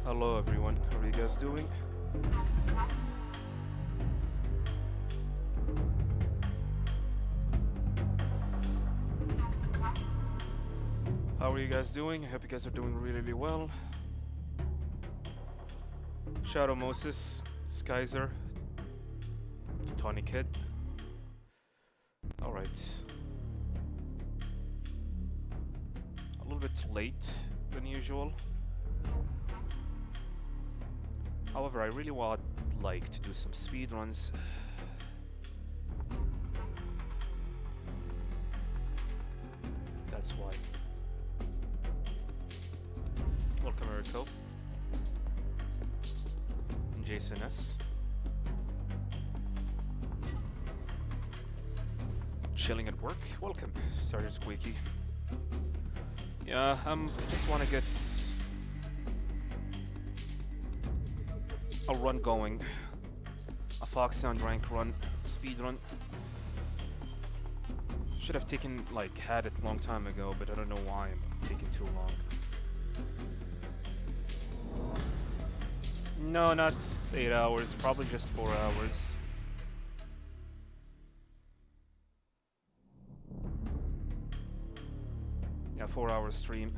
Hello everyone, how are you guys doing? How are you guys doing? I hope you guys are doing really well. Shadow Moses, Skyzer, Tony Kid. Alright. A little bit late than usual. However, I really would like to do some speedruns. That's why. Welcome, Eriko. And Jason S. Chilling at work. Welcome, Sergeant Squeaky. Yeah, just want to get a run going. A Fox Sound rank run, speed run. Should have had it a long time ago, but I don't know why I'm taking too long. No, not 8 hours, probably just 4 hours. Yeah, 4-hour stream.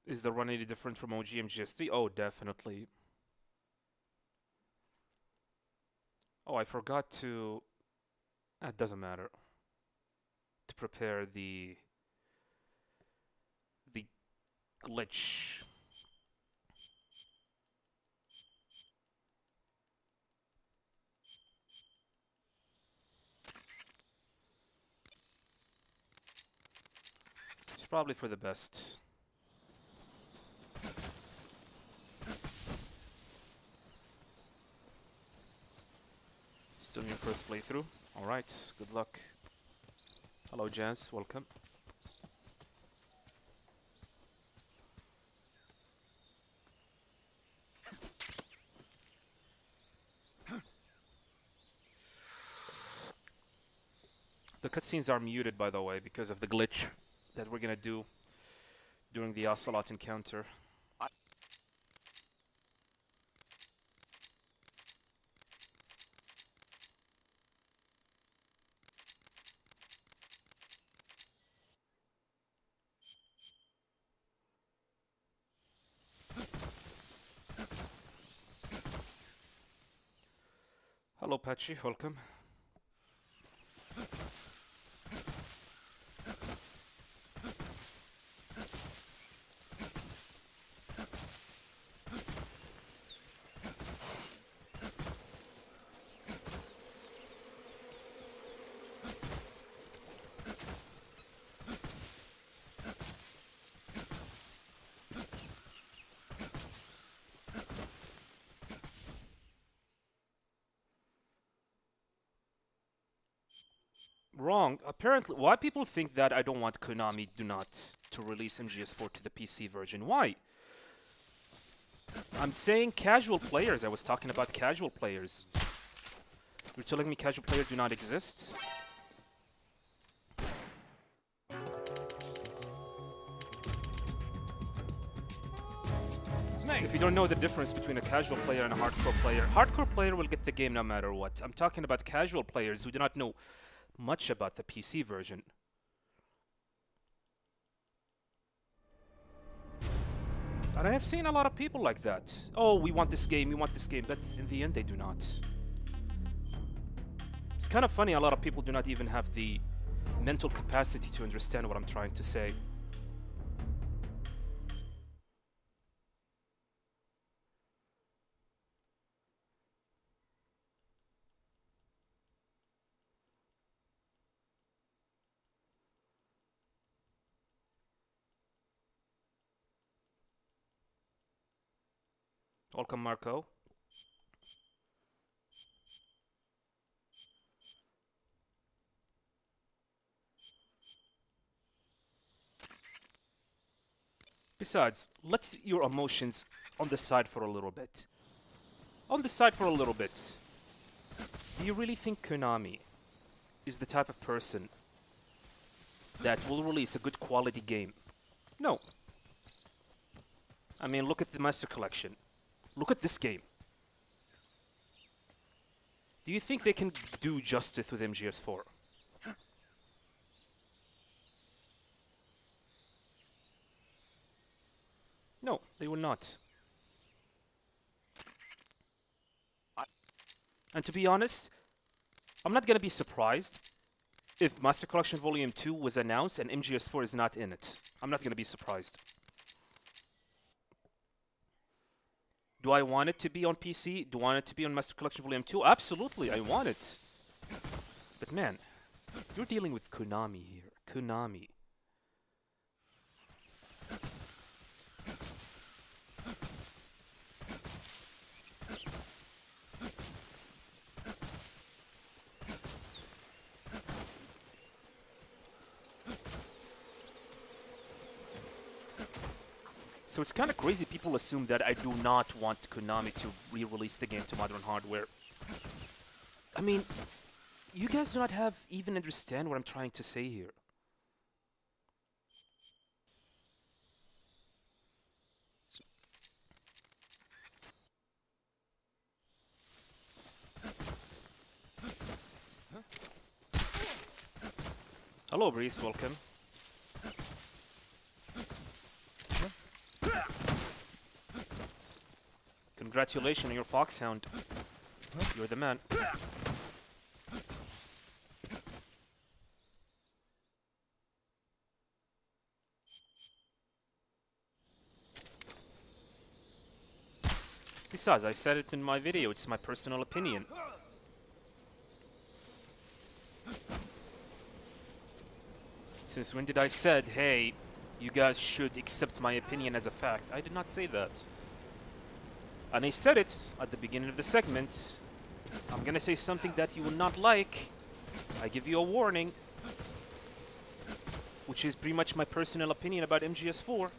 Is the run any different from OG MGS3? Oh, definitely. Oh, I forgot to... It doesn't matter. To prepare the glitch. It's probably for the best. Still in your first playthrough? Alright, good luck. Hello Jazz, welcome. The cutscenes are muted, by the way, because of the glitch that we're gonna do during the Ocelot encounter. Hello Patchy, welcome. wrong. Apparently, why people think that I don't want Konami do not to release MGS4 to the PC version? Why? I'm saying casual players. I was talking about casual players. You're telling me casual players do not exist? If you don't know the difference between a casual player and a hardcore player will get the game no matter what. I'm talking about casual players who do not know much about the PC version. And I have seen a lot of people like that. Oh, we want this game, but in the end they do not. It's kind of funny, a lot of people do not even have the mental capacity to understand what I'm trying to say. Welcome, Marco. Besides, let your emotions on the side for a little bit. On the side for a little bit. Do you really think Konami is the type of person that will release a good quality game? No. I mean, look at the Master Collection. Look at this game. Do you think they can do justice with MGS4? No, they will not. And to be honest, I'm not gonna be surprised if Master Collection Volume 2 was announced and MGS4 is not in it. I'm not gonna be surprised. Do I want it to be on PC? Do I want it to be on Master Collection Volume 2? Absolutely, I want it. But man, you're dealing with Konami here. Konami. So it's kind of crazy people assume that I do not want Konami to re-release the game to modern hardware. I mean, you guys do not have even understand what I'm trying to say here. Hello, Breeze, welcome. Congratulations on your Foxhound. You're the man. Besides, I said it in my video, it's my personal opinion. Since when did I said, hey, you guys should accept my opinion as a fact? I did not say that. And I said it at the beginning of the segment. I'm gonna say something that you will not like. I give you a warning. Which is pretty much my personal opinion about MGS4.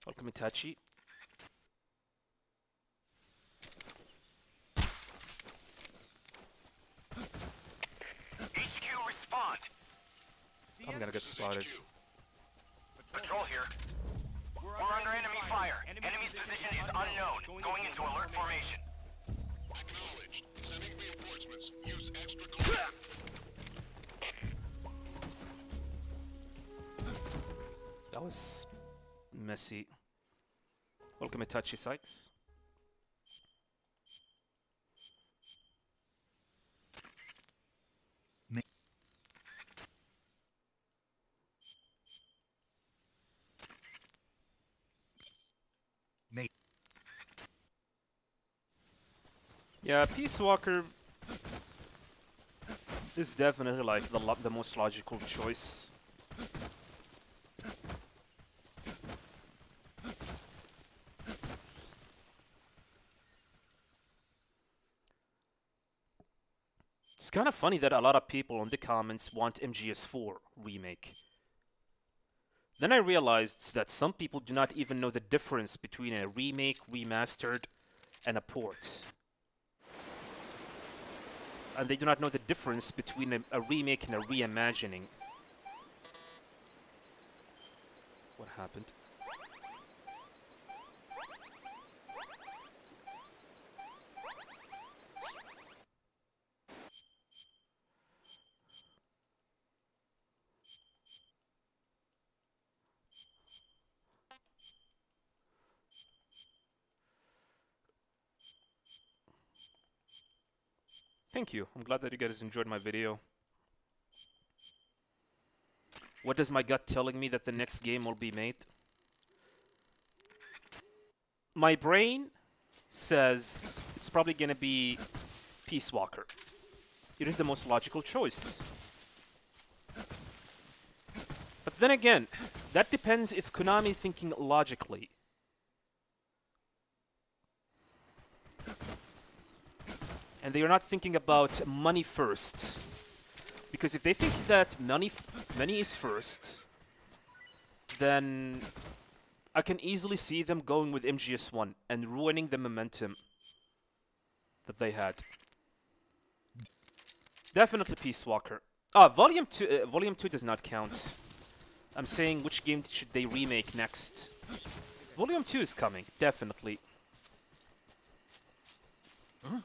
Welcome, Itachi. I'm gonna get spotted. Patrol here. We're under enemy fire. Enemy's position is unknown. Going into alert formation. Acknowledged. Sending reinforcements. Use extra caution. That was messy. Welcome, Itachi Sykes. Yeah, Peace Walker is definitely like the most logical choice. kind of funny that a lot of people in the comments want MGS4 remake. Then I realized that some people do not even know the difference between a remake, remastered, and a port. And they do not know the difference between a remake and a reimagining. What happened? Thank you. I'm glad that you guys enjoyed my video. What is my gut telling me that the next game will be made? My brain says it's probably gonna be Peace Walker. It is the most logical choice. But then again, that depends if Konami is thinking logically. And they are not thinking about money first. Because if they think that money is first, then I can easily see them going with MGS1 and ruining the momentum that they had. Definitely Peace Walker. Volume 2 does not count. I'm saying which game should they remake next. Volume 2 is coming, definitely. Huh?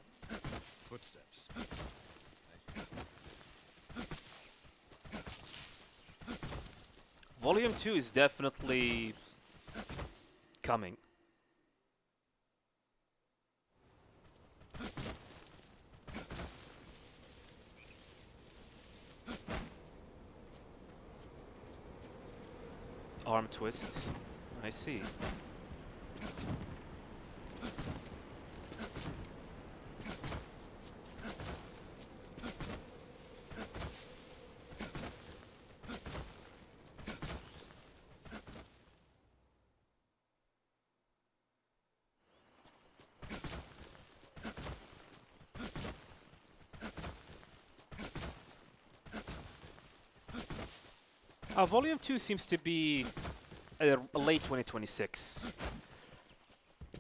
Footsteps. Volume 2 is definitely coming. Arm twists. I see. Volume 2 seems to be late 2026.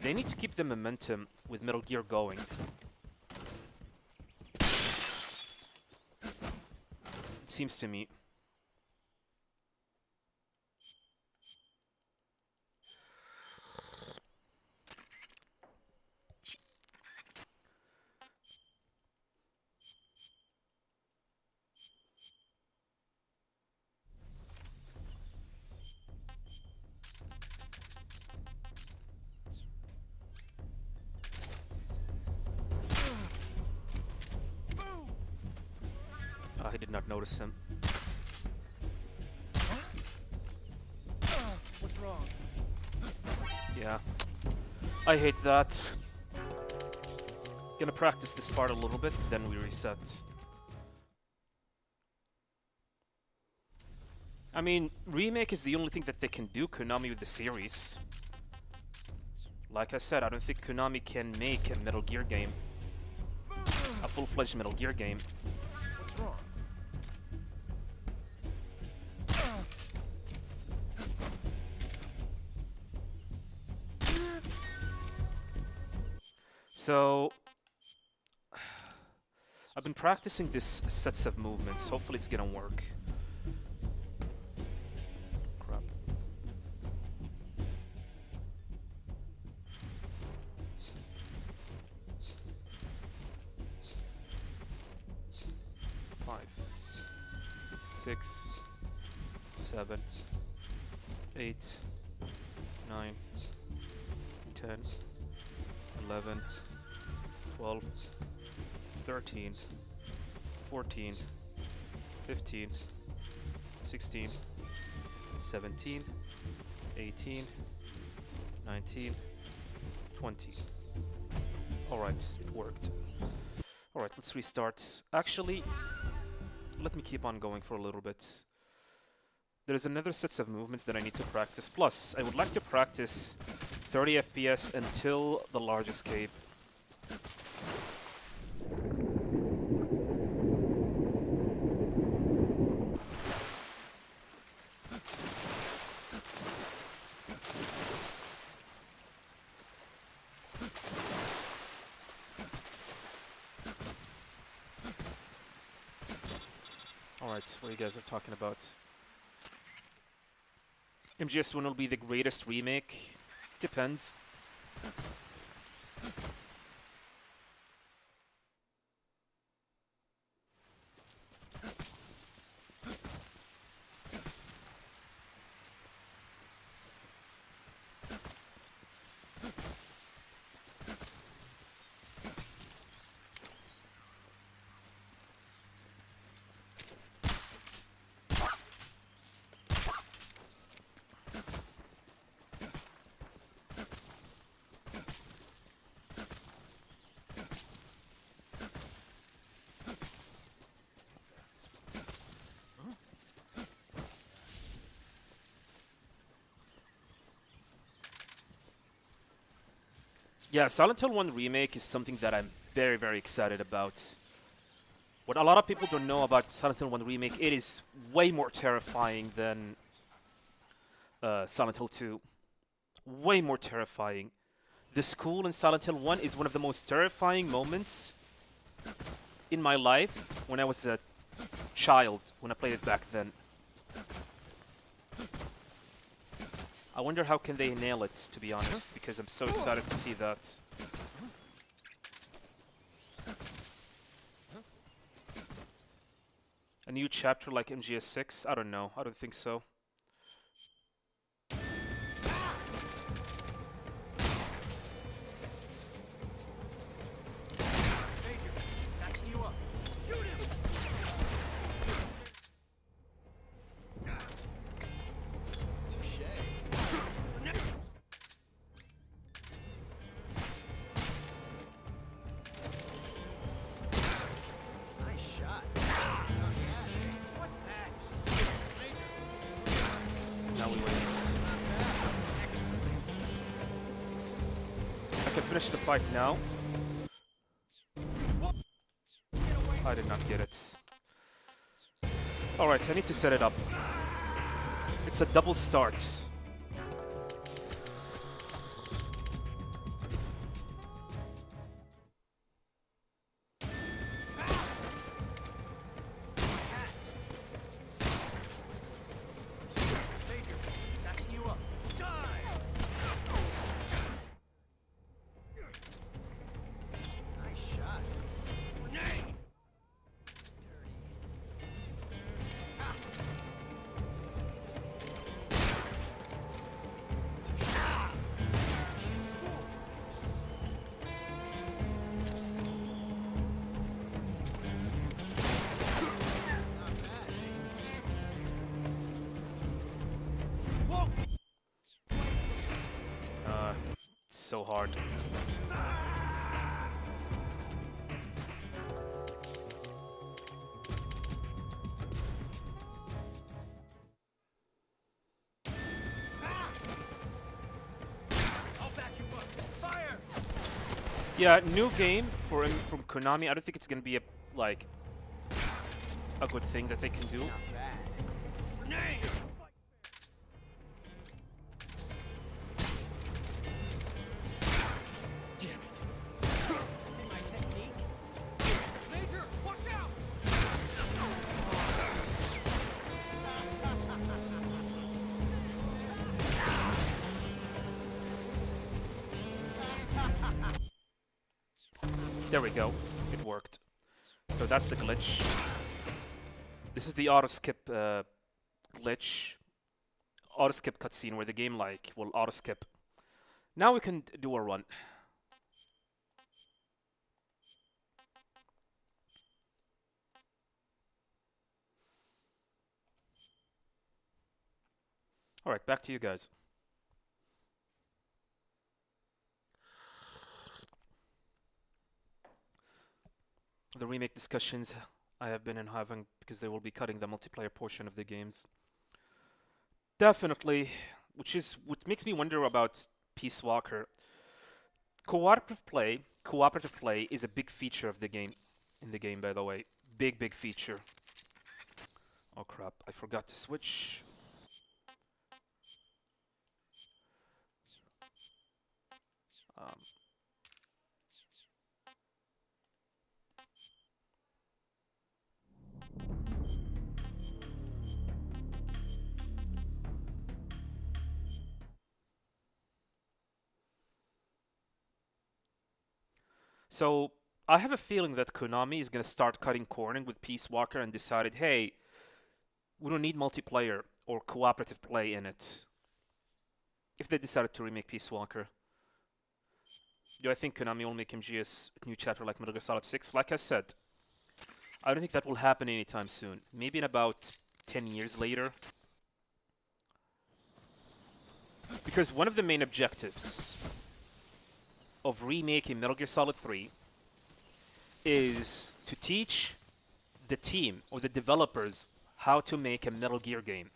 They need to keep the momentum with Metal Gear going. It seems to me. I did not notice him. What's wrong? Yeah. I hate that. Gonna practice this part a little bit, then we reset. I mean, remake is the only thing that they can do, Konami, with the series. Like I said, I don't think Konami can make a Metal Gear game. A full-fledged Metal Gear game. What's wrong? So, I've been practicing this sets of movements. Hopefully it's gonna work. Crap. Five, 6, 7, 8, 9, 10, 11, 12, 13, 14, 15, 16, 17, 18, 19, 20. Alright, it worked. Alright, let's restart. Actually, let me keep on going for a little bit. There's another sets of movements that I need to practice. Plus, I would like to practice 30 FPS until the large escape. Alright, what you guys are talking about? MGS1 will be the greatest remake? Depends. Yeah, Silent Hill 1 Remake is something that I'm very, very excited about. What a lot of people don't know about Silent Hill 1 Remake, it is way more terrifying than Silent Hill 2. Way more terrifying. The school in Silent Hill 1 is one of the most terrifying moments in my life when I was a child, when I played it back then. I wonder how can they nail it, to be honest, because I'm so excited to see that. A new chapter like MGS6? I don't know. I don't think so. Now we win. I can finish the fight now. I did not get it. Alright, I need to set it up. It's a double start. So hard. Yeah, new game from Konami. I don't think it's gonna be a good thing that they can do. There we go. It worked. So that's the glitch. This is the auto-skip glitch. Auto-skip cutscene where the game will auto-skip. Now we can do a run. Alright, back to you guys. The remake discussions I have been having because they will be cutting the multiplayer portion of the games. Definitely, what makes me wonder about Peace Walker. Cooperative play is a big feature of the game. In the game, by the way, big feature. Oh crap! I forgot to switch. So I have a feeling that Konami is going to start cutting cornering with Peace Walker and decided, hey, we don't need multiplayer or cooperative play in it. If they decided to remake Peace Walker. Do I think Konami will make MGS a new chapter like Metal Gear Solid 6? Like I said, I don't think that will happen anytime soon. Maybe in about 10 years later. Because one of the main objectives of remaking Metal Gear Solid 3 is to teach the team or the developers how to make a Metal Gear game.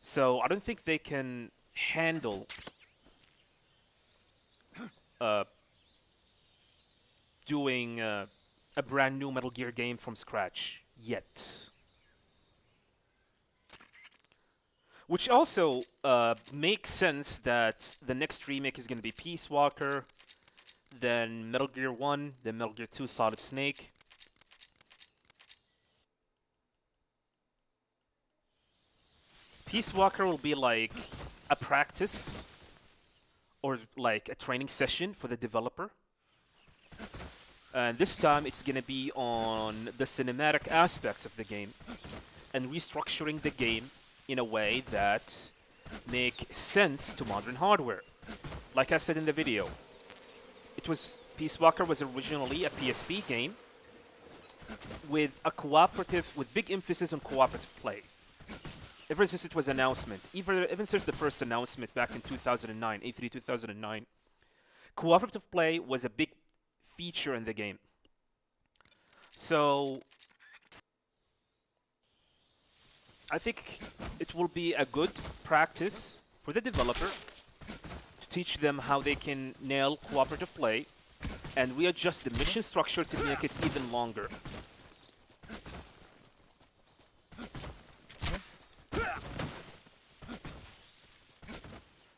So I don't think they can handle doing a brand new Metal Gear game from scratch yet. Which also makes sense that the next remake is going to be Peace Walker, then Metal Gear 1, then Metal Gear 2 Solid Snake. Peace Walker will be like a practice or like a training session for the developer. And this time it's going to be on the cinematic aspects of the game and restructuring the game in a way that make sense to modern hardware. Like I said in the video, Peace Walker was originally a PSP game with big emphasis on cooperative play. Ever since it was announcement, even since the first announcement back in 2009, E3 2009, cooperative play was a big feature in the game. So I think it will be a good practice for the developer to teach them how they can nail cooperative play and readjust the mission structure to make it even longer.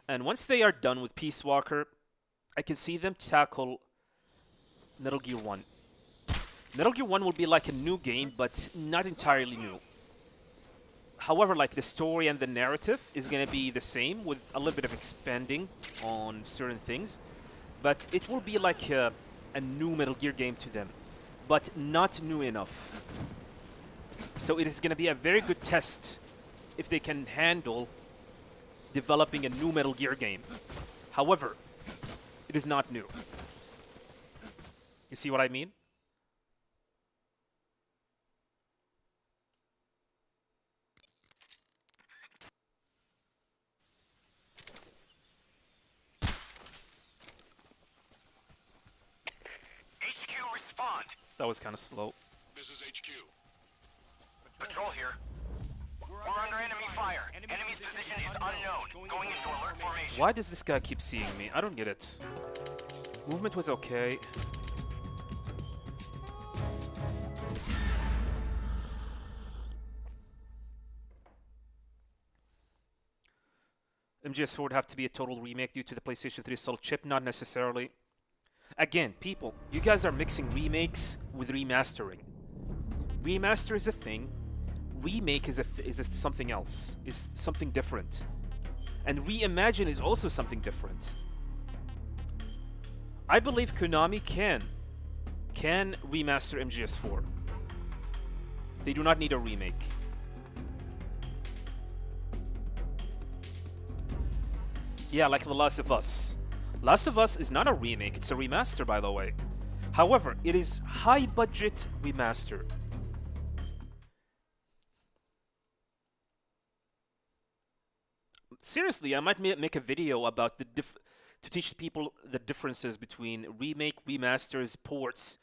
And once they are done with Peace Walker, I can see them tackle Metal Gear 1. Metal Gear 1 will be like a new game, but not entirely new. However, like the story and the narrative is going to be the same with a little bit of expanding on certain things. But it will be like a new Metal Gear game to them, but not new enough. So it is going to be a very good test if they can handle developing a new Metal Gear game. However, it is not new. You see what I mean? HQ, respond. That was kind of slow. This is HQ. Patrol here. We're under enemy fire. Enemy's position is unknown. Going into alert formation. Why does this guy keep seeing me? I don't get it. Movement was okay. MGS4 would have to be a total remake due to the PlayStation 3 solid chip? Not necessarily. Again, people, you guys are mixing remakes with remastering. Remaster is a thing. Remake is something else. Is something different. And reimagine is also something different. I believe Konami can remaster MGS4. They do not need a remake. Yeah, like The Last of Us. Last of Us is not a remake, it's a remaster, by the way. However, it is high-budget remaster. Seriously, I might make a video about to teach people the differences between remake, remasters, ports,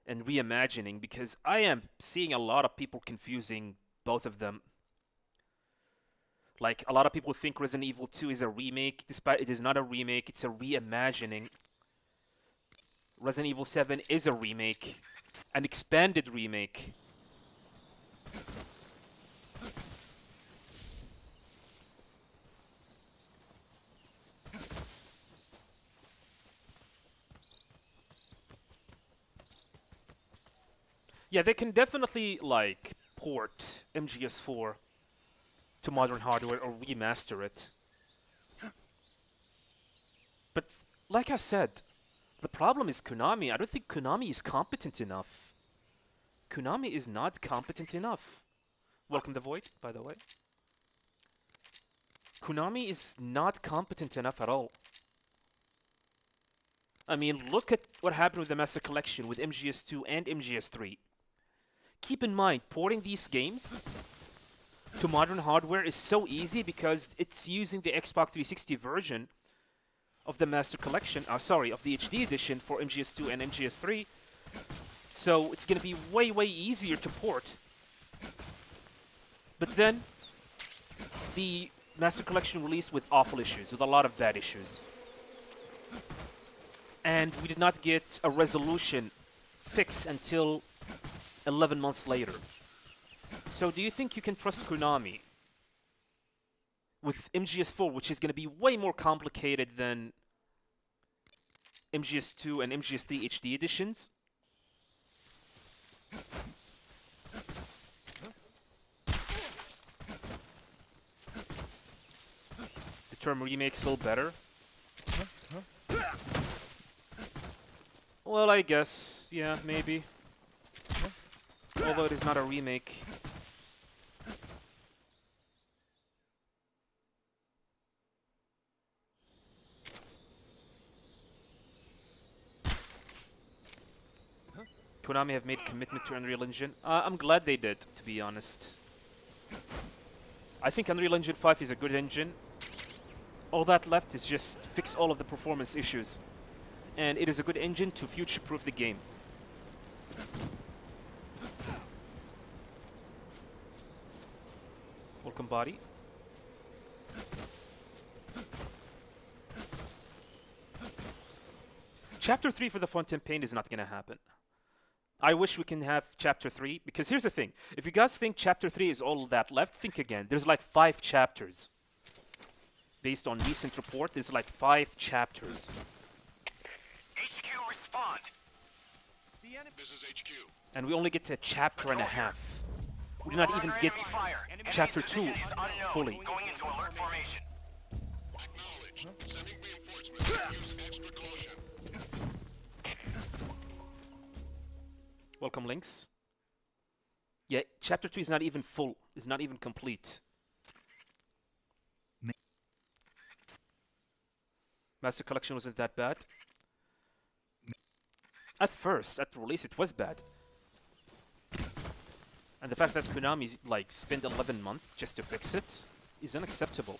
and reimagining, because I am seeing a lot of people confusing both of them. Like, a lot of people think Resident Evil 2 is a remake, despite it is not a remake, it's a reimagining. Resident Evil 7 is a remake, an expanded remake. Yeah, they can definitely, like, port MGS4 to modern hardware or remaster it. But like I said, the problem is Konami. I don't think Konami is competent enough. Konami is not competent enough. Welcome the Void, by the way. Konami is not competent enough at all. I mean, look at what happened with the Master Collection with MGS2 and MGS3. Keep in mind, porting these games to modern hardware is so easy because it's using the Xbox 360 version of the Master Collection, sorry, of the HD edition for MGS2 and MGS3. So it's going to be way, way easier to port. But then, the Master Collection released with awful issues, with a lot of bad issues. And we did not get a resolution fix until 11 months later. So do you think you can trust Konami with MGS4, which is going to be way more complicated than MGS2 and MGS3 HD editions? The term remake still better? Well, I guess, yeah, maybe. Although it is not a remake. Konami have made commitment to Unreal Engine. I'm glad they did, to be honest. I think Unreal Engine 5 is a good engine. All that left is just fix all of the performance issues. And it is a good engine to future-proof the game. Welcome, body. Chapter 3 for the Fountain Pain is not going to happen. I wish we can have Chapter 3, because here's the thing. If you guys think Chapter 3 is all that left, think again. There's like 5 chapters. Based on recent report, there's like 5 chapters. HQ, respond. This is HQ. And we only get to a chapter and a half. We do not even get Chapter 2 fully. Going into alert formation. Acknowledged. Sending reinforcements. Use extra caution. Welcome, Lynx. Yeah, Chapter 2 is not even full. Is not even complete. Master Collection wasn't that bad. At first, at release, it was bad. And the fact that Konami like spent 11 months just to fix it is unacceptable.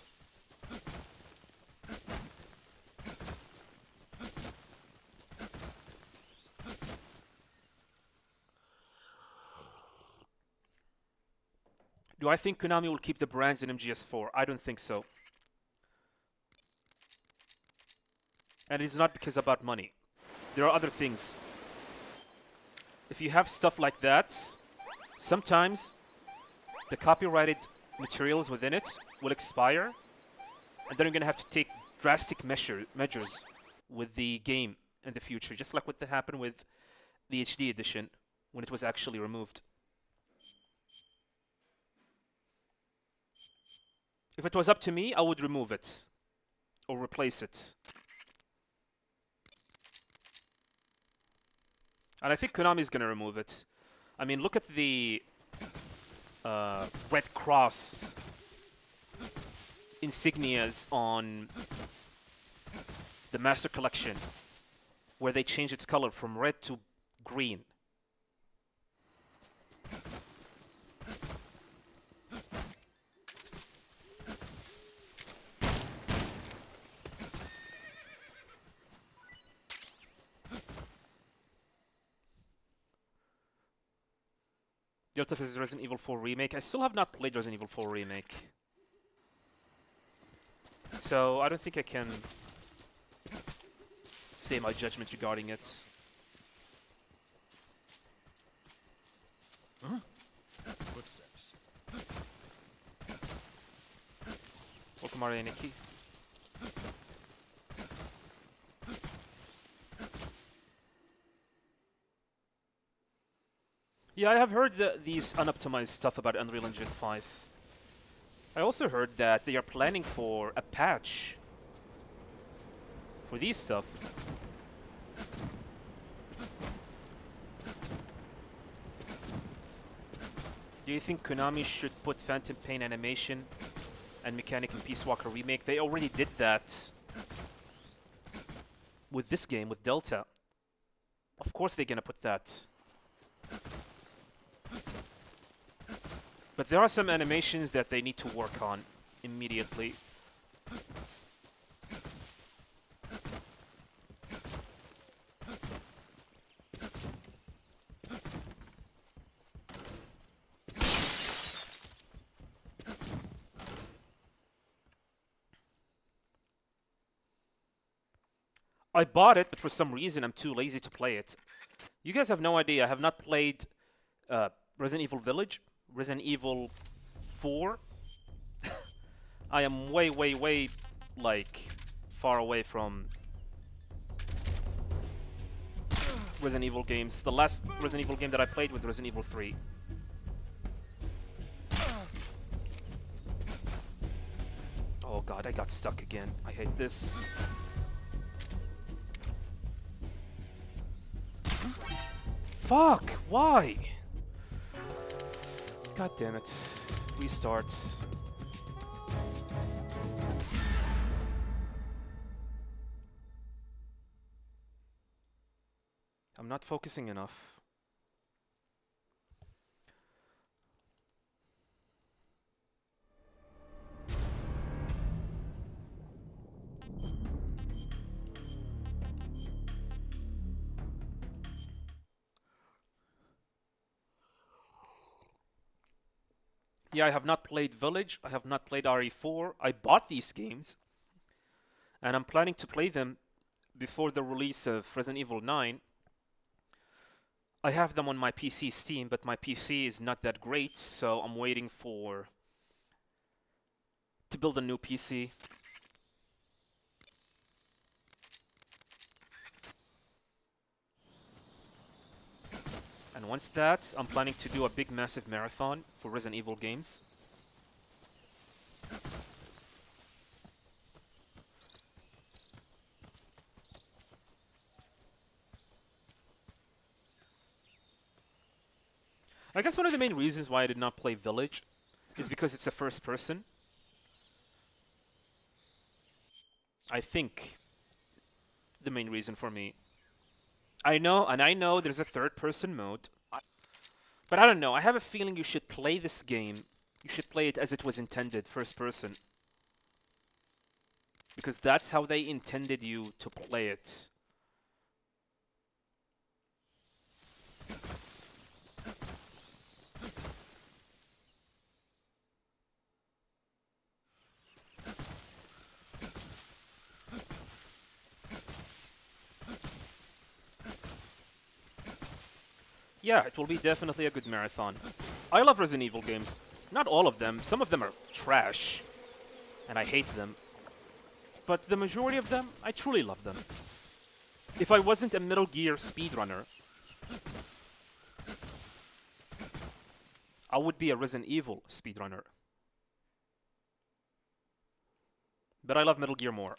Do I think Konami will keep the brands in MGS4? I don't think so. And it's not because about money. There are other things. If you have stuff like that, sometimes the copyrighted materials within it will expire, and then you're going to have to take drastic measures with the game in the future, just like what happened with the HD edition when it was actually removed. If it was up to me, I would remove it or replace it. And I think Konami is going to remove it. I mean, look at the Red Cross insignias on the Master Collection, where they changed its color from red to green. Delta is Resident Evil 4 Remake. I still have not played Resident Evil 4 Remake. So I don't think I can say my judgment regarding it. Huh? Footsteps. Welcome, Arianiki. Yeah, I have heard these unoptimized stuff about Unreal Engine 5. I also heard that they are planning for a patch For these stuff, do you think Konami should put Phantom Pain animation and mechanic in Peace Walker Remake? They already did that with this game, with Delta. Of course they're gonna put that. But there are some animations that they need to work on immediately. I bought it, but for some reason I'm too lazy to play it. You guys have no idea. I have not played Resident Evil Village, Resident Evil 4. I am way, way, way, like, far away from Resident Evil games. The last Resident Evil game that I played was Resident Evil 3. Oh god, I got stuck again. I hate this. Fuck! Why? God damn it. Restarts. I'm not focusing enough. Yeah, I have not played Village. I have not played RE4. I bought these games. And I'm planning to play them before the release of Resident Evil 9. I have them on my PC Steam, but my PC is not that great, so I'm waiting to build a new PC. And once that, I'm planning to do a big massive marathon for Resident Evil games. I guess one of the main reasons why I did not play Village is because it's a first person. I think the main reason for me. I know there's a third person mode. But I don't know, I have a feeling you should play this game. You should play it as it was intended, first person. Because that's how they intended you to play it. Yeah, it will be definitely a good marathon. I love Resident Evil games. Not all of them. Some of them are trash. And I hate them. But the majority of them, I truly love them. If I wasn't a Metal Gear speedrunner, I would be a Resident Evil speedrunner. But I love Metal Gear more.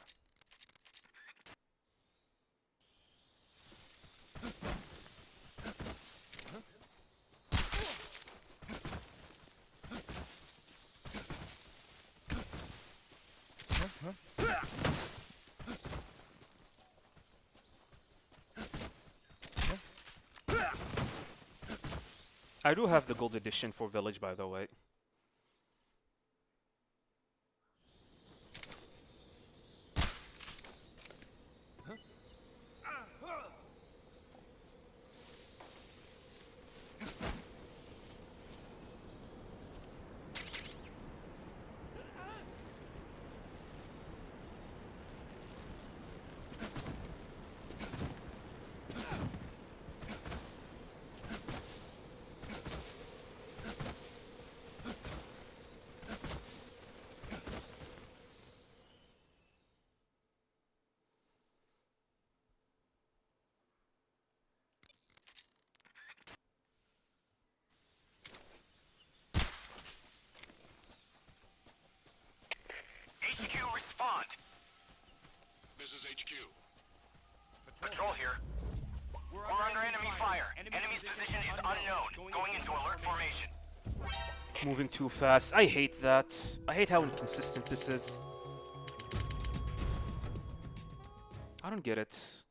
I do have the gold edition for Village, by the way. Patrol here. We're under enemy fire. Enemy's position is unknown. Going into alert formation. Moving too fast. I hate that. I hate how inconsistent this is. I don't get it.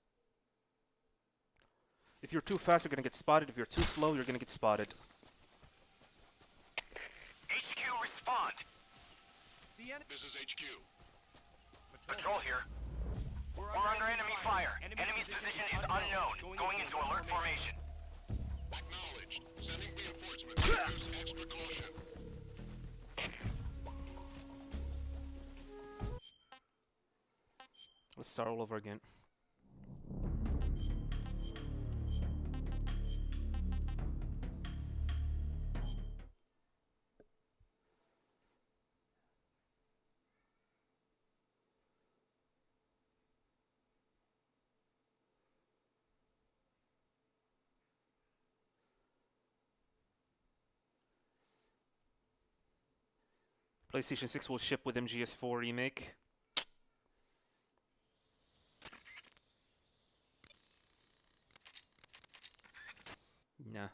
If you're too fast, you're gonna get spotted. If you're too slow, you're gonna get spotted. HQ, respond. This is HQ. Patrol here. We're under enemy fire. Enemy's position is unknown. Going into alert formation. Acknowledged. Sending reinforcements. Use extra caution. Let's start all over again. PlayStation 6 will ship with MGS4 remake. Nah.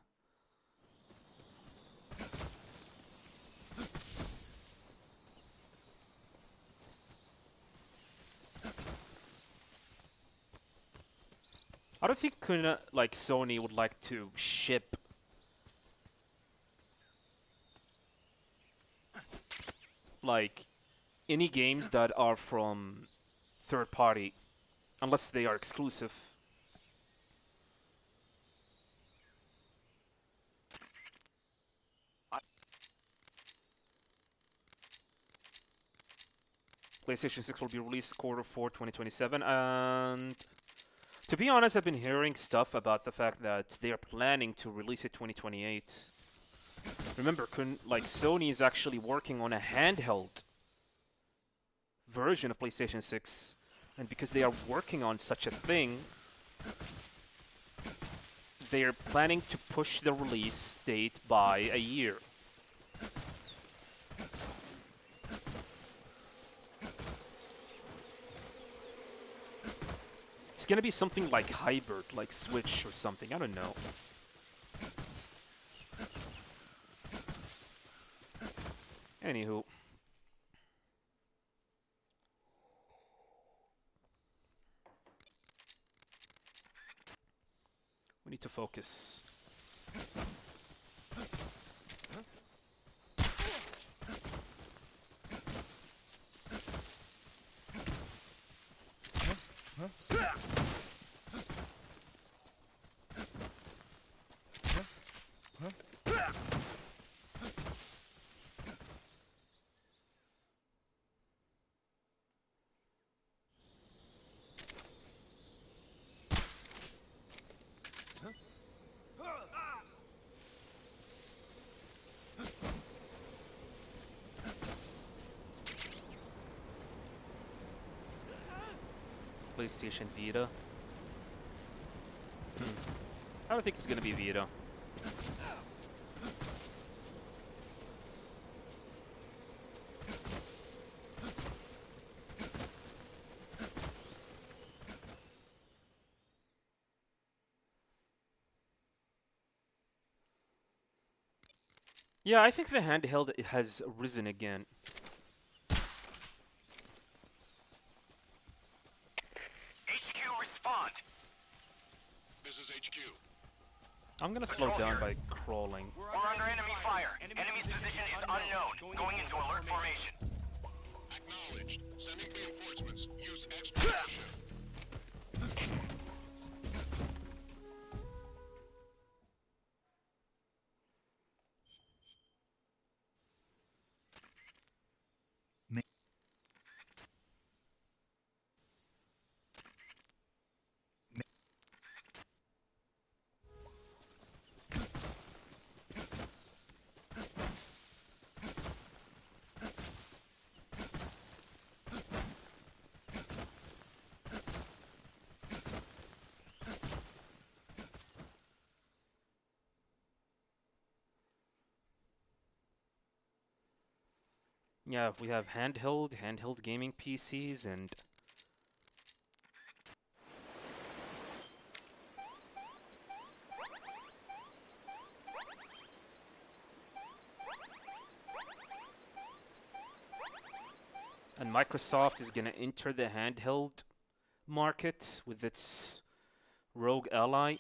I don't think like Sony would like to ship like any games that are from third party unless they are exclusive. PlayStation 6 will be released Q4 2027, and to be honest, I've been hearing stuff about the fact that they are planning to release it 2028. Remember, like Sony is actually working on a handheld version of PlayStation 6, and because they are working on such a thing, they are planning to push the release date by a year. It's gonna be something like hybrid, like Switch or something, I don't know. Anywho. We need to focus. PlayStation Vita. I don't think it's gonna be Vita. Yeah, I think the handheld has risen again. I'm gonna slow down by crawling. We're under enemy fire. Enemy's position is unknown. Going into alert formation. Acknowledged. Sending reinforcements. Use extra caution. Yeah, we have handheld gaming PCs, and And Microsoft is gonna enter the handheld market with its Rogue Ally.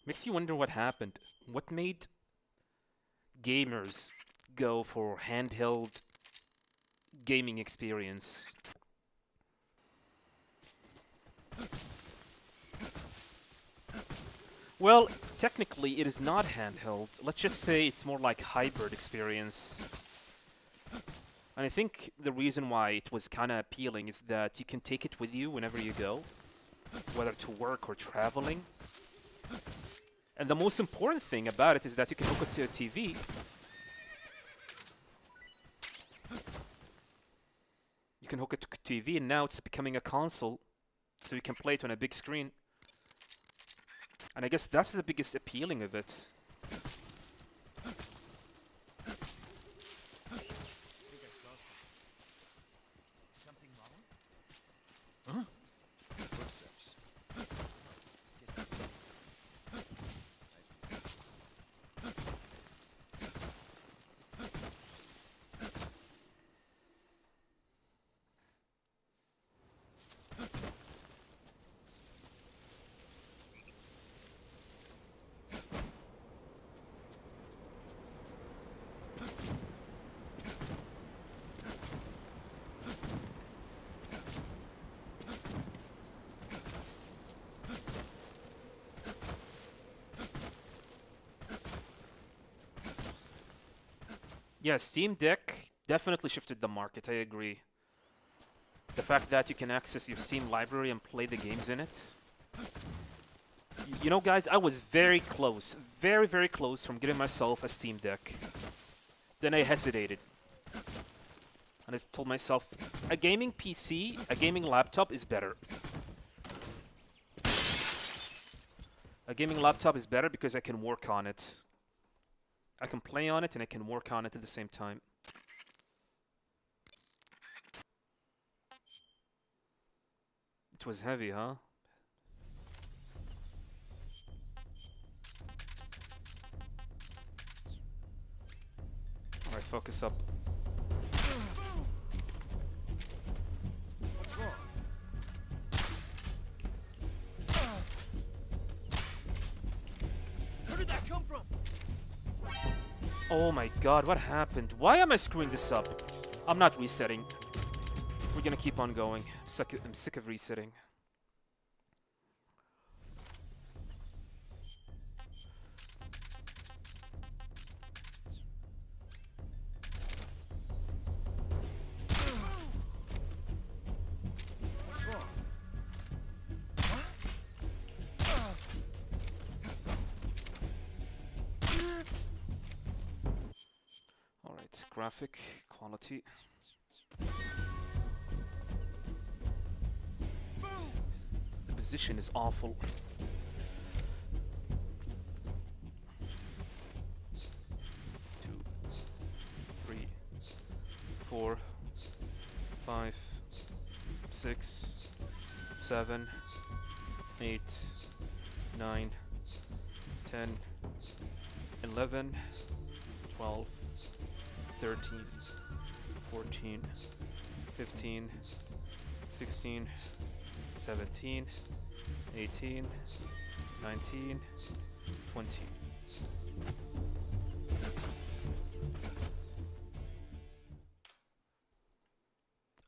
Makes you wonder what happened. What made gamers go for handheld gaming experience? Well, technically it is not handheld. Let's just say it's more like hybrid experience. And I think the reason why it was kind of appealing is that you can take it with you whenever you go, whether to work or traveling. And the most important thing about it is that you can hook it to a TV. You can hook it to a TV, and now it's becoming a console, so you can play it on a big screen. And I guess that's the biggest appealing of it. Something wrong? Huh? Footsteps. Yeah, Steam Deck definitely shifted the market, I agree. The fact that you can access your Steam library and play the games in it. You know, guys, I was very close, very, very close from getting myself a Steam Deck. Then I hesitated. And I told myself, a gaming PC, a gaming laptop is better. A gaming laptop is better because I can work on it. I can play on it and I can work on it at the same time. It was heavy, huh? Alright, focus up. What's wrong? Where did that come from? Oh my god, what happened? Why am I screwing this up? I'm not resetting. We're gonna keep on going. I'm sick of resetting. What's wrong? Alright, graphic quality. The position is awful. Two, 3, 4, 5, 6, 7, 8, 9, 10, 11, 12, 13, 14, 15, 16, 17, 18, 19, 20.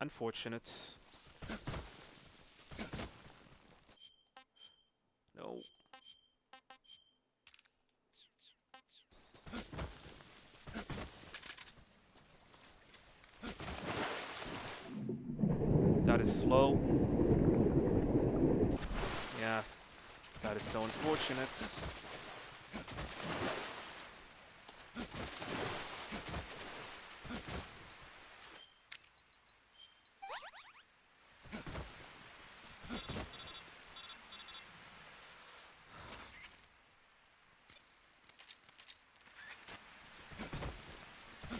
Unfortunate. No. That is slow. Yeah, that is so unfortunate.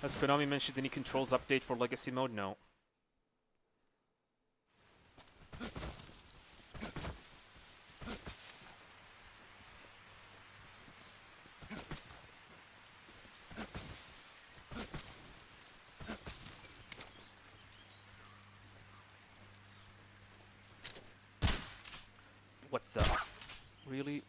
Has Konami mentioned any controls update for Legacy Mode? No. really?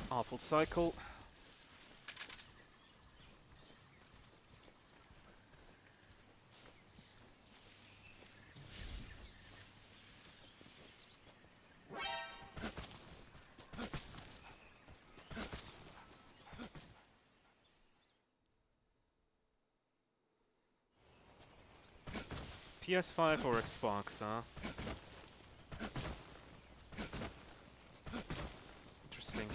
Awful cycle. PS5 or Xbox, huh? Interesting.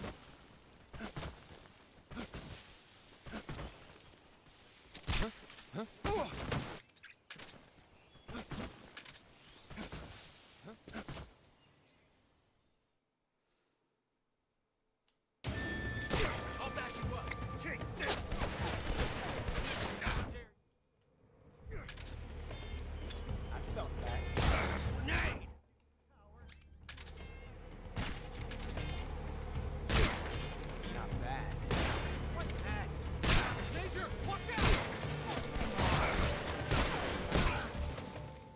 I'll back you up. Take this. I felt that. Grenade! Not bad. What's that? Danger! Watch out!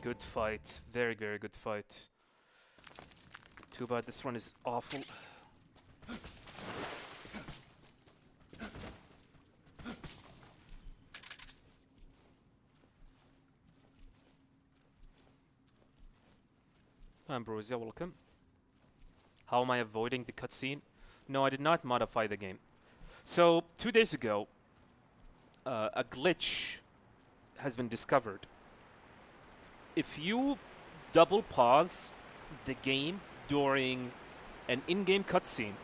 Good fight. Very, very good fight. Too bad this one is awful. Ambrosia, welcome. How am I avoiding the cutscene? No, I did not modify the game. So, 2 days ago, a glitch has been discovered. If you double pause the game during an in-game cutscene,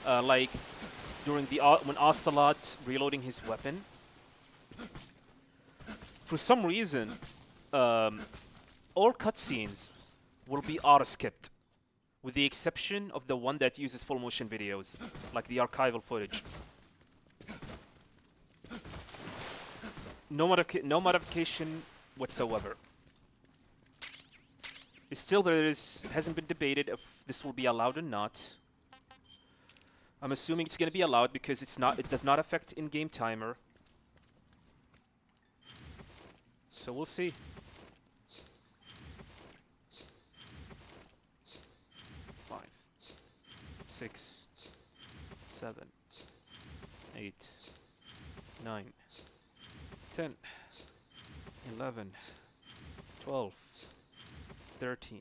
like during the when Ocelot reloading his weapon, for some reason, all cutscenes will be auto-skipped, with the exception of the one that uses full motion videos, like the archival footage. No modification whatsoever. Still, hasn't been debated if this will be allowed or not. I'm assuming it's going to be allowed because it does not affect in-game timer. So we'll see. Five, 6, 7, 8, 9, 10, 11, 12, 13,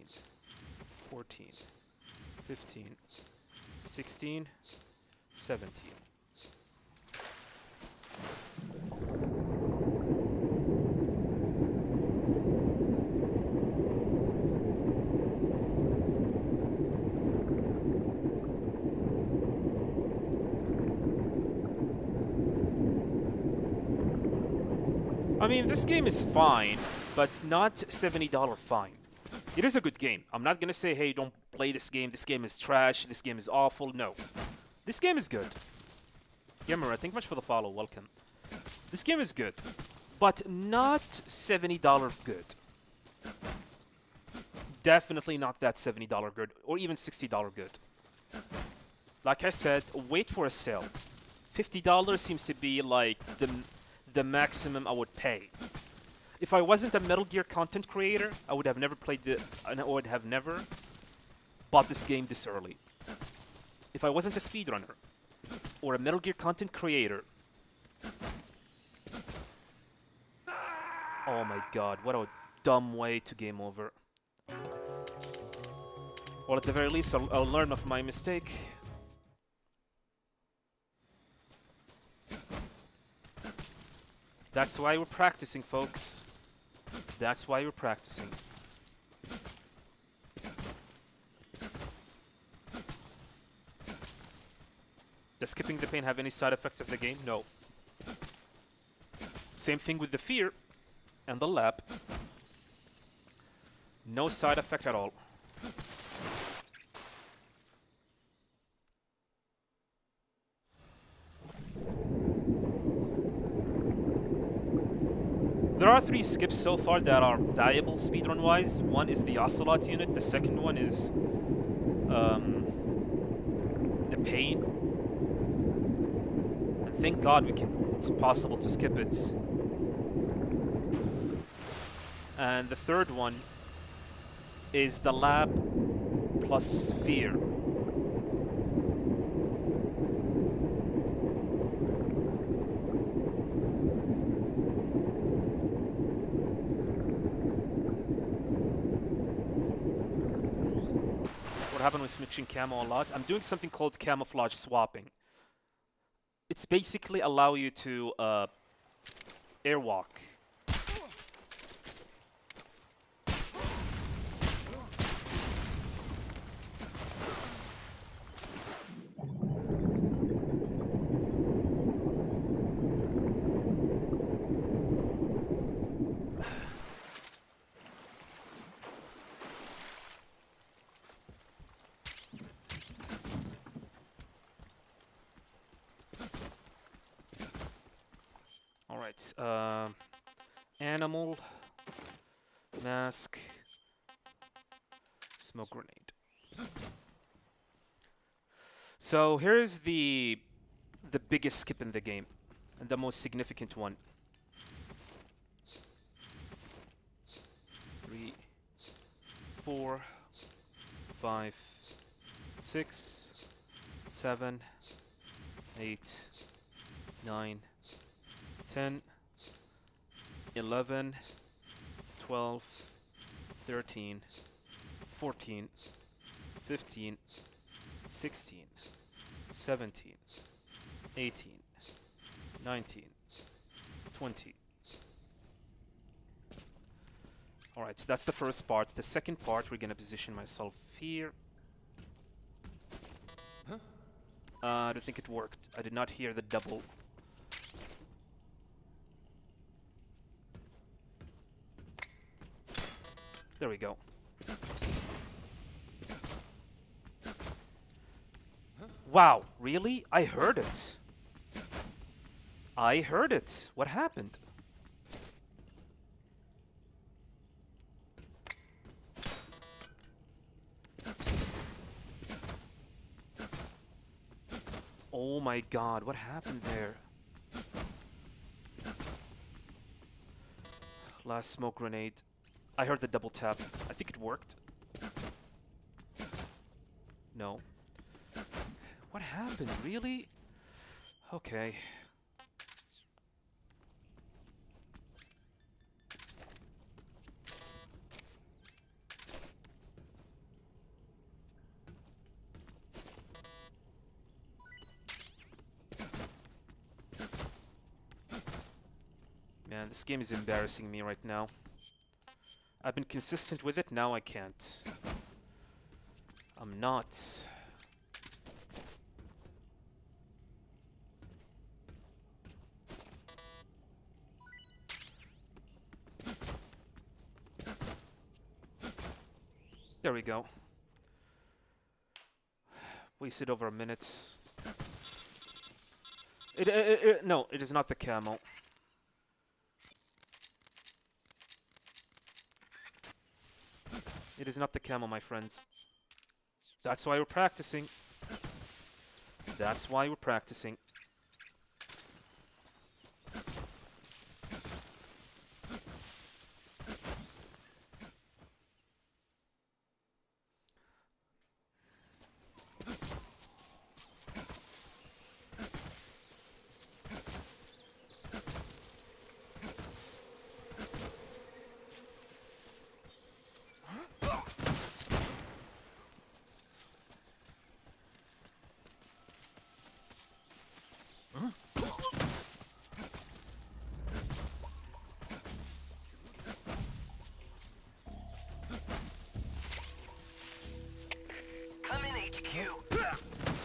14, 15, 16, 17. I mean, this game is fine, but not $70 fine. It is a good game. I'm not gonna say, hey, don't play this game is trash, this game is awful. No. This game is good. Gamer, thank you much for the follow, welcome. This game is good, but not $70 good. Definitely not that $70 good, or even $60 good. Like I said, wait for a sale. $50 seems to be like the maximum I would pay. If I wasn't a Metal Gear content creator, I would have never played I would have never bought this game this early. If I wasn't a speedrunner or a Metal Gear content creator. Oh my god, what a dumb way to game over. Well, at the very least, I'll learn of my mistake. That's why we're practicing, folks. That's why we're practicing. Does skipping the pain have any side effects of the game? No. Same thing with the fear and the lab. No side effect at all. There are 3 skips so far that are valuable speedrun-wise. One is the Ocelot unit. The second one is the pain. And thank God it's possible to skip it. And the third one is the lab plus fear. What happened with switching camo a lot? I'm doing something called camouflage swapping. It's basically allow you to airwalk. Alright, animal, mask, smoke grenade. So here's the biggest skip in the game, and the most significant one. 3, 4, 5, 6, 7, 8, 9, 10, 11, 12, 13, 14, 15, 16, 17, 18, 19, 20. Alright, so that's the first part. The second part, we're gonna position myself here. I don't think it worked. I did not hear the double. There we go. Wow, really? I heard it. I heard it. What happened? Oh my god, what happened there? Last smoke grenade. I heard the double tap. I think it worked. No. What happened? Really? Okay. Man, this game is embarrassing me right now. I've been consistent with it, now I can't. I'm not. There we go. Wasted over a minute. No, it is not the camo. It is not the camo, my friends. That's why we're practicing. That's why we're practicing. Come in, HQ.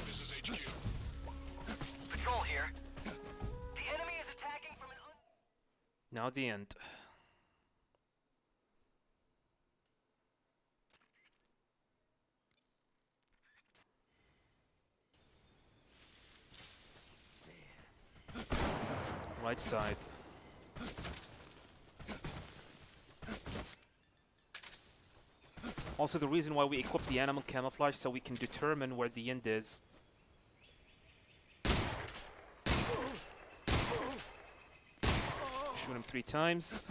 This is HQ. Patrol here. The enemy is attacking from an Now the end. Right side. Also, the reason why we equip the animal camouflage so we can determine where the end is. Shoot him 3 times.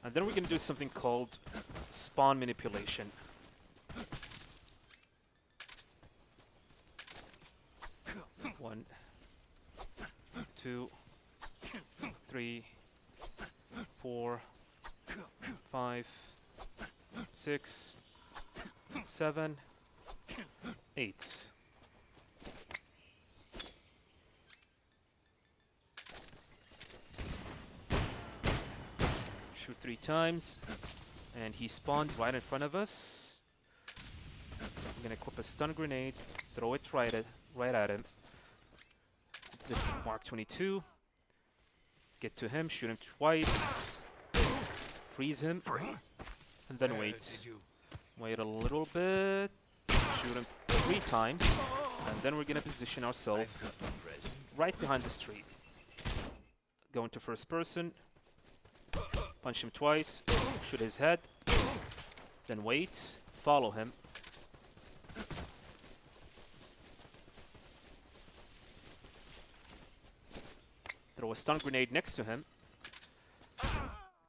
And then we're gonna do something called spawn manipulation. One, 2, 3, 4, 5, 6, 7, 8. Shoot 3 times, and he spawned right in front of us. I'm gonna equip a stun grenade, throw it right at him. The Mark 22. Get to him, shoot him twice, freeze him, and then wait. Wait a little bit, shoot him 3 times, and then we're gonna position ourselves right behind this tree. Go into first person, punch him twice, shoot his head, then wait, follow him. Throw a stun grenade next to him.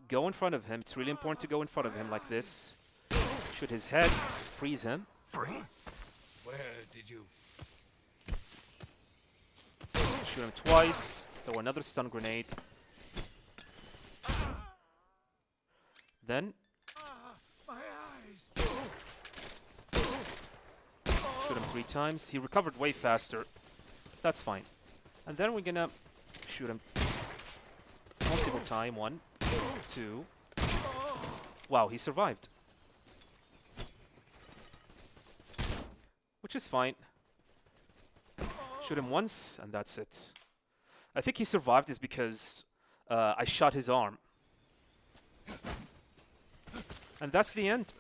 Go in front of him. It's really important to go in front of him like this. Shoot his head, freeze him. Where did you? Shoot him twice. Throw another stun grenade. Then My eyes. shoot him 3 times. He recovered way faster. That's fine. And then we're gonna shoot him multiple times. 1, 2. Wow, he survived. Which is fine. Shoot him once, and that's it. I think he survived is because I shot his arm. And that's the end.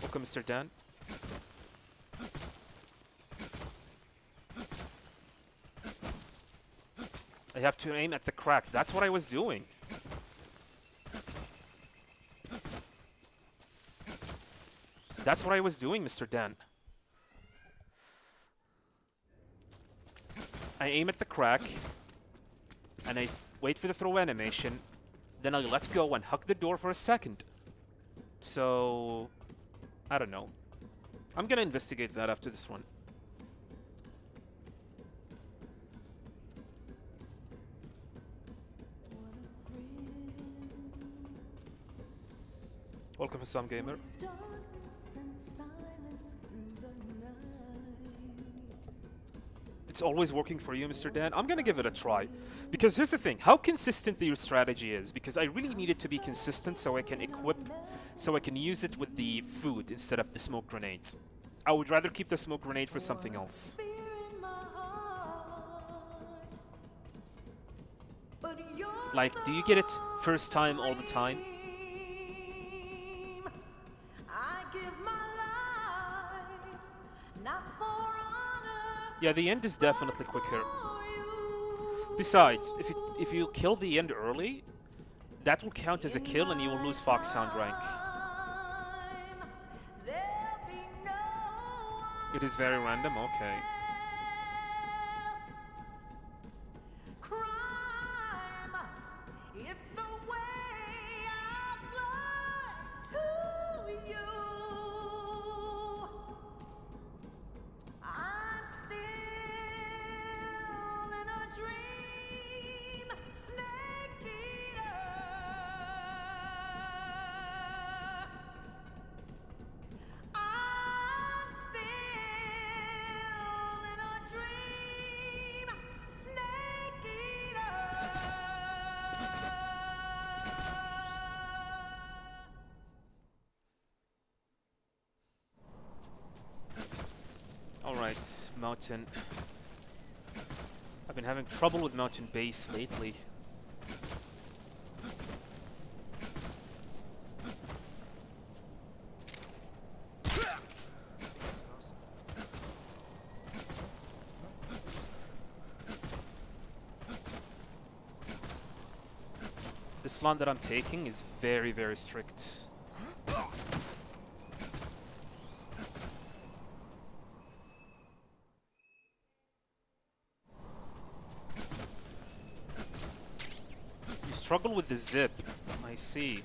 Welcome, Mr. Dan. I have to aim at the crack. That's what I was doing. That's what I was doing, Mr. Dan. I aim at the crack, and I wait for the throw animation, then I let go and hug the door for a second. So, I don't know. I'm gonna investigate that after this one. Welcome, Hassam Gamer. It's always working for you, Mr. Dan. I'm gonna give it a try. Because here's the thing, how consistent your strategy is. Because I really need it to be consistent so I can use it with the food instead of the smoke grenades. I would rather keep the smoke grenade for something else. Like, do you get it first time all the time? Yeah, the end is definitely quicker. Besides, if you kill the end early, that will count as a kill and you will lose Foxhound rank. It is very random? Okay. Alright, mountain. I've been having trouble with mountain base lately. This land that I'm taking is very, very strict. struggle with the zip. I see.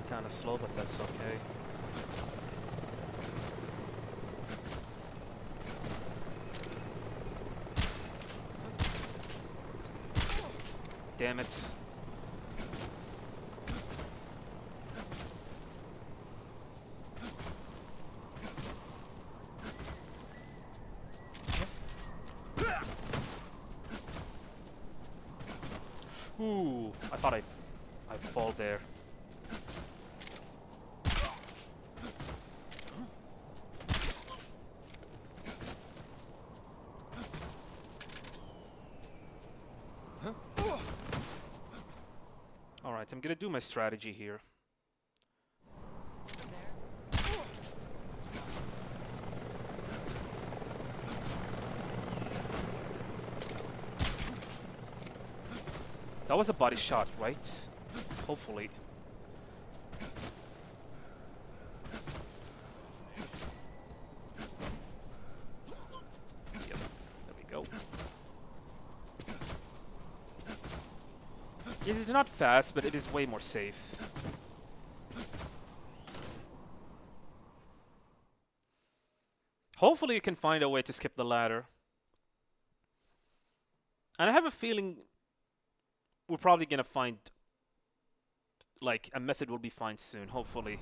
Kinda slow, but that's okay. Damn it. Ooh, I thought I'd fall there. Alright, I'm gonna do my strategy here. That was a body shot, right? Hopefully. Yep, there we go. It is not fast, but it is way more safe. Hopefully you can find a way to skip the ladder. And I have a feeling we're probably gonna find, like, a method will be found soon, hopefully.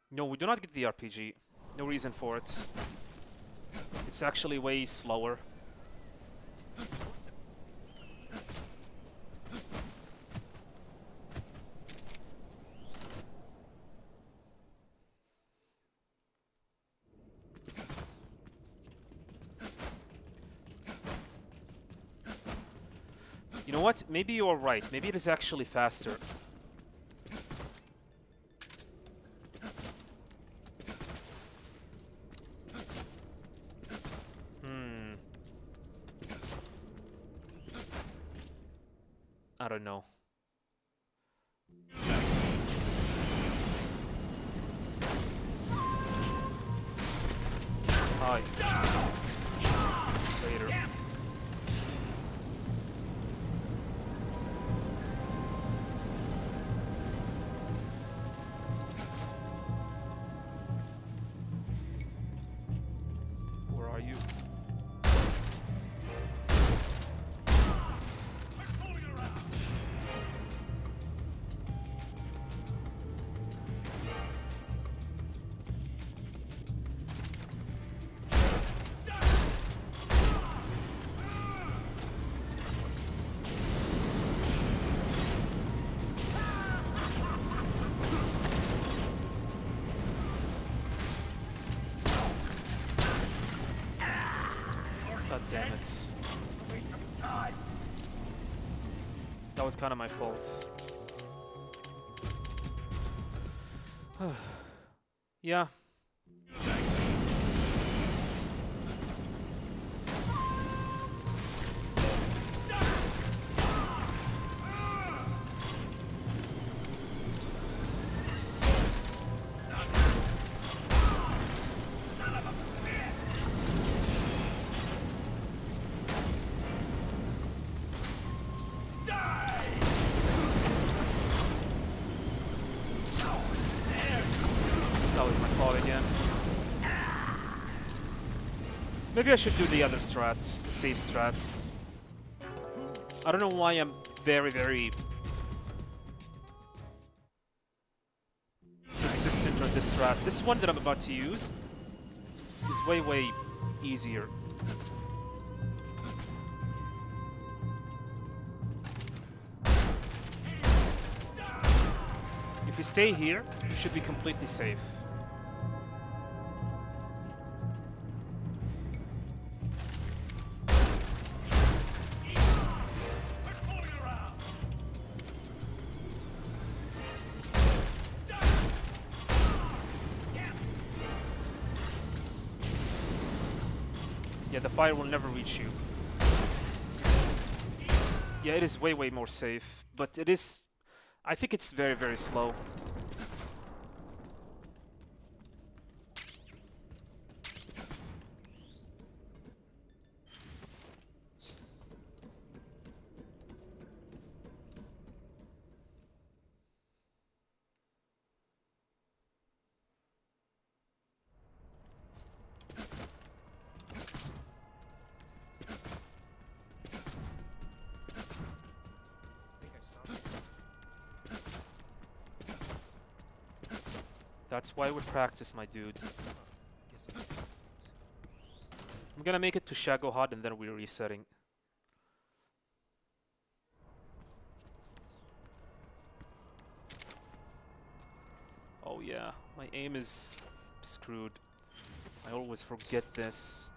No, we do not get the RPG. No reason for it. It's actually way slower. You know what? Maybe you are right. Maybe it is actually faster. I don't know. Hi. Later. Where are you? God damn it. That was kind of my fault. Yeah. That was my fault again. Maybe I should do the other strats, the safe strats. I don't know why I'm very persistent on this strat. This one that I'm about to use is way easier. If you stay here, you should be completely safe. Yeah, the fire will never reach you. Yeah, it is way, way more safe, but it is... I think it's very, very slow. That's why we practice, my dudes. I'm gonna make it to Shagohod and then we're resetting. Oh yeah, my aim is screwed. I always forget this.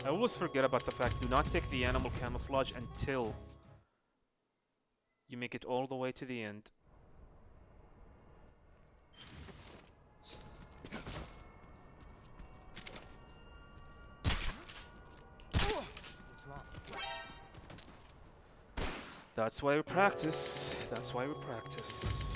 I always forget about the fact, do not take the animal camouflage until you make it all the way to the end. What's wrong? That's why we practice. That's why we practice.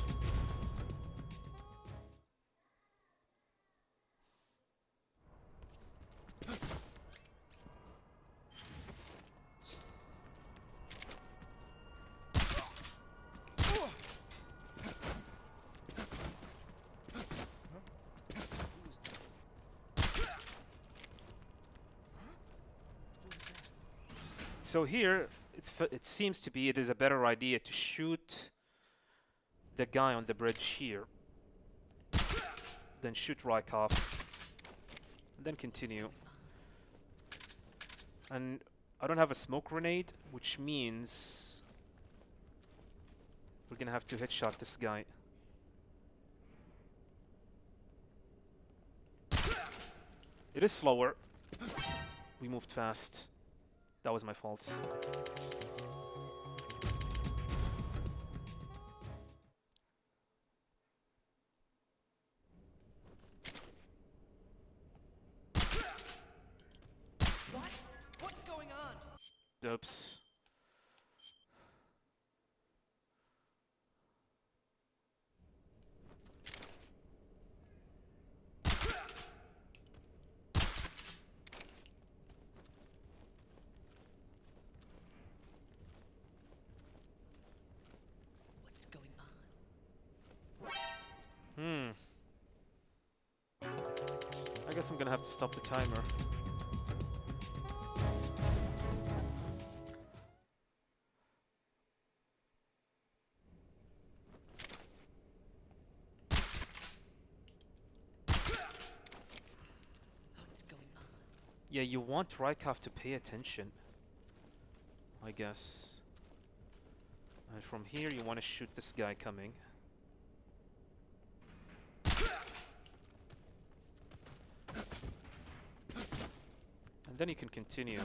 So here, it seems to be it is a better idea to shoot the guy on the bridge here, then shoot Rykov, and then continue. And I don't have a smoke grenade, which means we're gonna have to headshot this guy. It is slower. We moved fast. That was my fault. What? What's going on? Oops. What's going on? I guess I'm gonna have to stop the timer. What's going on? Yeah, you want Rykov to pay attention, I guess. And from here, you want to shoot this guy coming. And then you can continue.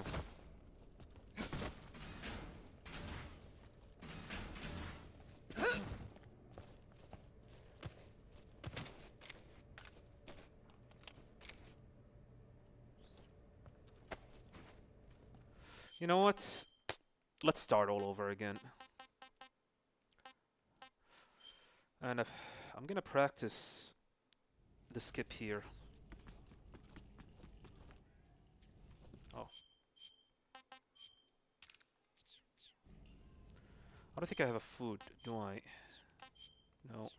You know what? Let's start all over again. And I'm gonna practice the skip here. Oh. I don't think I have a food, do I? No.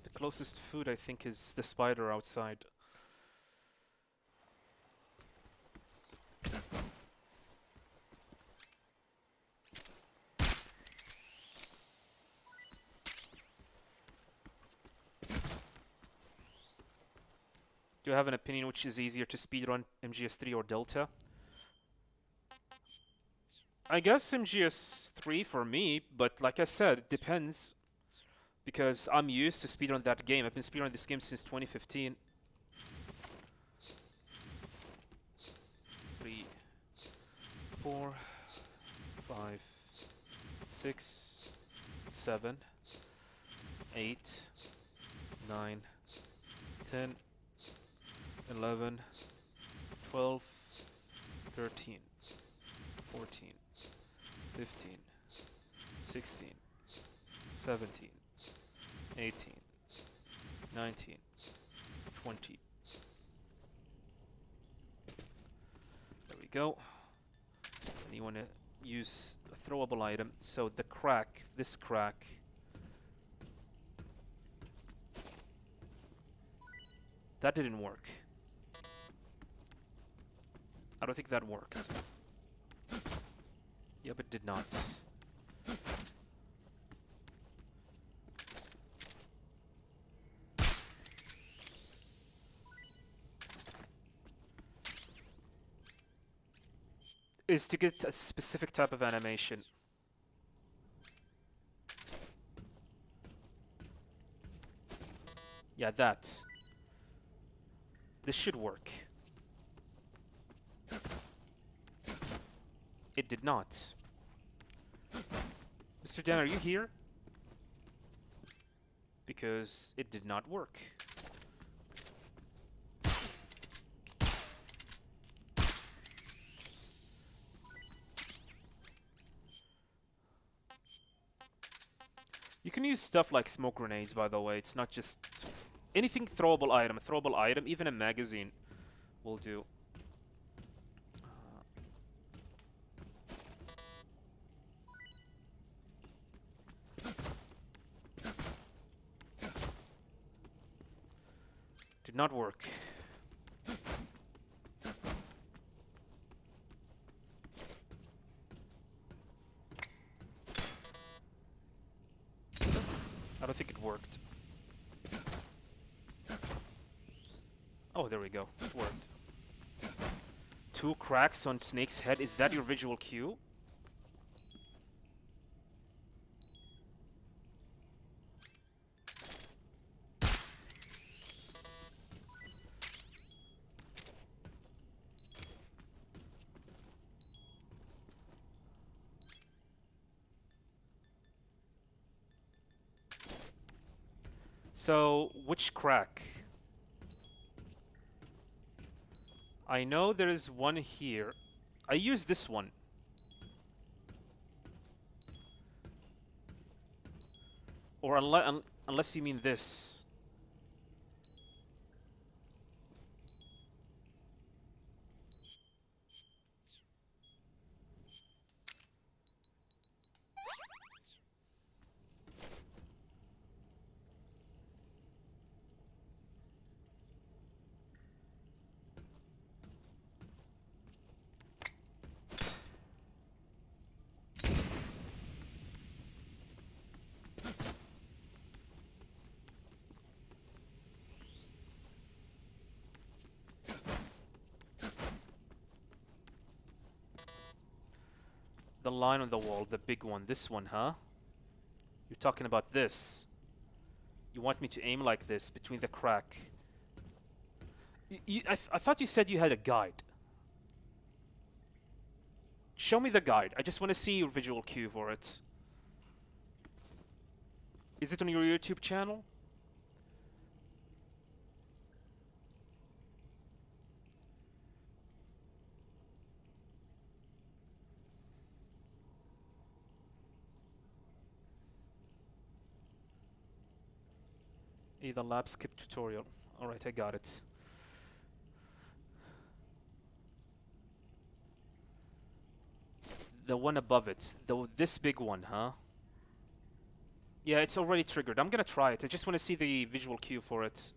The closest food I think is the spider outside. Do you have an opinion which is easier to speedrun, MGS3 or Delta? I guess MGS3 for me, but like I said, it depends. Because I'm used to speedrun that game. I've been speedrunning this game since 2015. 4, 5, 6, 7, 8, 9, 10, 11, 12, 13, 14, 15, 16, 17, 18, 19, 20. There we go. And you want to use a throwable item. So the crack, this crack. That didn't work. I don't think that worked. Yep, it did not. Is to get a specific type of animation. Yeah, that. This should work. It did not. Mr. Dan, are you here? Because it did not work. You can use stuff like smoke grenades, by the way. It's not just anything throwable item, even a magazine will do. Did not work. I don't think it worked. Oh, there we go. It worked. 2 cracks on Snake's head. Is that your visual cue? So, which crack? I know there is one here. I use this one. Or unless you mean this. The line on the wall, the big one. This one, huh? You're talking about this. You want me to aim like this between the crack. I thought you said you had a guide. Show me the guide. I just want to see your visual cue for it. Is it on your YouTube channel? The lab skip tutorial. Alright, I got it. The one above it. This big one, huh? Yeah, it's already triggered. I'm gonna try it. I just want to see the visual cue for it.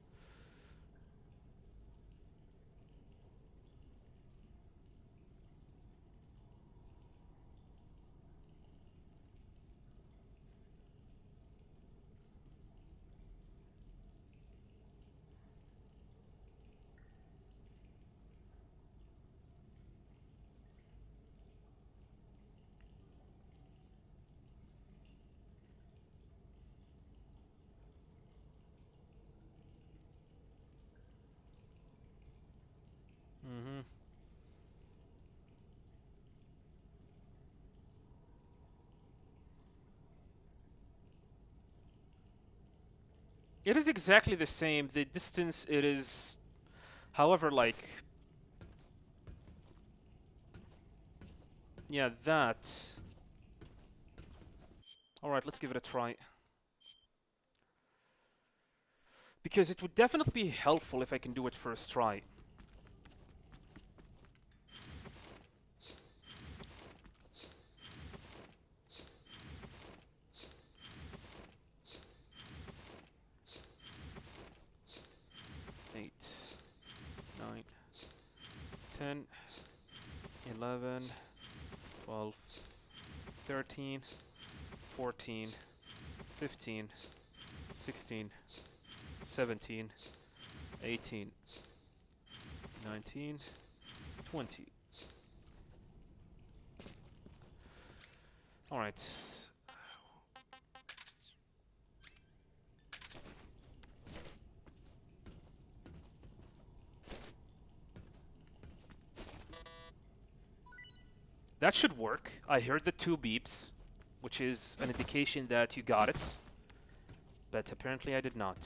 It is exactly the same. The distance, it is... However, like... Yeah, that... Alright, let's give it a try. Because it would definitely be helpful if I can do it first try. Eight, 9, 10, 11, 12, 13, 14, 15, 16, 17, 18, 19, 20. All right. That should work. I heard the 2 beeps, which is an indication that you got it. But apparently I did not.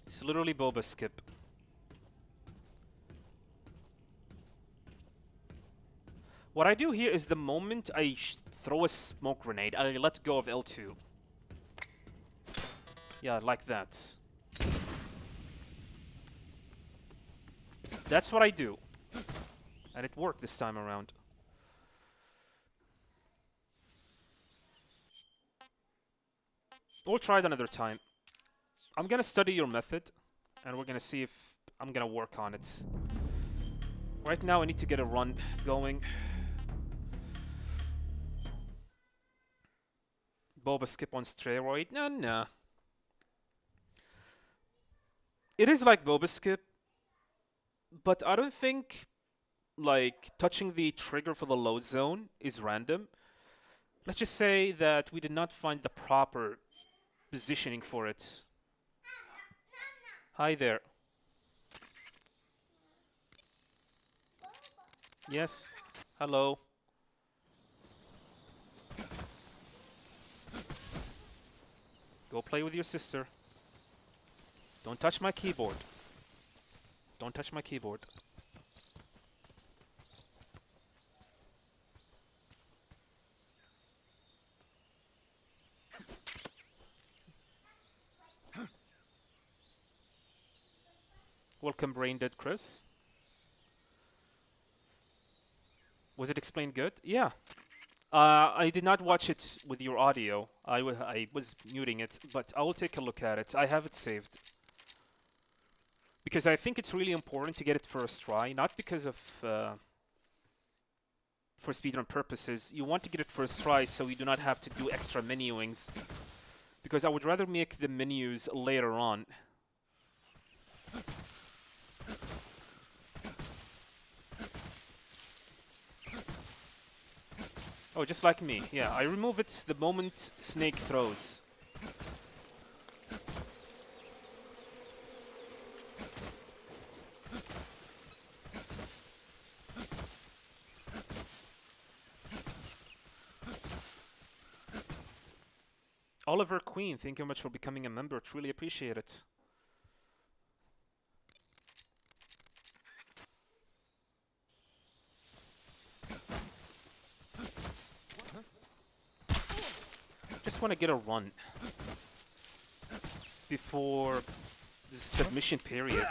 It's literally Boba skip. What I do here is the moment I throw a smoke grenade, I let go of L2. Yeah, like that. That's what I do. And it worked this time around. We'll try it another time. I'm gonna study your method, and we're gonna see if I'm gonna work on it. Right now I need to get a run going. Boba skip on steroid? Nah. It is like Boba skip, but I don't think, like, touching the trigger for the load zone is random. Let's just say that we did not find the proper positioning for it. Hi there. Yes. Hello. Go play with your sister. Don't touch my keyboard. Don't touch my keyboard. Welcome, Brain Dead Chris. Was it explained good? Yeah. I did not watch it with your audio. I was muting it, but I will take a look at it. I have it saved. Because I think it's really important to get it first try, not because of... for speedrun purposes. You want to get it first try so you do not have to do extra menuings. Because I would rather make the menus later on. Oh, just like me. Yeah, I remove it the moment Snake throws. Oliver Queen, thank you much for becoming a member. Truly appreciate it. Just want to get a run before the submission period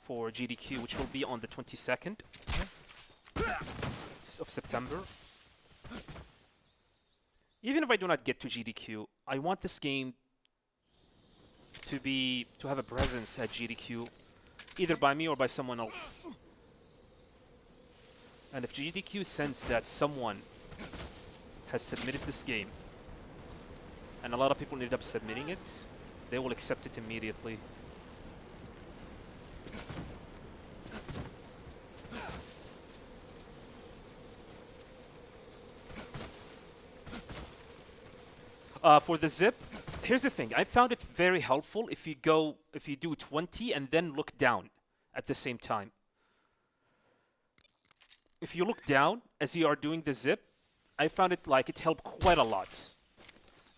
for GDQ, which will be on the 22nd of September. Even if I do not get to GDQ, I want this game to have a presence at GDQ, either by me or by someone else. And if GDQ sends that someone has submitted this game, and a lot of people ended up submitting it, they will accept it immediately. For the zip, Here's the thing. I found it very helpful if you do 20 and then look down at the same time. If you look down as you are doing the zip, I found it like it helped quite a lot.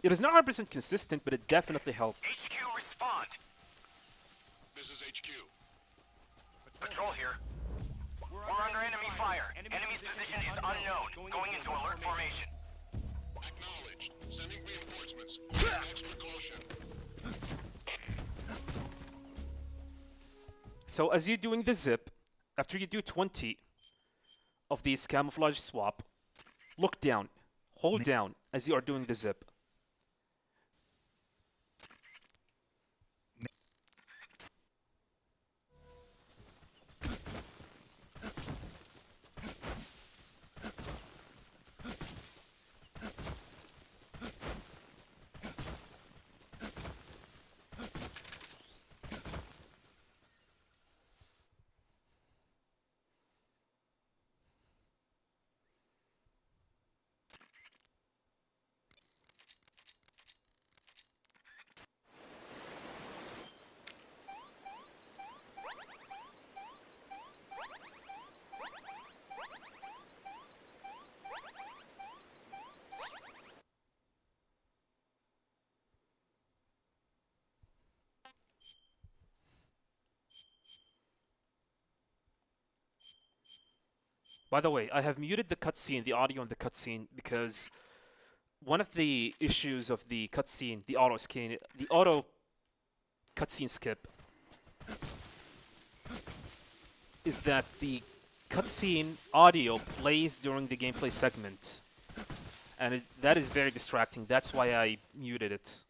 It is not 100% consistent, but it definitely helped. HQ, respond. This is HQ. Patrol here. We're under enemy fire. Enemy's position is unknown. Going into alert formation. Acknowledged. Sending reinforcements. Extra caution. So as you're doing the zip, after you do 20 of these camouflage swap, look down. Hold down as you are doing the zip. By the way, I have muted the cutscene, the audio in the cutscene, because one of the issues of the cutscene, the auto cutscene skip, is that the cutscene audio plays during the gameplay segment, and that is very distracting. That's why I muted it.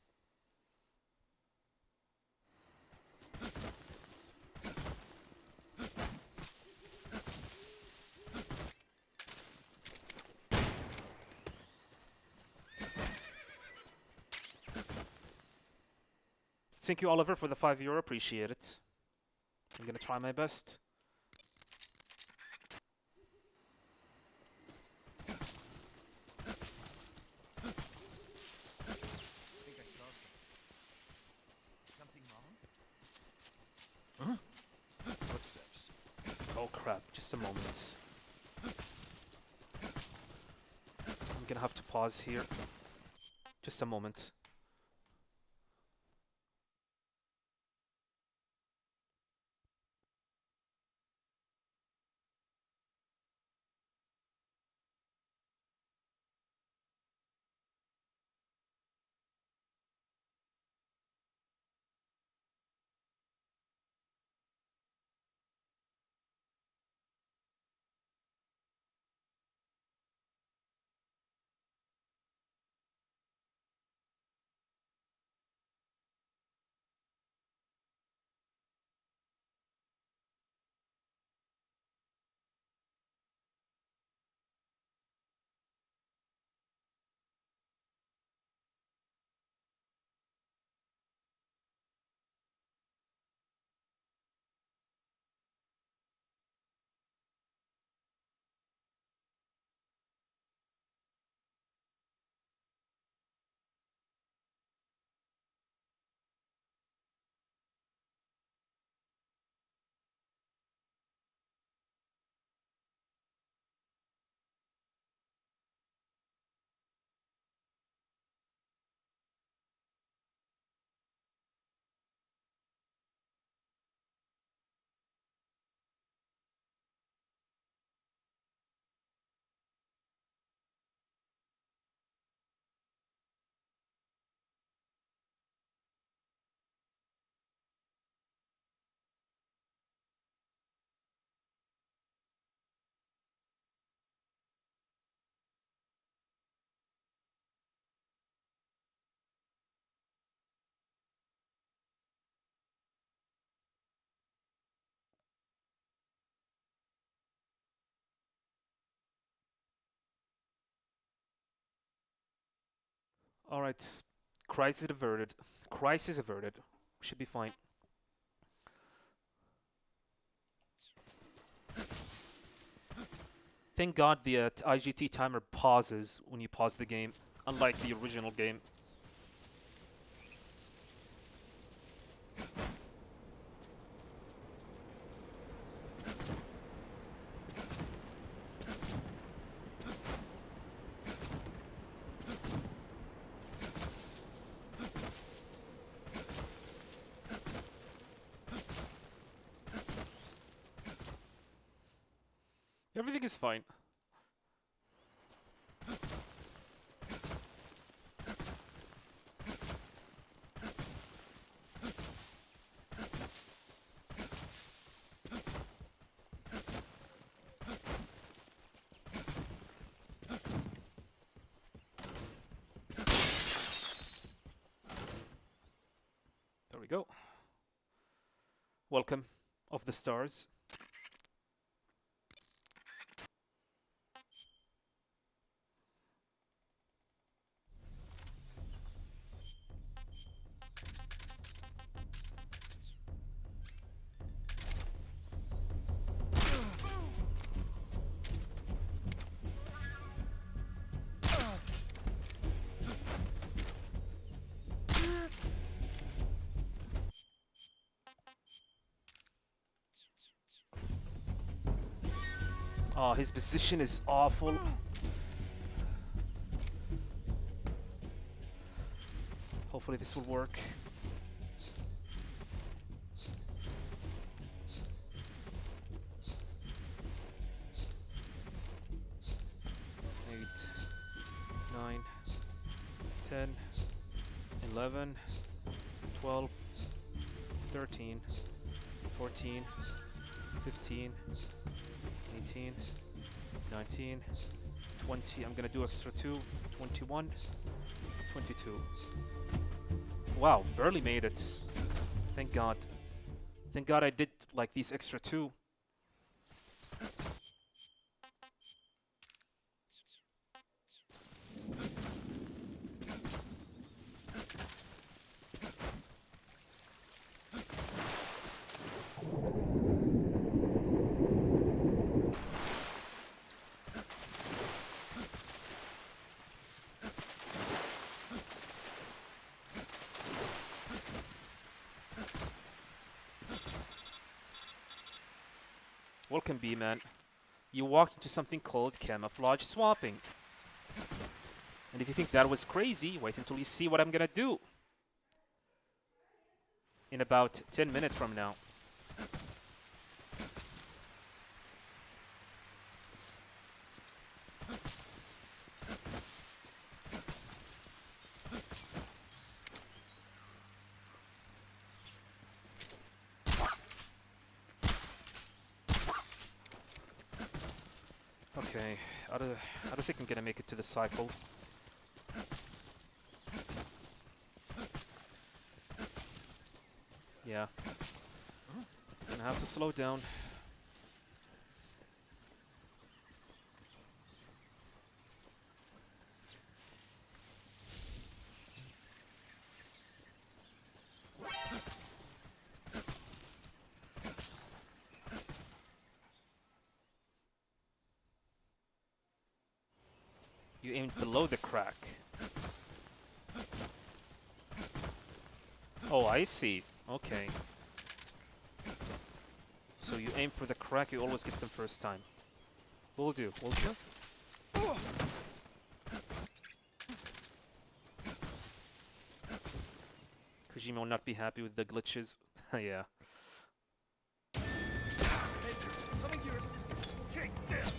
Thank you, Oliver, for the €5. Appreciate it. I'm gonna try my best. Something wrong? Footsteps. Oh crap! Just a moment. I'm gonna have to pause here. Just a moment. All right, crisis averted. Crisis averted. Should be fine. Thank God the IGT timer pauses when you pause the game, unlike the original game. Everything is fine. There we go. Welcome of the stars. Oh, his position is awful. Hopefully this will work. Eight, 9, 10, 11, 12, 13, 14, 15, 18, 19, 20. I'm gonna do extra 2. 21, 22. Wow, barely made it. Thank God. Thank God I did like these extra 2. Welcome, B-Man. You walked into something called camouflage swapping. And if you think that was crazy, wait until you see what I'm gonna do. In about 10 minutes from now. Okay, I don't think I'm gonna make it to the cycle. Yeah. Gonna have to slow down. You aimed below the crack. Oh, I see. Okay. So you aim for the crack, you always get them first time. Will do, will do. Kojima will not be happy with the glitches. Yeah. Coming to your assistance. Take this!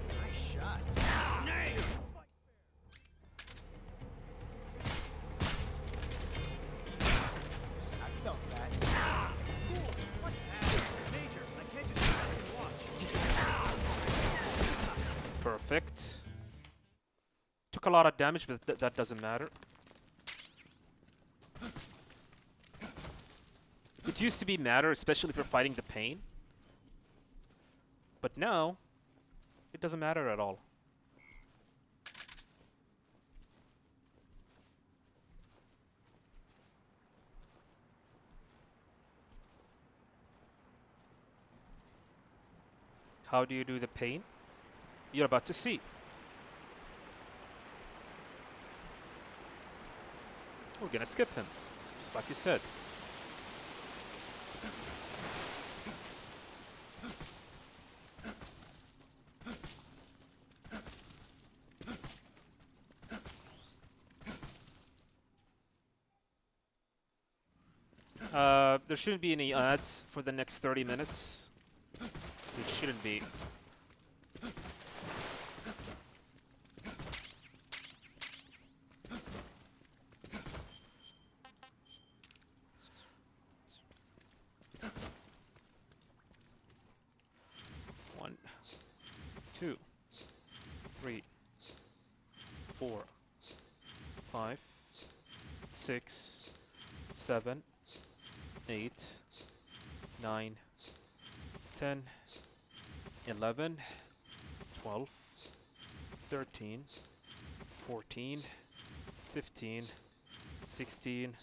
Nice shot. Nay! I felt that. Cool. What's that? Major, I can't just stand and watch. Perfect. Took a lot of damage, but that doesn't matter. It used to be matter, especially if you're fighting the pain. But now, it doesn't matter at all. How do you do the pain? You're about to see. We're gonna skip him, just like you said. There shouldn't be any ads for the next 30 minutes. There shouldn't be. One, 2, 3, 4, 5, 6, 7, 8, 9, 10, 11, 12, 13, 14, 15, 16,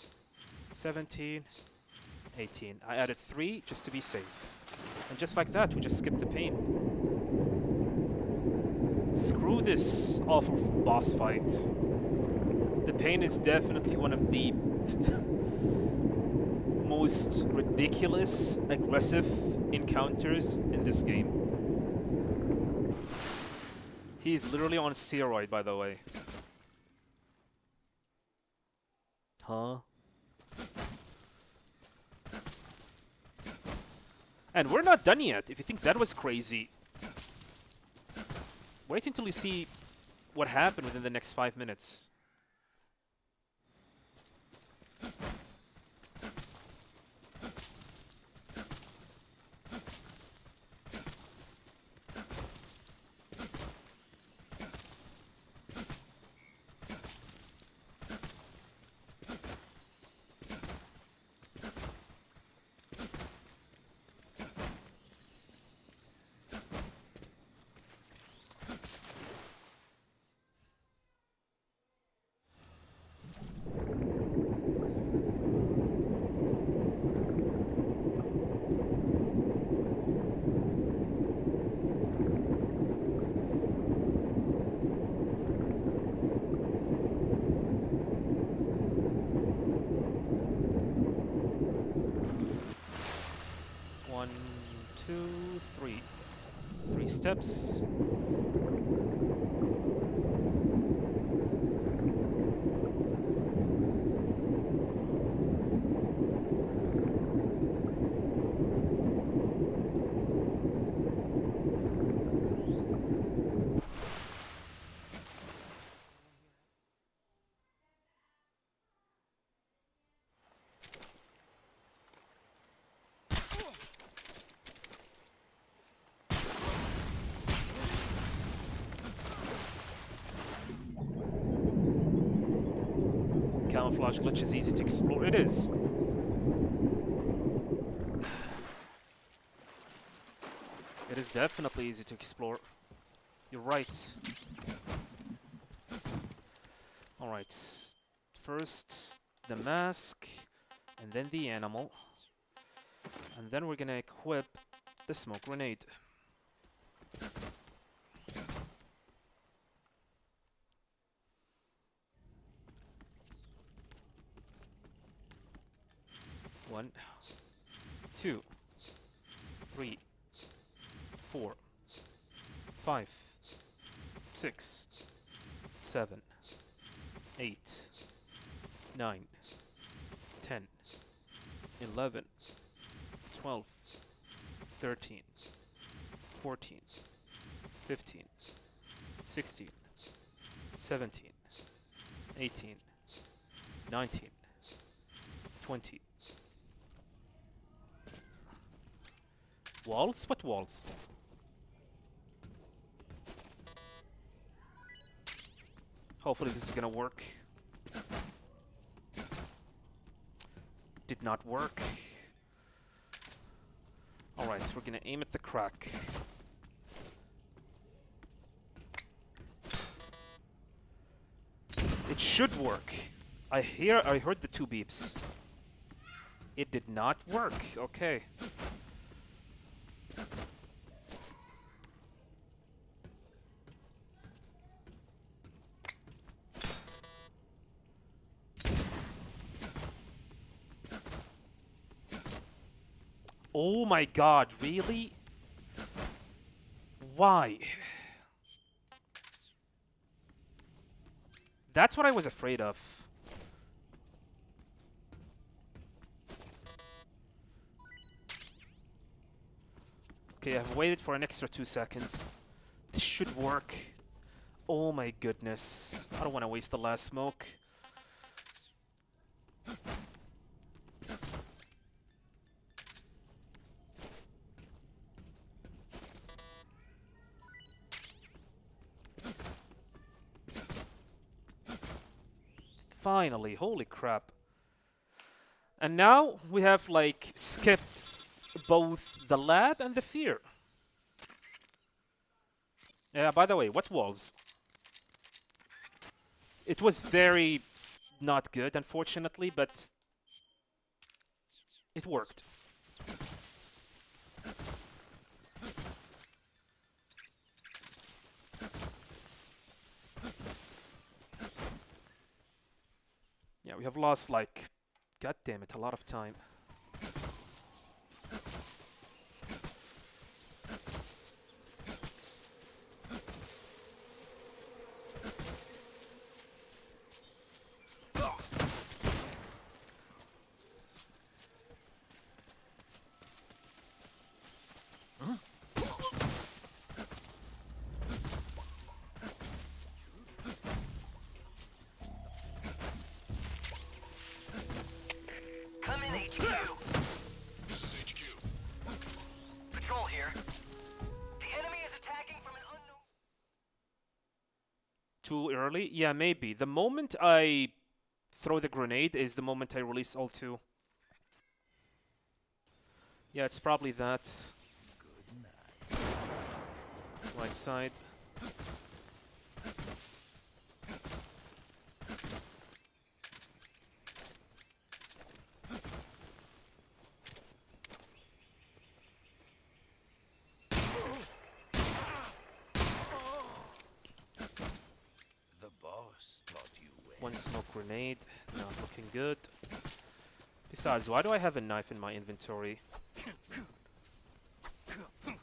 17, 18. I added 3 just to be safe. And just like that, we just skipped the pain. Screw this awful boss fight. The pain is definitely one of the most ridiculous, aggressive encounters in this game. He's literally on steroid, by the way. Huh? And we're not done yet. If you think that was crazy, wait until you see what happened within the next 5 minutes. One, two, three. 3 steps. Camouflage glitch is easy to explore. It is. It is definitely easy to explore. You're right. Alright. First, the mask, and then the animal. And then we're gonna equip the smoke grenade. One, 2, 3, 4, 5, 6, 7, 8, 9, 10, 11, 12, 13, 14, 15, 16, 17, 18, 19, 20. Walls? What walls? Hopefully this is gonna work. Did not work. Alright, we're gonna aim at the crack. It should work. I heard the 2 beeps. It did not work. Okay. Oh my god, really? Why? That's what I was afraid of. Okay, I've waited for an extra 2 seconds. This should work. Oh my goodness. I don't want to waste the last smoke. Finally, holy crap. And now we have like skipped both the lab and the fear. Yeah, by the way, what walls? It was very not good, unfortunately, but it worked. Yeah, we have lost like, god damn it, a lot of time. Come in, HQ. This is HQ. Patrol here. The enemy is attacking from an unknown... Too early? Yeah, maybe. The moment I throw the grenade is the moment I release all 2. Yeah, it's probably that. Right side. The boss taught you well. One smoke grenade. Not looking good. Besides, why do I have a knife in my inventory?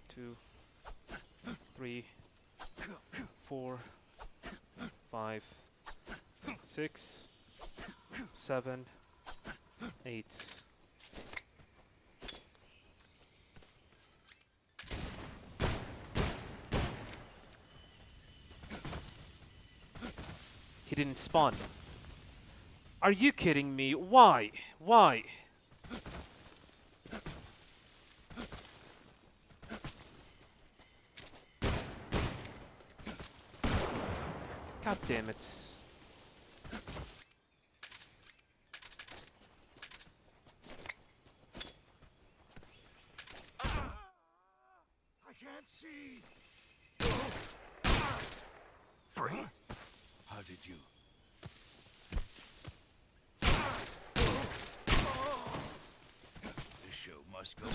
2, 3, 4, 5, 6, 7, 8. He didn't spawn. Are you kidding me? Why? Why? God damn it. I can't see. Freeze! How did you? The show must go on.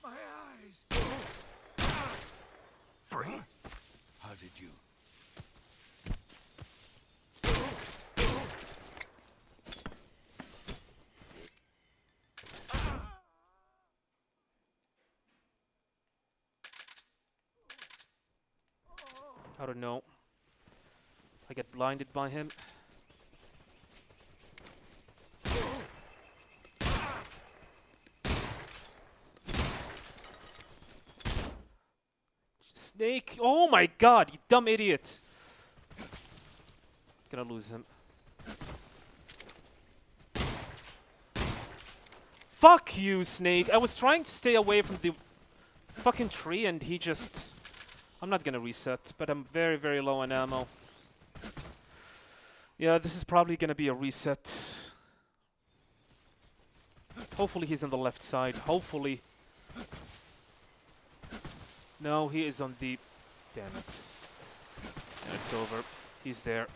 My eyes. Freeze! How did you? I don't know. I get blinded by him. Snake! Oh my god, you dumb idiot! Gonna lose him. Fuck you, Snake! I was trying to stay away from the fucking tree and he just... I'm not gonna reset, but I'm very, very low on ammo. Yeah, this is probably gonna be a reset. Hopefully he's on the left side. Hopefully. No, he is on the... Damn it. And it's over. He's there.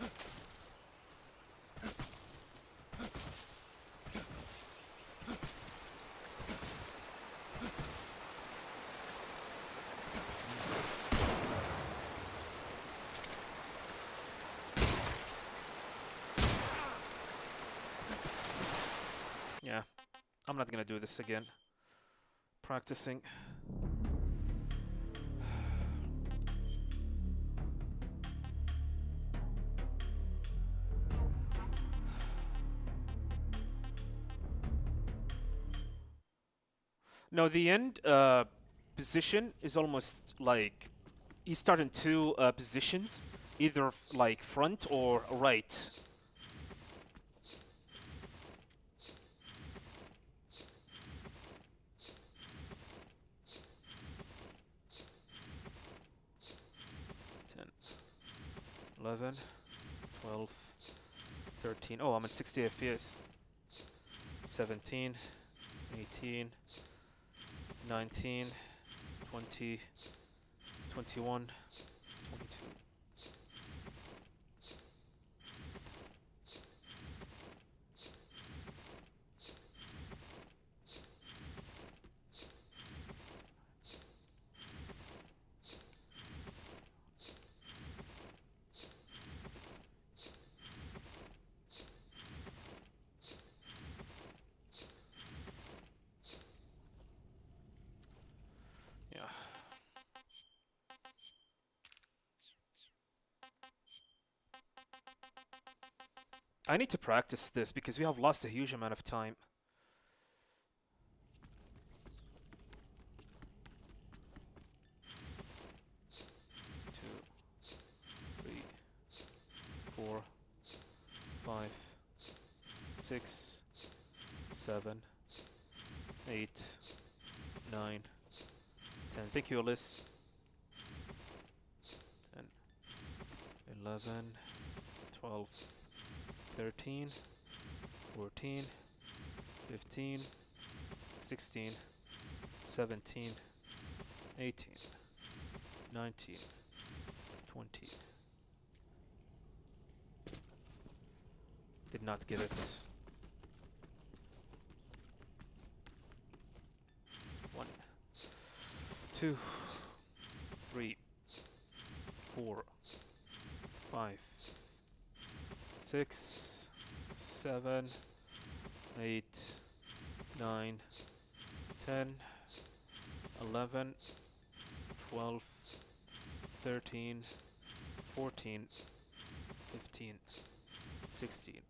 I'm not gonna do this again. Practicing. No, the end position is almost like you start in two positions, either like front or right. Ten, 11, 12, 13. Oh, I'm at 60 FPS. 17, 18, 19, 20, 21, 22. Yeah. I need to practice this because we have lost a huge amount of time. Two, 3, 4, 5, 6, 7, 8, 9, 10. Thank you, Alice. 10, 11, 12, 13, 14, 15, 16, 17, 18, 19, 20. Did not get it. 1, 2, 3, 4, 5, 6, 7, 8, 9, 10, 11, 12, 13, 14, 15, 16,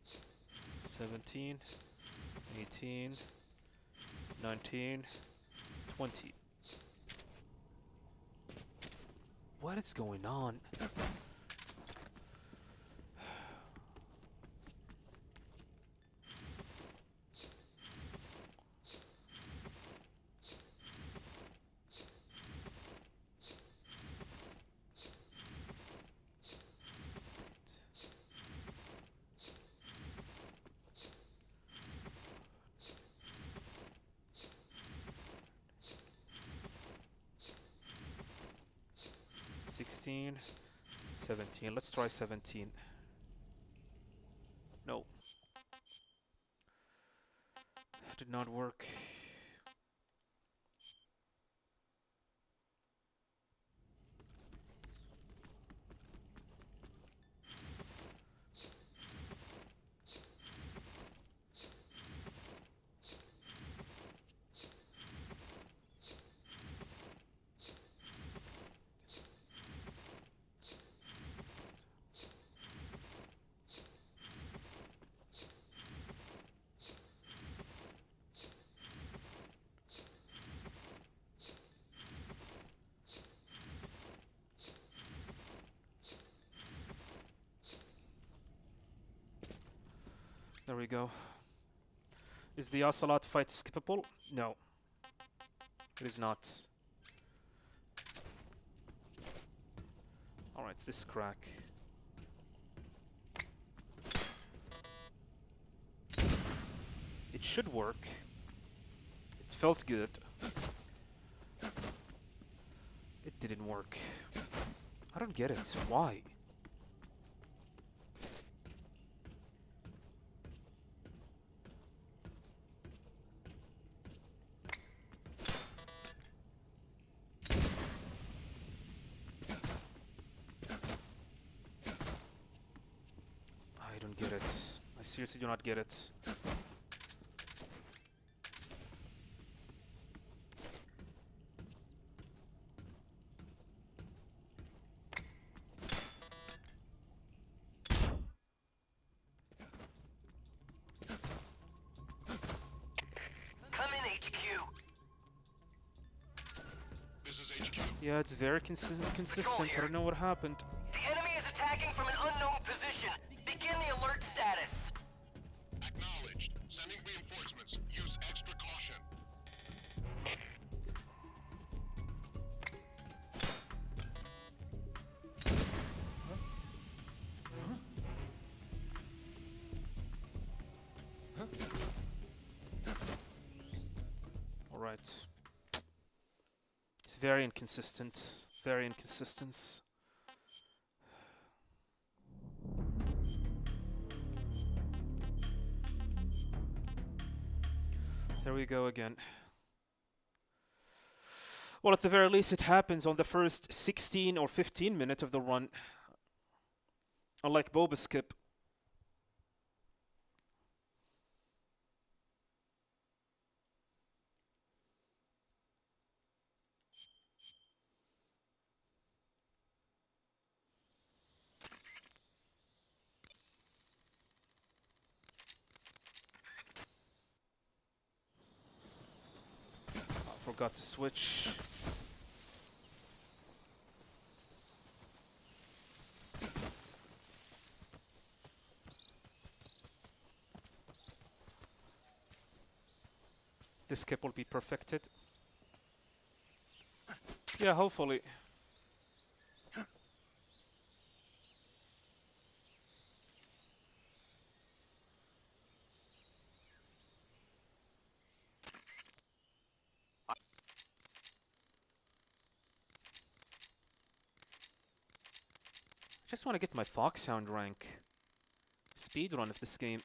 17, 18, 19, 20. What is going on? (16, 17). Let's try 17. No. Did not work. There we go. Is the Ocelot fight skippable? No. It is not. Alright, this crack. It should work. It felt good. It didn't work. I don't get it. Why? I don't get it. I seriously do not get it. Yeah, it's very consistent. I don't know what happened. The enemy is attacking from an unknown position. Begin the alert status. Acknowledged. Sending reinforcements. Use extra caution. Alright. It's very inconsistent. Very inconsistent. There we go again. Well, at the very least, it happens on the first 16 or 15 minutes of the run. Unlike Boba Skip. I forgot to switch. This skip will be perfected. Yeah, hopefully. I just want to get my Fox Sound rank. Speedrun of this game.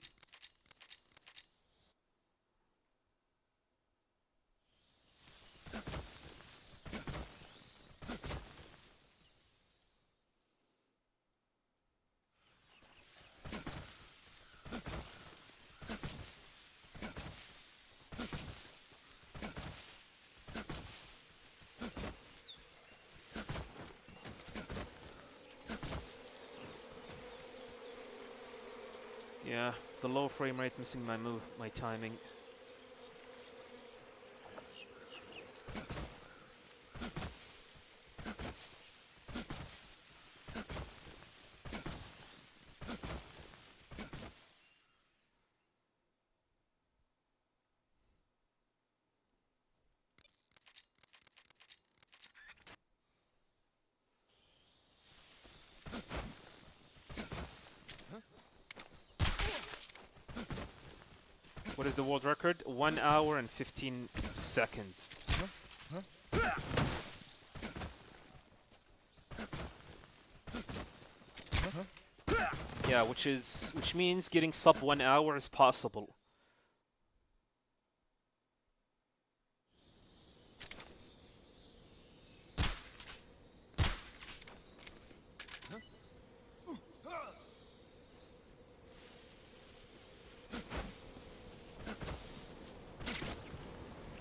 Yeah, the low frame rate missing my timing. What is the world record? 1 hour and 15 seconds. Yeah, which means getting sub 1 hour is possible.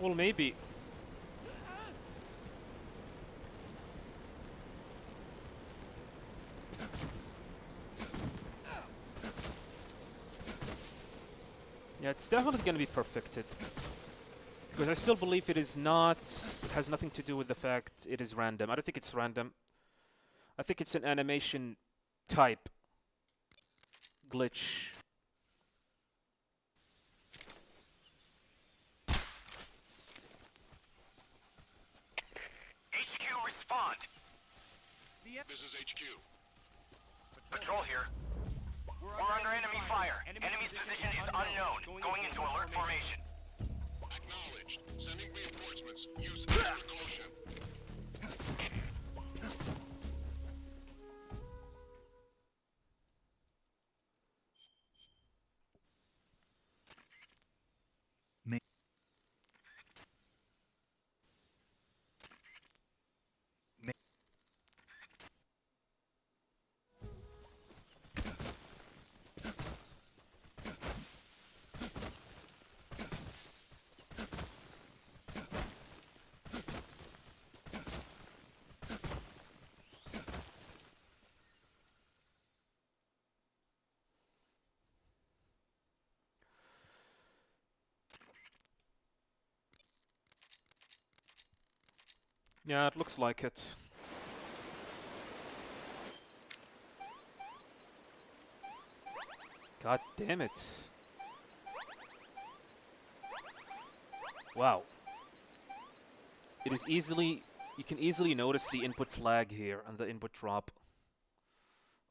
Well, maybe. Yeah, it's definitely going to be perfected. Because I still believe it is not... It has nothing to do with the fact it is random. I don't think it's random. I think it's an animation type glitch. HQ, respond. This is HQ. Patrol here. We're under enemy fire. Enemy's position is unknown. Going into alert formation. Acknowledged. Sending reinforcements. Use extra caution. Yeah, it looks like it. God damn it. Wow. It is easily... You can easily notice the input lag here and the input drop.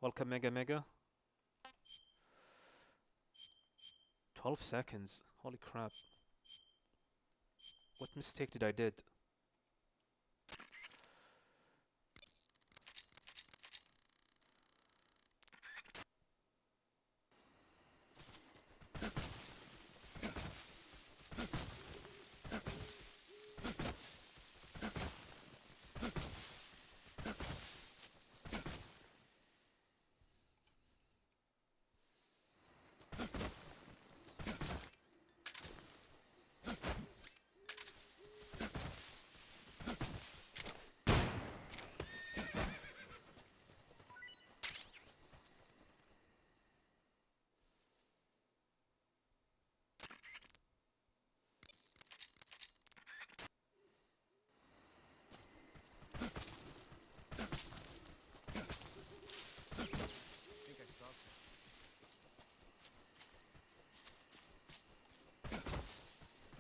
Welcome, Mega Mega. 12 seconds. Holy crap. What mistake did I did?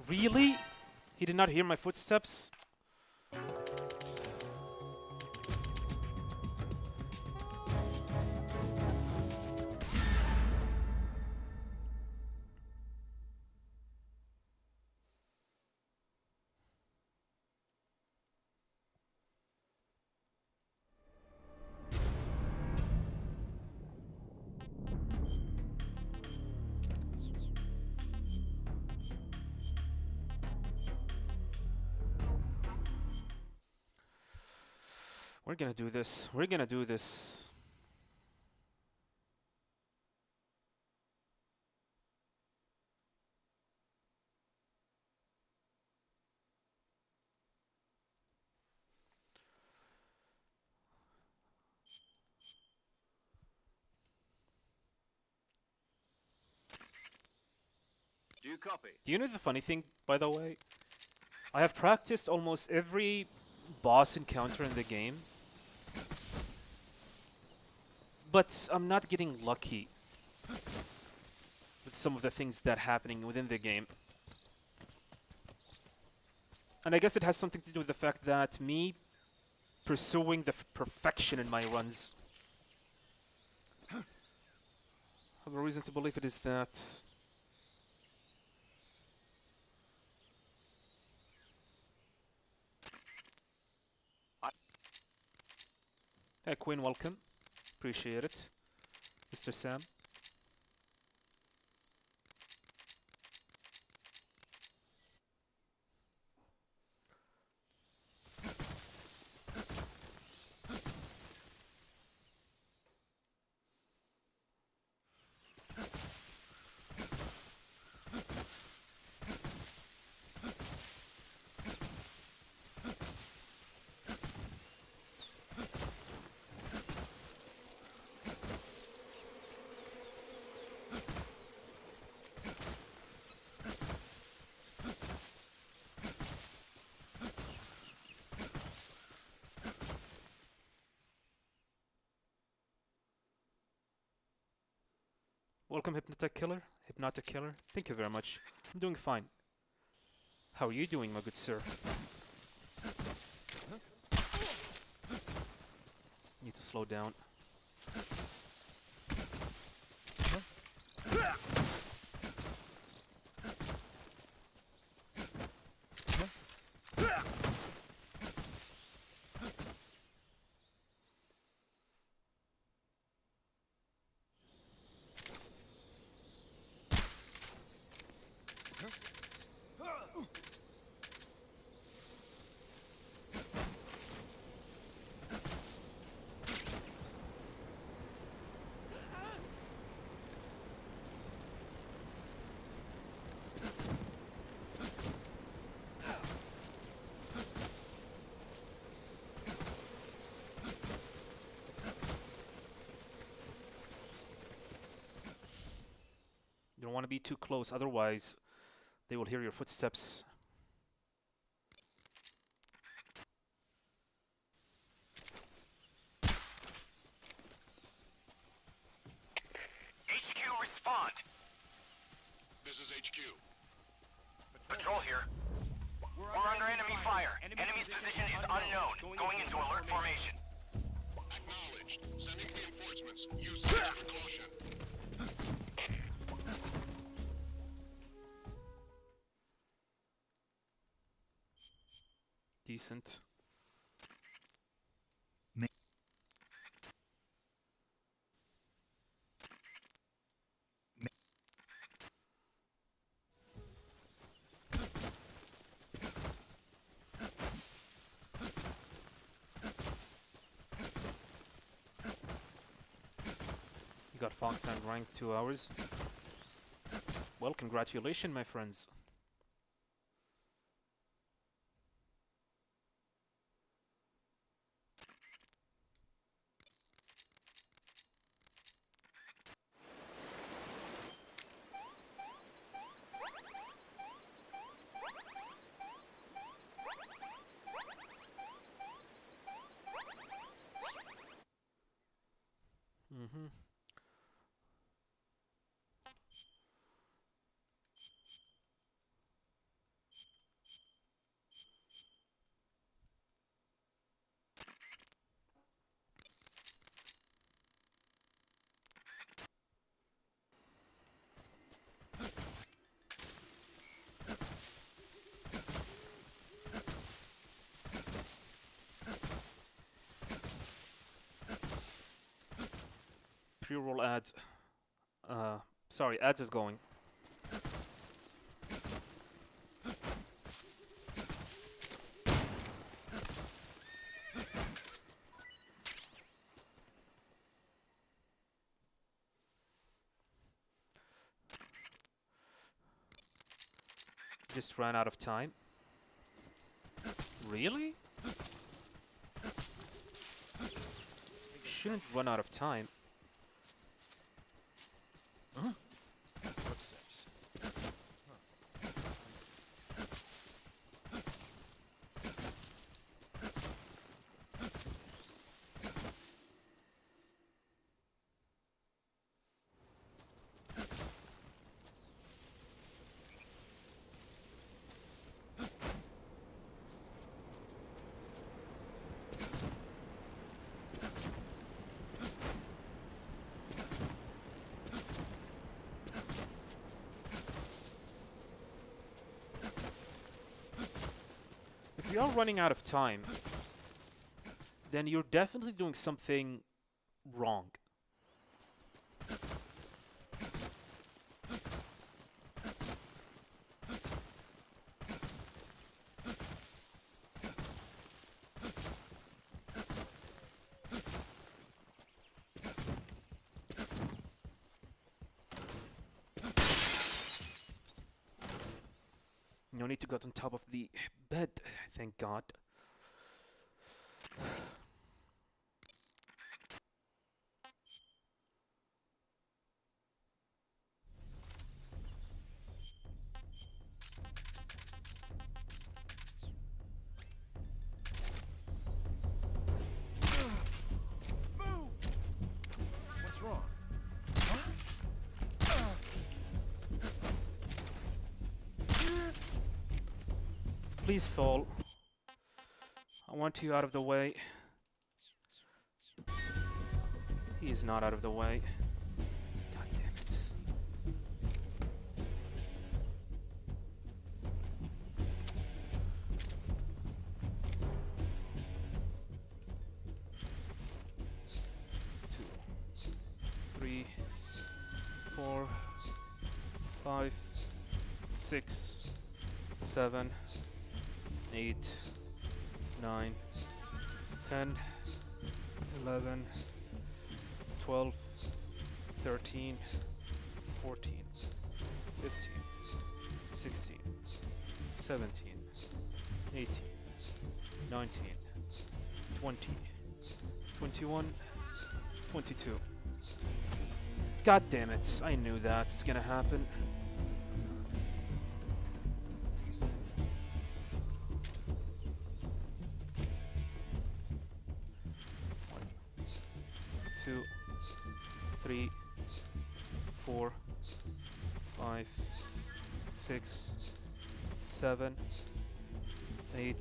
Really? He did not hear my footsteps? We're gonna do this. We're gonna do this. Do you copy? Do you know the funny thing, by the way? I have practiced almost every boss encounter in the game, but I'm not getting lucky with some of the things that are happening within the game. And I guess it has something to do with the fact that me pursuing the perfection in my runs, I have a reason to believe it is that. Hey Quinn, welcome. Appreciate it. Mr. Sam. Welcome, Hypnotic Killer. Hypnotic Killer. Thank you very much. I'm doing fine. How are you doing, my good sir? Need to slow down. You don't want to be too close, otherwise they will hear your footsteps. HQ. Patrol here. We're under enemy fire. Enemy's position is unknown. Going into alert formation. Acknowledged. Sending reinforcements. Use extra caution. Decent. You got Fox and rank 2 hours. Well, congratulations, my friends. Mm-hmm. Pre-roll ads. Sorry, ads is going. Just ran out of time. Really? Shouldn't run out of time. Huh? Footsteps. If you are running out of time, then you're definitely doing something wrong. No need to get on top of the bed, thank God. What's wrong? Please fall. I want you out of the way. He is not out of the way. God damn it. Two, 3, 4, 5, 6, 7, 8, 9, 10, 11, 12, 13, 14, 15, 16, 17, 18, 19, 20, 21, 22. God damn it, I knew that. It's gonna happen. Two, 3, 4, 5, 6, 7, 8,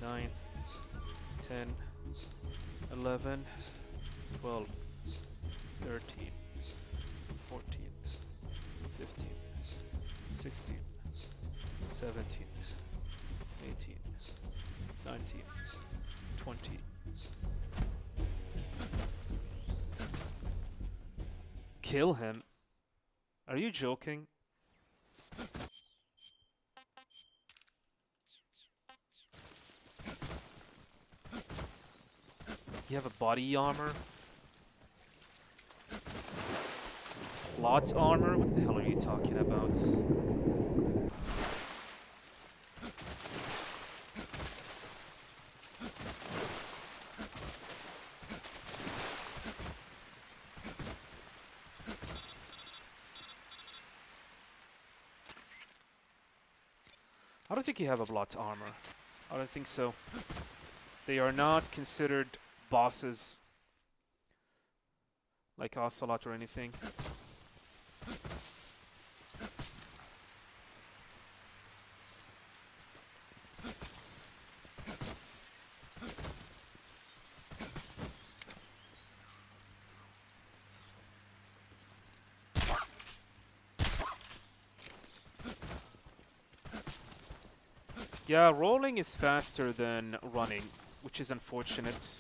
9, 10, 11, 12, 13, 14, 15, 16, 17, 18, 19, 20. Kill him? Are you joking? You have a body armor? Plot armor? What the hell are you talking about? I don't think you have a blot armor. I don't think so. They are not considered bosses like Ocelot or anything. Yeah, rolling is faster than running, which is unfortunate.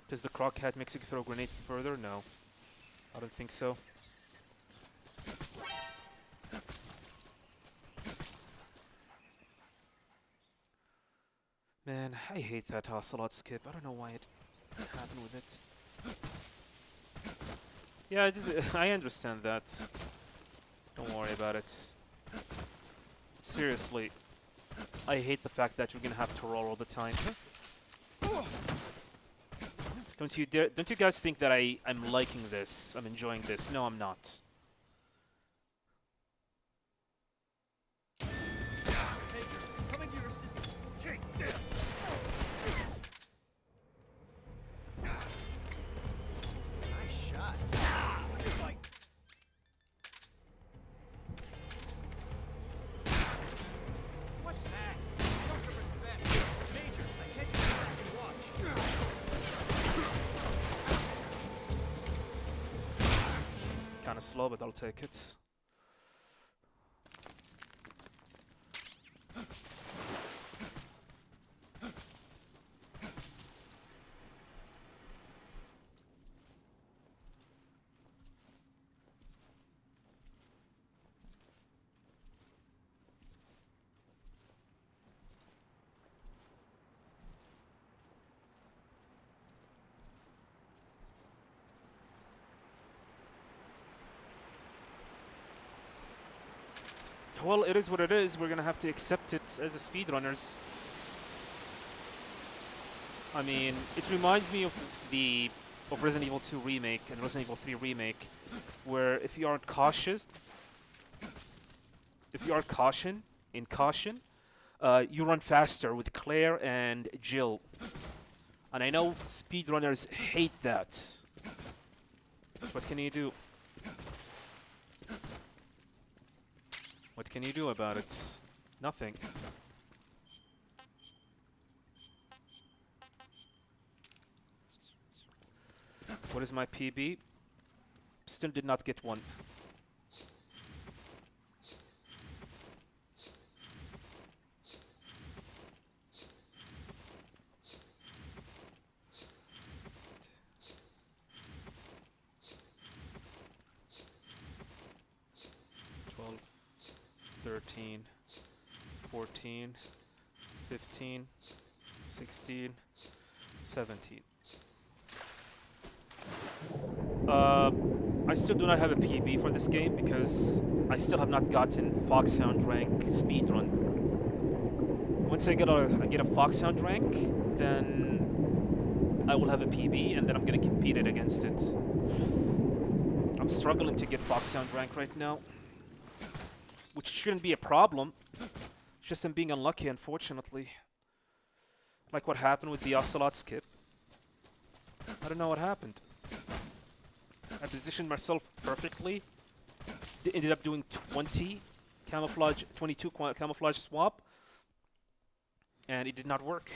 Does the crockhead makes you throw a grenade further? No. I don't think so. Man, I hate that Ocelot skip. I don't know why it happened with it. Yeah, it is, I understand that. Don't worry about it. Seriously, I hate the fact that you're gonna have to roll all the time. Don't you guys think that I'm liking this? I'm enjoying this? No, I'm not. Coming to your assistance. Take this. Nice shot. What's that? Show some respect. Major, I can't just sit back and watch. Kinda slow, but I'll take it. Well, it is what it is. We're gonna have to accept it as a speedrunners. I mean, it reminds me of Resident Evil 2 remake and Resident Evil 3 remake, where if you aren't cautious, you run faster with Claire and Jill. And I know speedrunners hate that. What can you do? What can you do about it? Nothing. What is my PB? Still did not get one. $12, $13, $14, $15, $16, $17. I still do not have a PB for this game because I still have not gotten Foxhound rank speedrun. Once I get a Foxhound rank, then I will have a PB, and then I'm gonna compete it against it. I'm struggling to get Foxhound rank right now, which shouldn't be a problem. Just I'm being unlucky, unfortunately. Like what happened with the Ocelot skip. I don't know what happened. I positioned myself perfectly. Ended up doing 20 camouflage, 22 camouflage swap. And it did not work.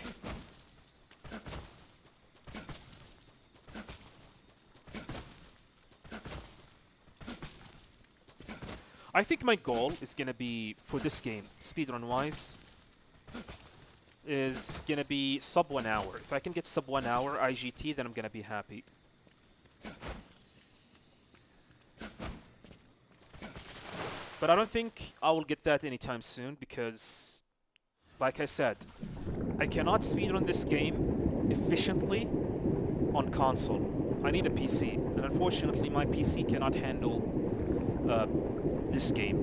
I think my goal is gonna be, for this game, speedrun-wise, is gonna be sub 1 hour. If I can get sub 1 hour IGT, then I'm gonna be happy. But I don't think I will get that anytime soon because, like I said, I cannot speedrun this game efficiently on console. I need a PC, and unfortunately my PC cannot handle this game.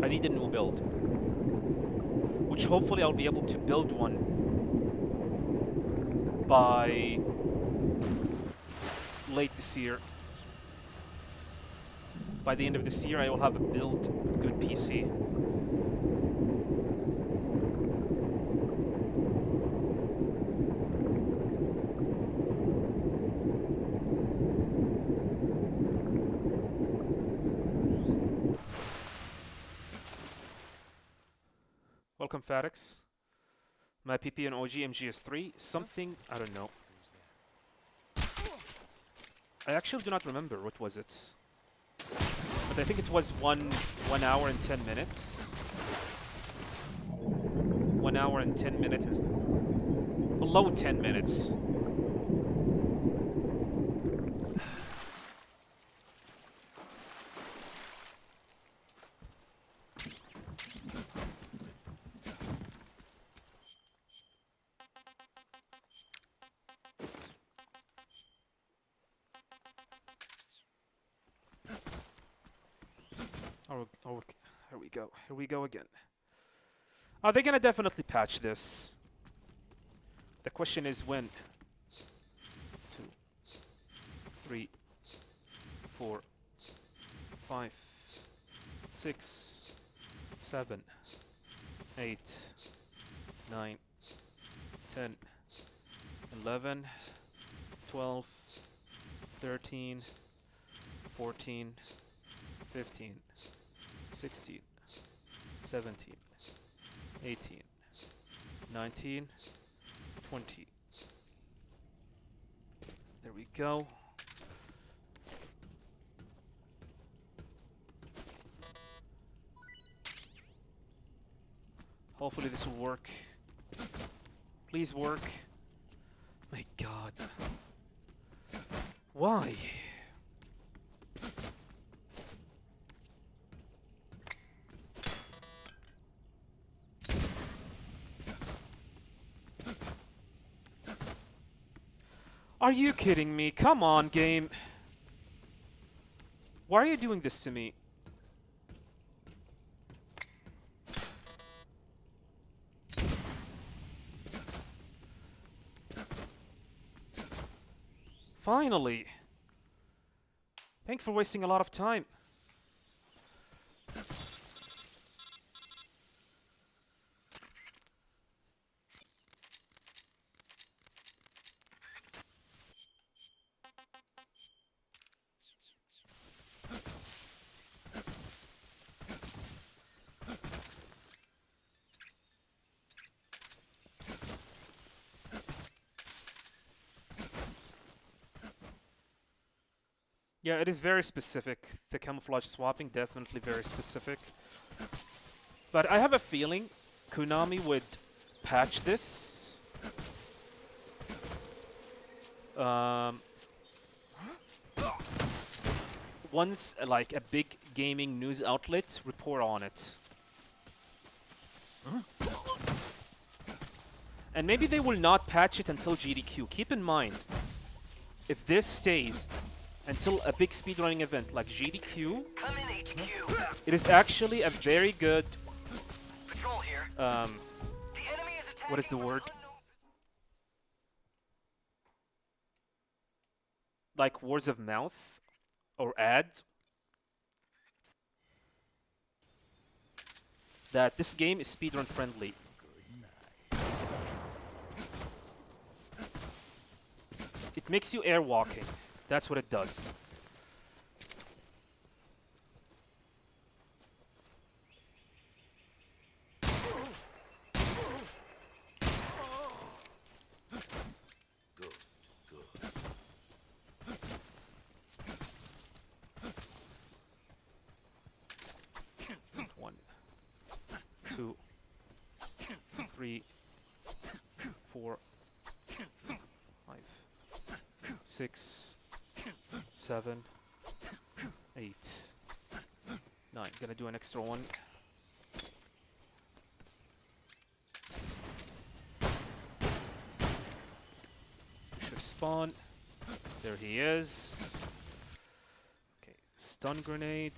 I need a new build, which hopefully I'll be able to build one by late this year. By the end of this year, I will have a built good PC. Welcome, Fatix. My PP and OG MGS 3. Something, I don't know. I actually do not remember what was it. But I think it was 1 hour and 10 minutes. 1 hour and 10 minutes. Below 10 minutes. Oh, here we go. Here we go again. Oh, they're gonna definitely patch this. The question is when. 2, 3, 4, 5, 6, 7, 8, 9, 10, 11, 12, 13, 14, 15, 16, 17, 18, 19, 20. There we go. Hopefully this will work. Please work. My God. Why? Are you kidding me? Come on, game. Why are you doing this to me? Finally. Thanks for wasting a lot of time. Yeah, it is very specific. The camouflage swapping, definitely very specific. But I have a feeling Konami would patch this. Once, like, a big gaming news outlet report on it. And maybe they will not patch it until GDQ. Keep in mind, if this stays until a big speedrunning event like GDQ, Come in, HQ. it is actually a very good, Patrol here. The enemy is attacking what is the from word? unknown- Like words of mouth or ads. that this game is speedrun friendly. It makes you airwalking. That's what it does. Good, good. 1, 2, 3, 4, 5, 6, 7, 8, 9. Gonna do an extra one. Should spawn. There he is. Okay, stun grenade.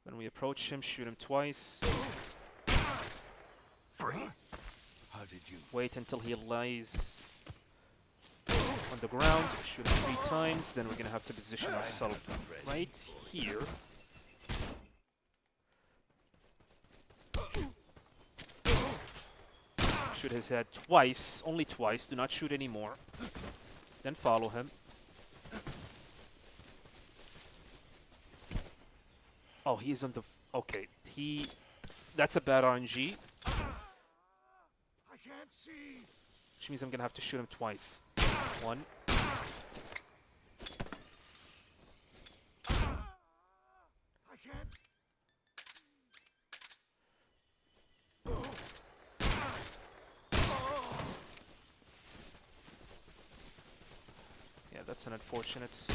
Then we approach him, shoot him twice. Freeze! How did you... Wait until he lies on the ground, shoot him 3 times, then we're gonna have to position ourselves right here. Shoot his head twice, only twice, do not shoot anymore. Then follow him. Oh, he's on the... okay, that's a bad RNG. I can't see. Which means I'm gonna have to shoot him twice. 1. I can't. Yeah, that's an unfortunate...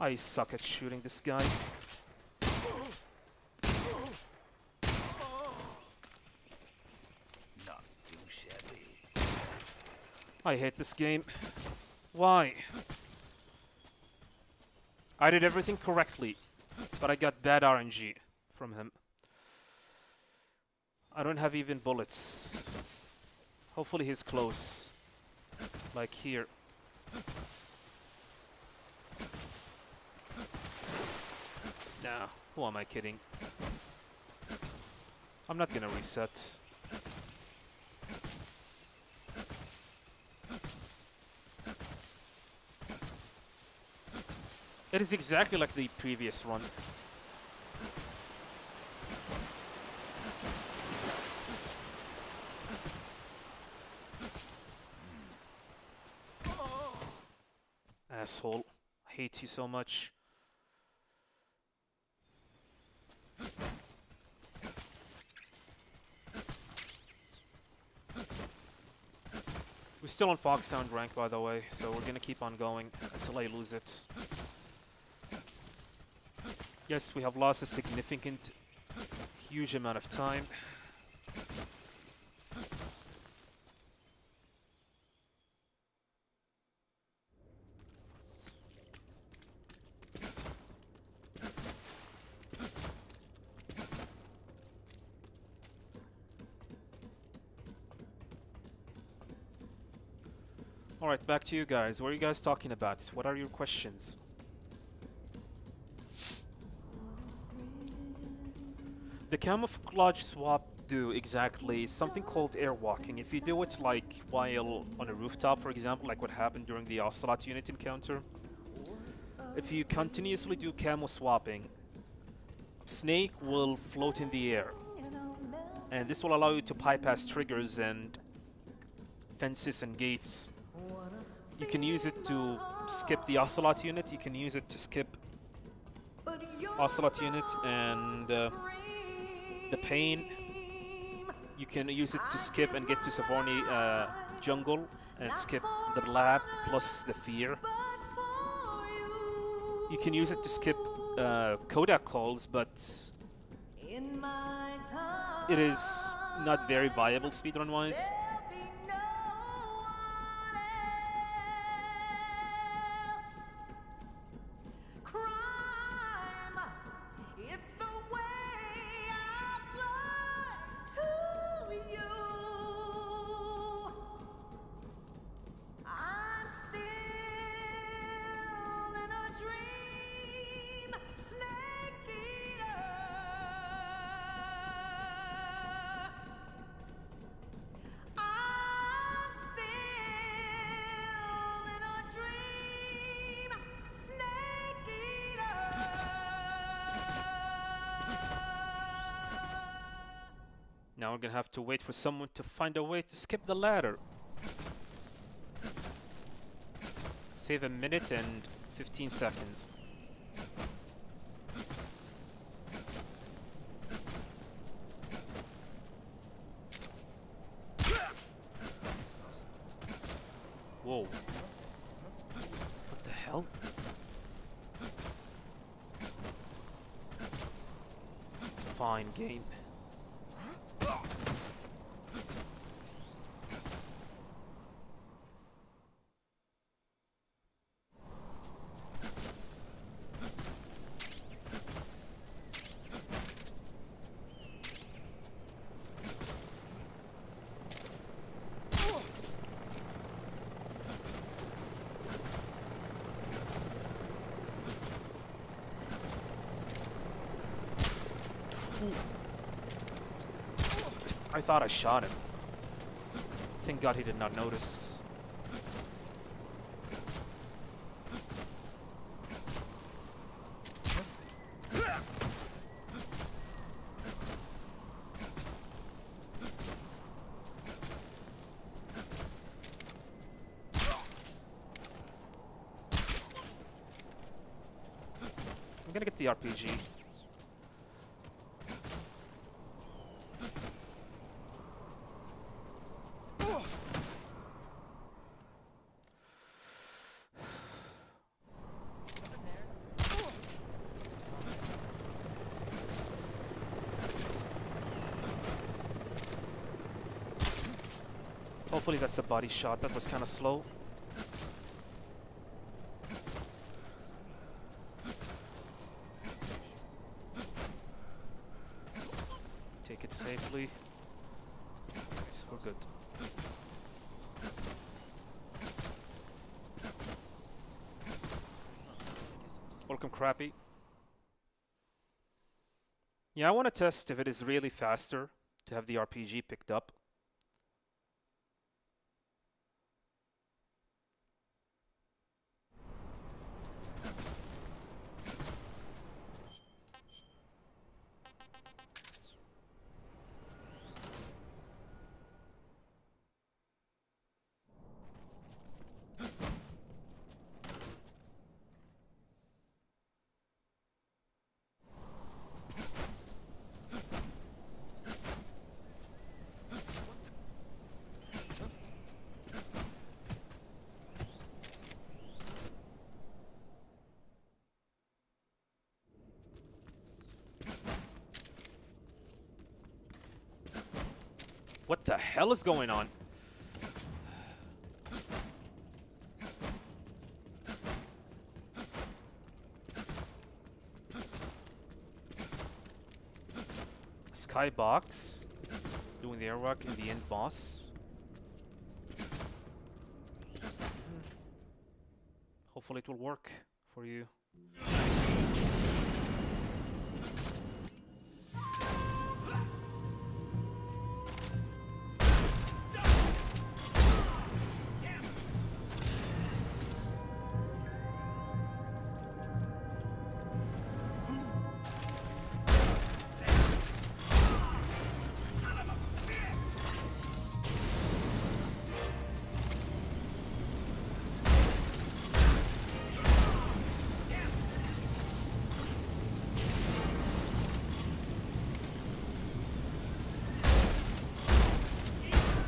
I suck at shooting this guy. Not too shabby. I hate this game. Why? I did everything correctly, but I got bad RNG from him. I don't have even bullets. Hopefully he's close. Like here. Nah, who am I kidding? I'm not gonna reset. It is exactly like the previous run. Asshole. I hate you so much. We're still on Fox Sound rank, by the way, so we're gonna keep on going until I lose it. Yes, we have lost a significant, huge amount of time. Alright, back to you guys. What are you guys talking about? What are your questions? The camouflage swap do exactly something called airwalking. If you do it like while on a rooftop, for example, like what happened during the Ocelot unit encounter, if you continuously do camo swapping, Snake will float in the air. And this will allow you to bypass triggers and fences and gates. You can use it to skip the Ocelot unit, you can use it to skip Ocelot unit and the pain. You can use it to skip and get to Savorni jungle and skip the lab plus the fear. You can use it to skip Kodak calls, but it is not very viable speedrun wise. we're gonna have to wait for someone to find a way to skip the ladder. Save a minute and 15 seconds. Whoa. What the hell? Fine game. I thought I shot him. Thank God he did not notice. I'm gonna get the RPG. Hopefully that's a body shot. That was kind of slow. Take it safely. Right, we're good. Welcome, Crappy. Yeah, I want to test if it is really faster to have the RPG picked up. What the hell is going on? Skybox doing the airwalk in the end boss. Hopefully it will work for you.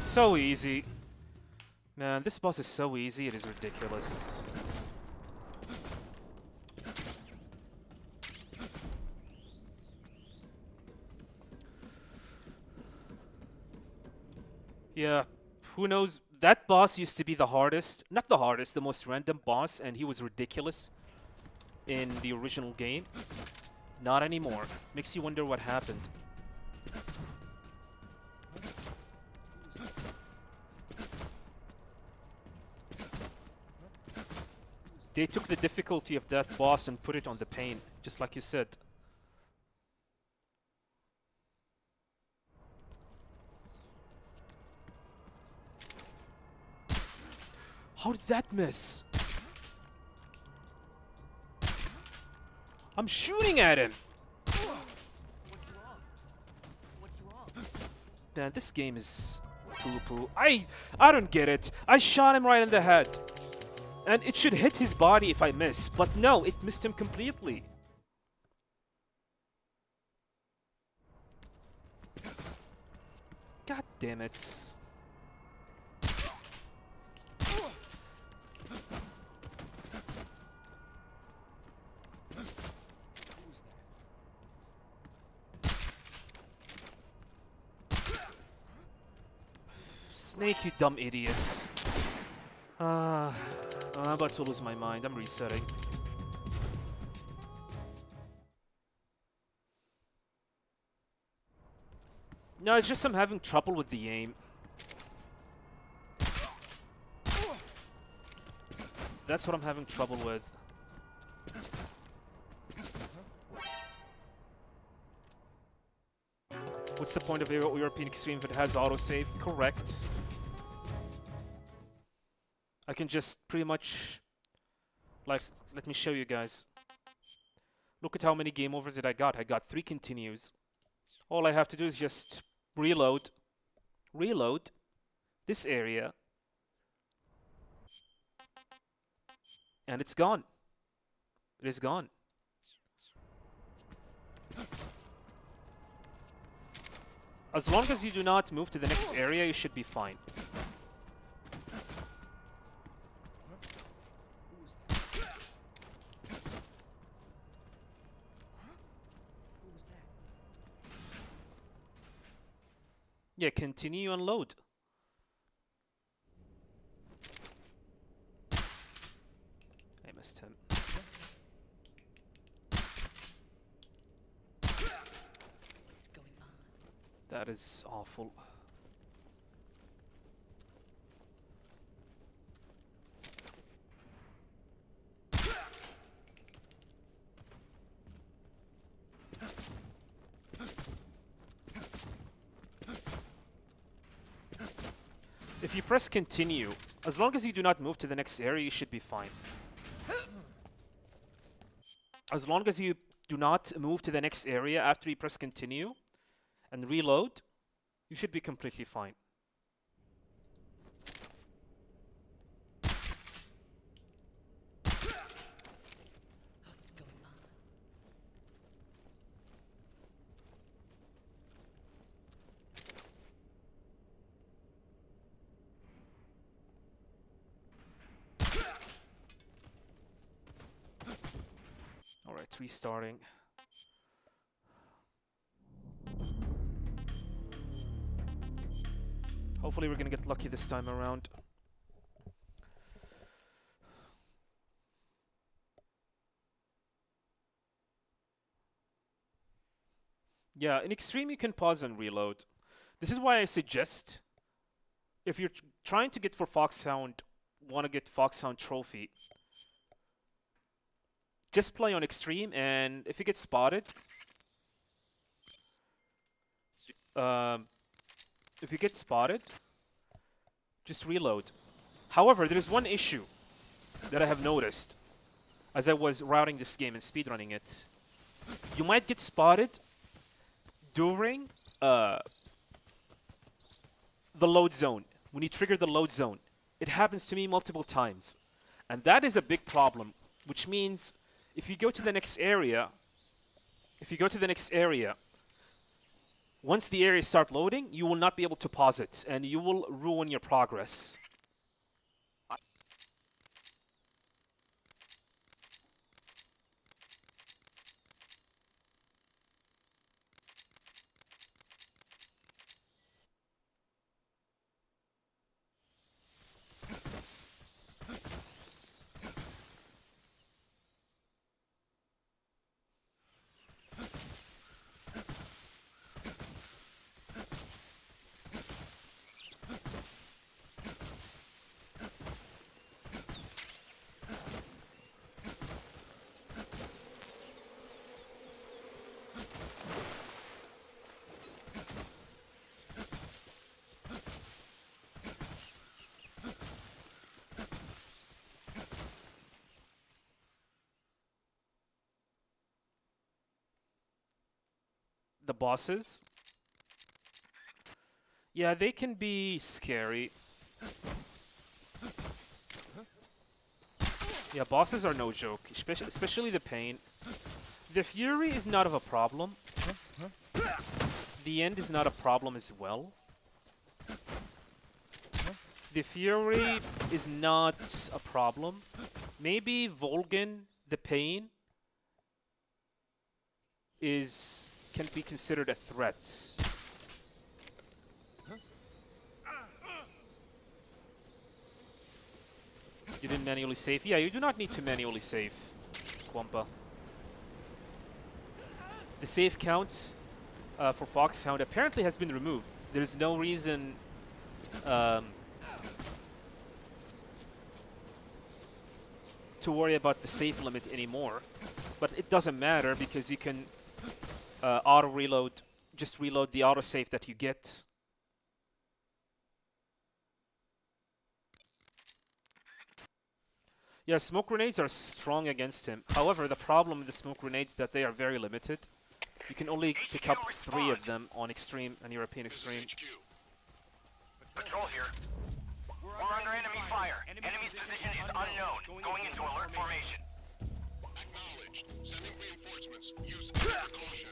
So easy. Man, this boss is so easy, it is ridiculous. Yeah, who knows? That boss used to be the hardest. Not the hardest, the most random boss, and he was ridiculous in the original game. Not anymore. Makes you wonder what happened. They took the difficulty of that boss and put it on the pain, just like you said. How did that miss? I'm shooting at him! What's wrong? What's wrong? Man, this game is poo-poo. I don't get it. I shot him right in the head. And it should hit his body if I miss, but no, it missed him completely. God damn it. Snake, you dumb idiots. I'm about to lose my mind. I'm resetting. No, it's just I'm having trouble with the aim. That's what I'm having trouble with. What's the point of European Extreme if it has autosave? Correct. I can just pretty much... Like, let me show you guys. Look at how many game overs did I got. I got 3 continues. All I have to do is just reload this area, and it's gone. It is gone. As long as you do not move to the next area, you should be fine. Yeah, continue and load. I missed him. What's going on? That is awful. If you press continue, as long as you do not move to the next area, you should be fine. As long as you do not move to the next area after you press continue and reload, you should be completely fine. What's going on? Alright, restarting. Hopefully we're gonna get lucky this time around. Yeah, in Extreme you can pause and reload. This is why I suggest, if you're trying to get for Foxhound, want to get Foxhound Trophy, just play on Extreme, and if you get spotted, just reload. However, there is one issue that I have noticed as I was routing this game and speedrunning it. You might get spotted during the load zone. When you trigger the load zone, it happens to me multiple times, and that is a big problem. Which means if you go to the next area, once the areas start loading, you will not be able to pause it, and you will ruin your progress. The bosses. Yeah, they can be scary. Yeah, bosses are no joke, especially the Pain. The Fury is not of a problem. The End is not a problem as well. The Fury is not a problem. Maybe Volgin, the Pain, can be considered a threat. You didn't manually save? Yeah, you do not need to manually save, Kwampa. The save count for Foxhound apparently has been removed. There's no reason to worry about the save limit anymore. But it doesn't matter because you can auto-reload, just reload the auto-save that you get. Yeah, smoke grenades are strong against him. However, the problem with the smoke grenades is that they are very limited. You can only pick up 3 of them on Extreme and European Extreme. Patrol here. We're under enemy fire. Enemy's position is unknown. Going into alert formation. Acknowledged. Sending reinforcements. Use extra caution.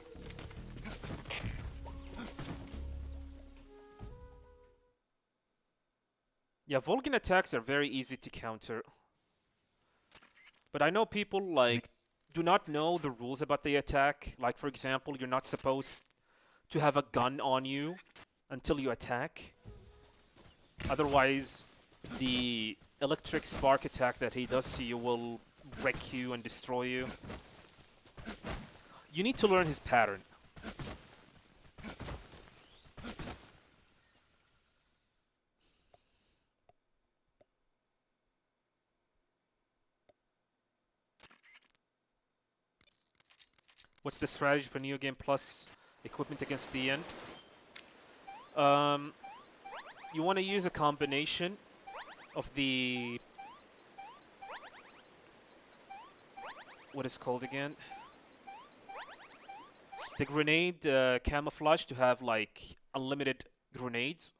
Yeah, Volgin attacks are very easy to counter. But I know people like do not know the rules about the attack. Like, for example, you're not supposed to have a gun on you until you attack. Otherwise, the electric spark attack that he does to you will wreck you and destroy you. You need to learn his pattern. What's the strategy for Neo Game Plus equipment against the End? You want to use a combination of the... what is called again? The grenade camouflage to have like unlimited grenades.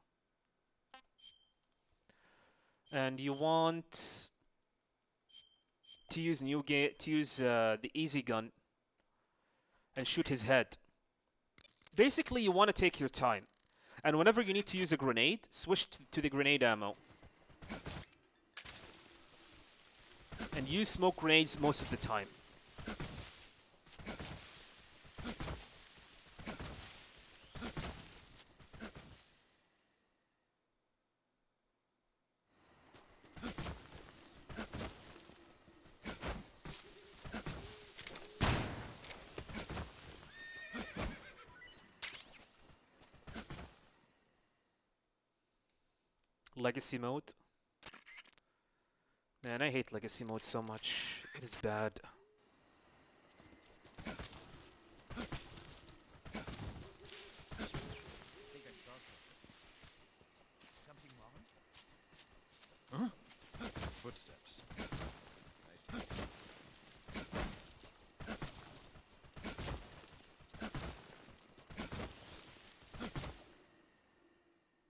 And you want to use the easy gun and shoot his head. Basically, you want to take your time. And whenever you need to use a grenade, switch to the grenade ammo. And use smoke grenades most of the time. Legacy mode. Man, I hate legacy mode so much. It is bad. think I saw something. Something wrong? Footsteps.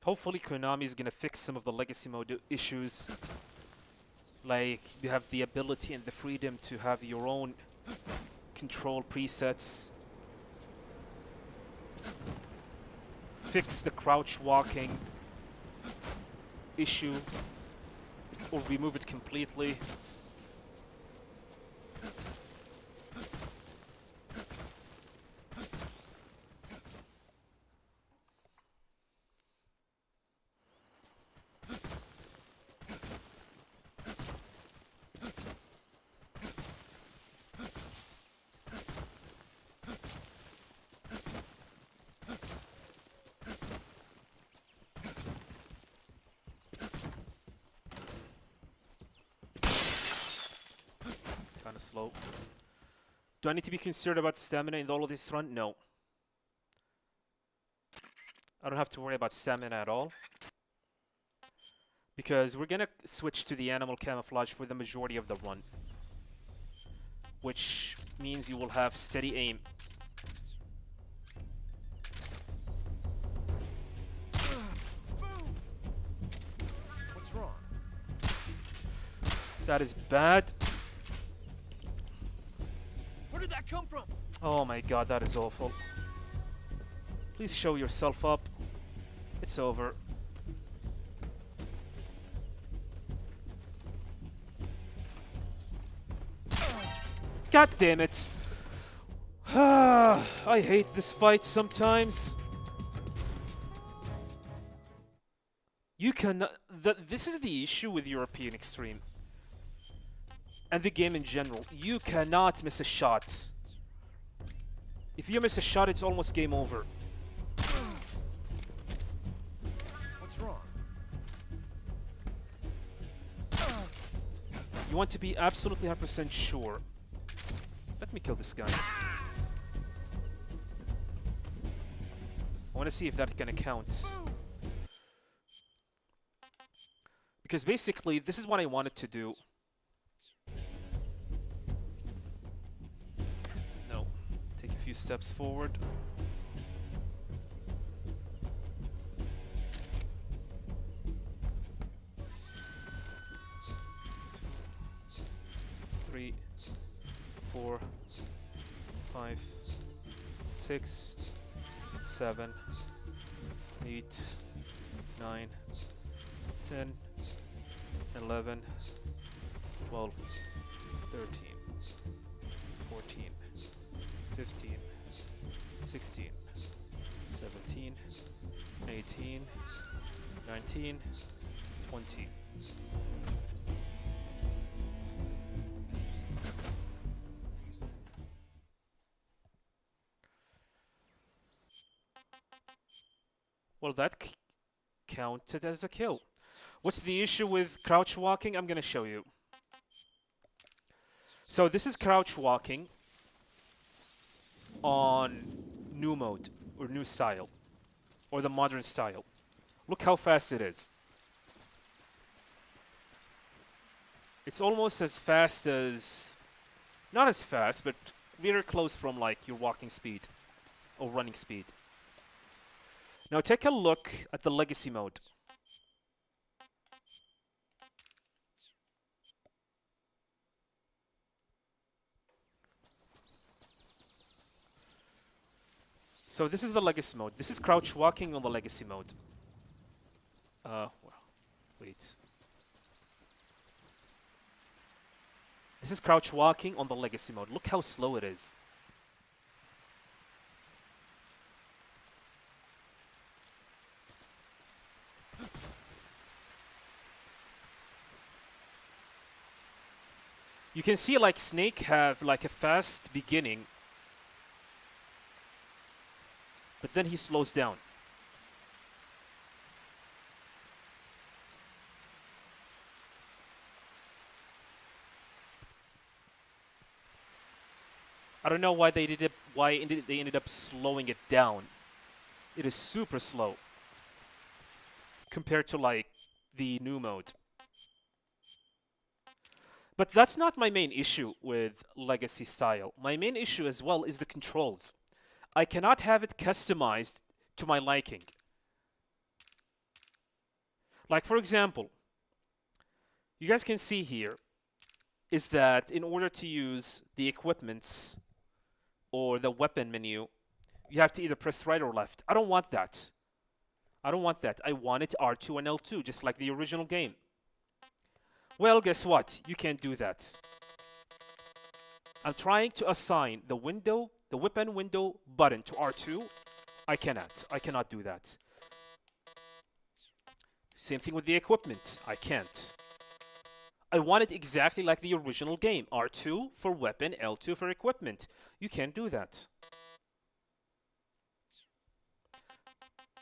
Hopefully Konami is gonna fix some of the legacy mode issues. Like, you have the ability and the freedom to have your own control presets. Fix the crouch walking issue. Or remove it completely. Kinda slow. Do I need to be concerned about stamina in all of this run? No. I don't have to worry about stamina at all. Because we're gonna switch to the animal camouflage for the majority of the run. Which means you will have steady aim. That is bad. Where did that come from? Oh my god, that is awful. Please show yourself up. It's over. God damn it. I hate this fight sometimes. You cannot... This is the issue with European Extreme. And the game in general. You cannot miss a shot. If you miss a shot, it's almost game over. What's wrong? You want to be absolutely 100% sure. Let me kill this guy. I want to see if that's gonna count. Because basically, this is what I wanted to do. No. Take a few steps forward. Three, 4, 5, 6, 7, 8, 9, 10, 11, 12, 13, 14, 15, 16, 17, 18, 19, 20. Well, that counted as a kill. What's the issue with crouch walking? I'm gonna show you. So this is crouch walking on new mode, or new style, or the modern style. Look how fast it is. It's almost as fast as... Not as fast, but very close from like your walking speed, or running speed. Now take a look at the legacy mode. So this is the legacy mode. This is crouch walking on the legacy mode. Well, wait. This is crouch walking on the legacy mode. Look how slow it is. You can see like Snake have like a fast beginning, but then he slows down. I don't know why they did it. They ended up slowing it down. It is super slow compared to like the new mode. But that's not my main issue with Legacy style. My main issue as well is the controls. I cannot have it customized to my liking. Like for example, you guys can see here is that in order to use the equipments or the weapon menu, you have to either press right or left. I don't want that. I don't want that. I want it R2 and L2, just like the original game. Well, guess what? You can't do that. I'm trying to assign the weapon window button to R2. I cannot. I cannot do that. Same thing with the equipment. I can't. I want it exactly like the original game. R2 for weapon, L2 for equipment. You can't do that.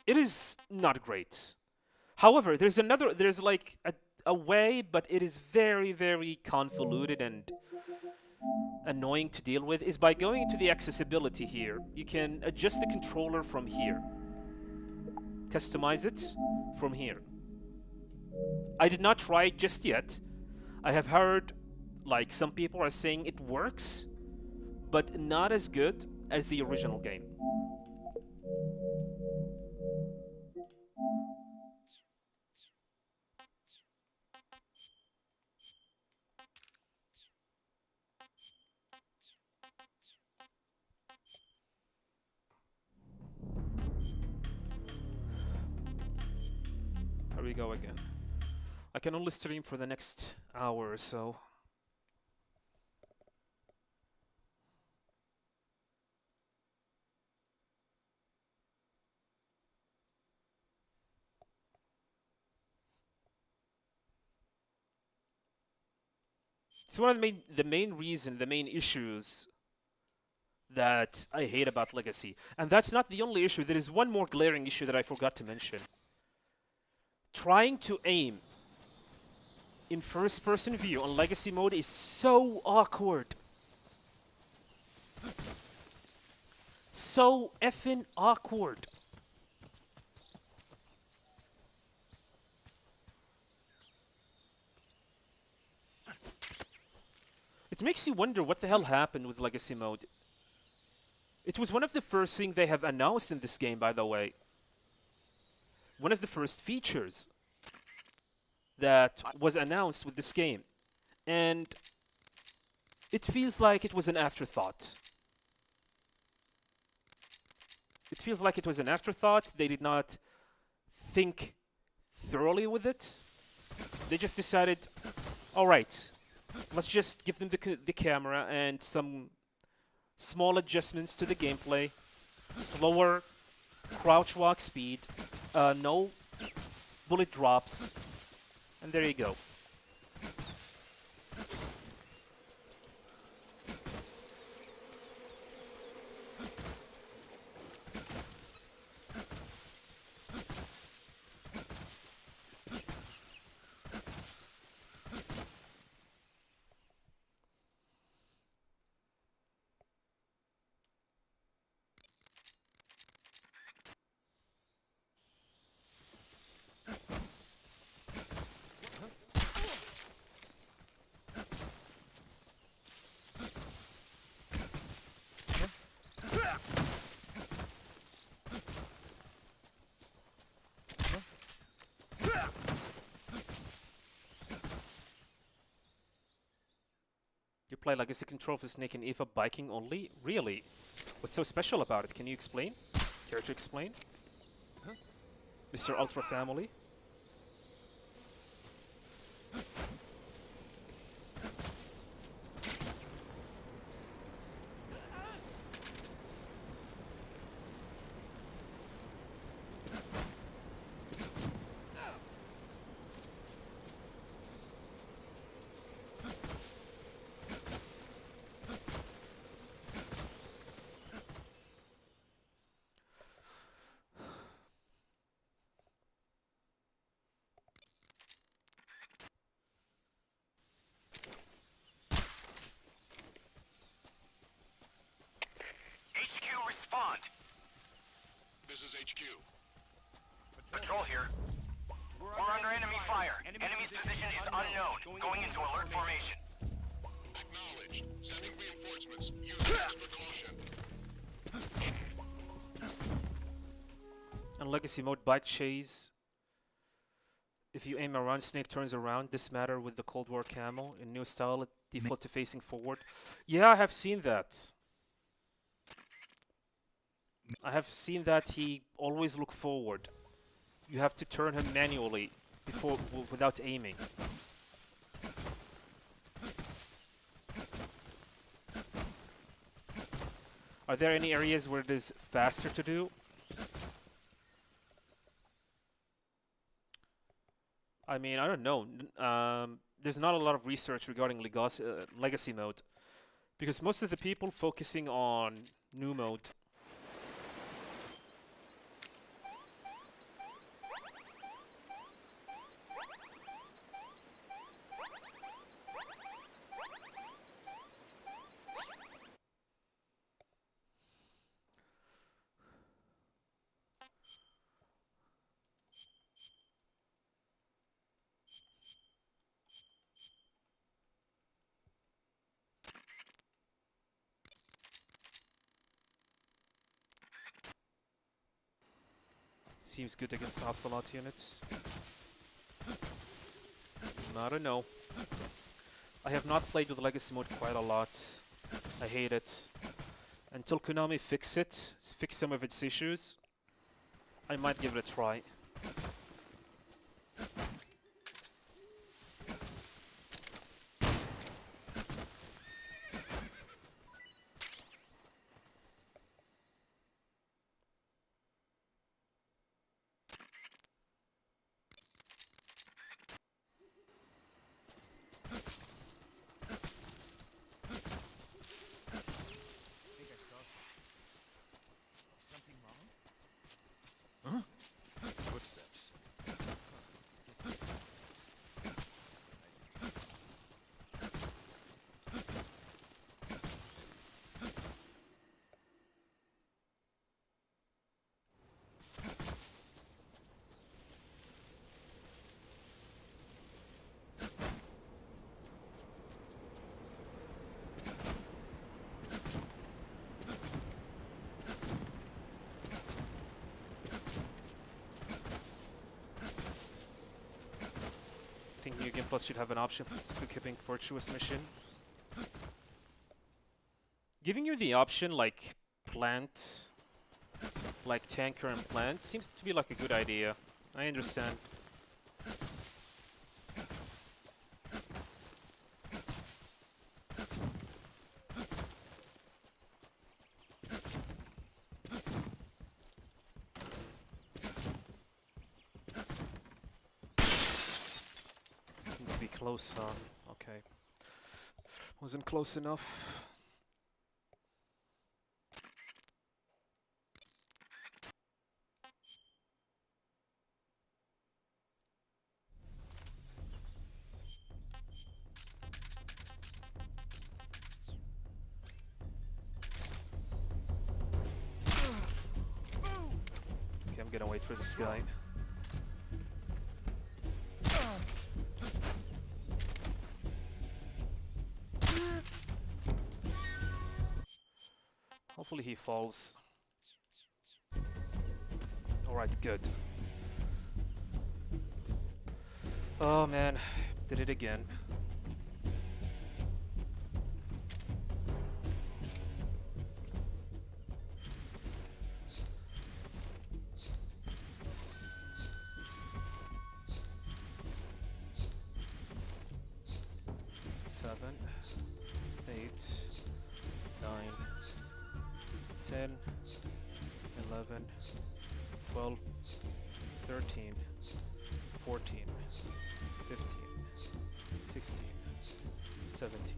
It is not great. However, there's like a way, but it is very, very convoluted and annoying to deal with, is by going into the accessibility here. You can adjust the controller from here. Customize it from here. I did not try it just yet. I have heard like some people are saying it works, but not as good as the original game. go again. I can only stream for the next hour or so. It's one of the main issues that I hate about Legacy. And that's not the only issue. There is one more glaring issue that I forgot to mention. Trying to aim in first-person view on Legacy mode is so awkward. So effing awkward. It makes you wonder what the hell happened with Legacy mode. It was one of the first things they have announced in this game, by the way. One of the first features that was announced with this game. And it feels like it was an afterthought. It feels like it was an afterthought. They did not think thoroughly with it. They just decided, all right, let's just give them the camera and some small adjustments to the gameplay. Slower crouch walk speed, no bullet drops, and there you go. You play Legacy Control for Snake and Eva biking only? Really? What's so special about it? Can you explain? Care to explain? Mr. Ultra Family? HQ, respond. This is HQ. Patrol here. We're under enemy fire. Enemy's position is unknown. Going into alert formation. Acknowledged. Sending reinforcements. Use extra caution. And Legacy mode bike chase. If you aim around, Snake turns around. This matter with the Cold War camo. In new style, it default to facing forward. Yeah, I have seen that. I have seen that he always look forward. You have to turn him manually before without aiming. Are there any areas where it is faster to do? I mean, I don't know. There's not a lot of research regarding Legacy mode. Because most of the people focusing on new mode. Seems good against Ocelot units. I don't know. I have not played with Legacy mode quite a lot. I hate it. Until Konami fix some of its issues, I might give it a try. Plus, should have an option for skipping Virtuous Mission. Giving you the option like plant, like tanker and plant, seems to be like a good idea. I understand. Need to be close, okay. Wasn't close enough. Okay, I'm gonna wait for this guy. Hopefully he falls. Alright, good. Oh man, did it again. Seven, 8, 9, 10, 11, 12, 13, 14, 15, 16, 17,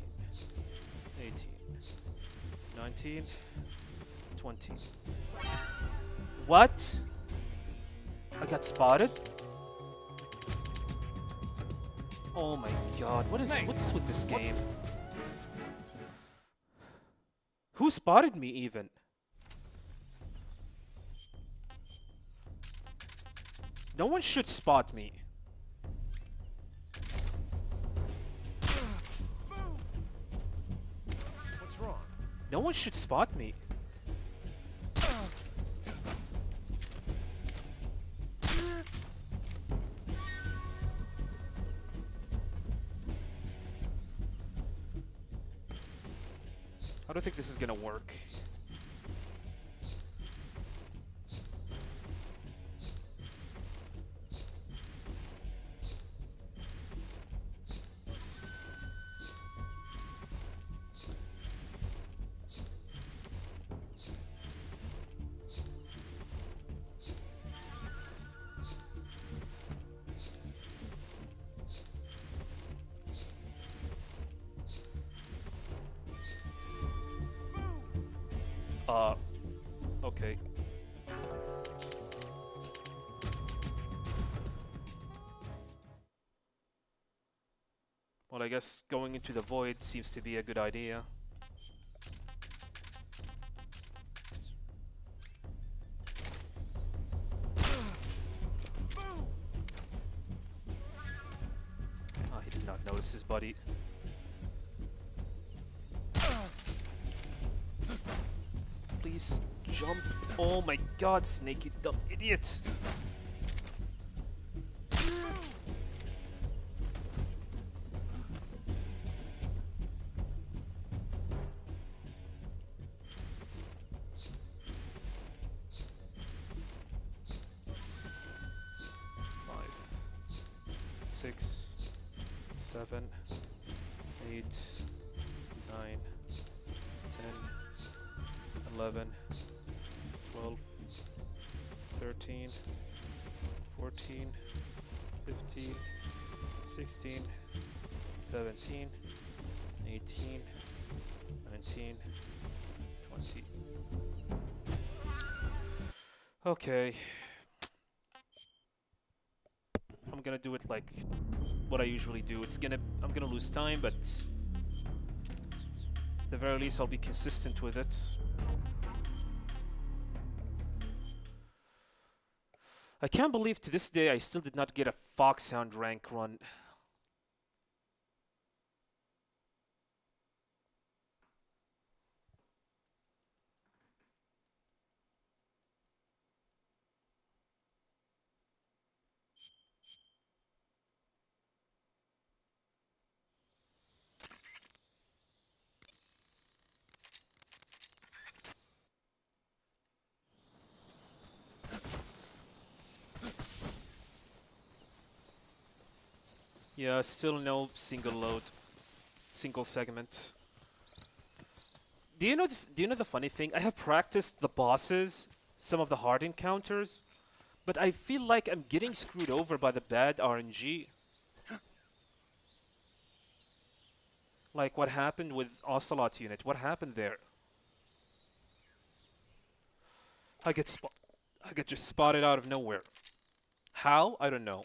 18, 19, 20. What? I got spotted? Oh my god, what's with this game? Who spotted me even? No one should spot me. What's wrong? No one should spot me. I don't think this is gonna work. Okay. Well, I guess going into the void seems to be a good idea. Ah, he did not notice his buddy. Please jump. Oh my god, Snake, you dumb idiot. Five, 6, 7, 8, 9, 10, 11, 12, 13, 14, 15, 16, 17, 18, 19, 20. Okay. I'm gonna do it like what I usually do. I'm gonna lose time, but at the very least I'll be consistent with it. I can't believe to this day I still did not get a Foxhound rank run. Yeah, still no single load, single segment. Do you know the funny thing? I have practiced the bosses, some of the hard encounters, but I feel like I'm getting screwed over by the bad RNG. Like what happened with Ocelot unit? What happened there? I get just spotted out of nowhere. How? I don't know.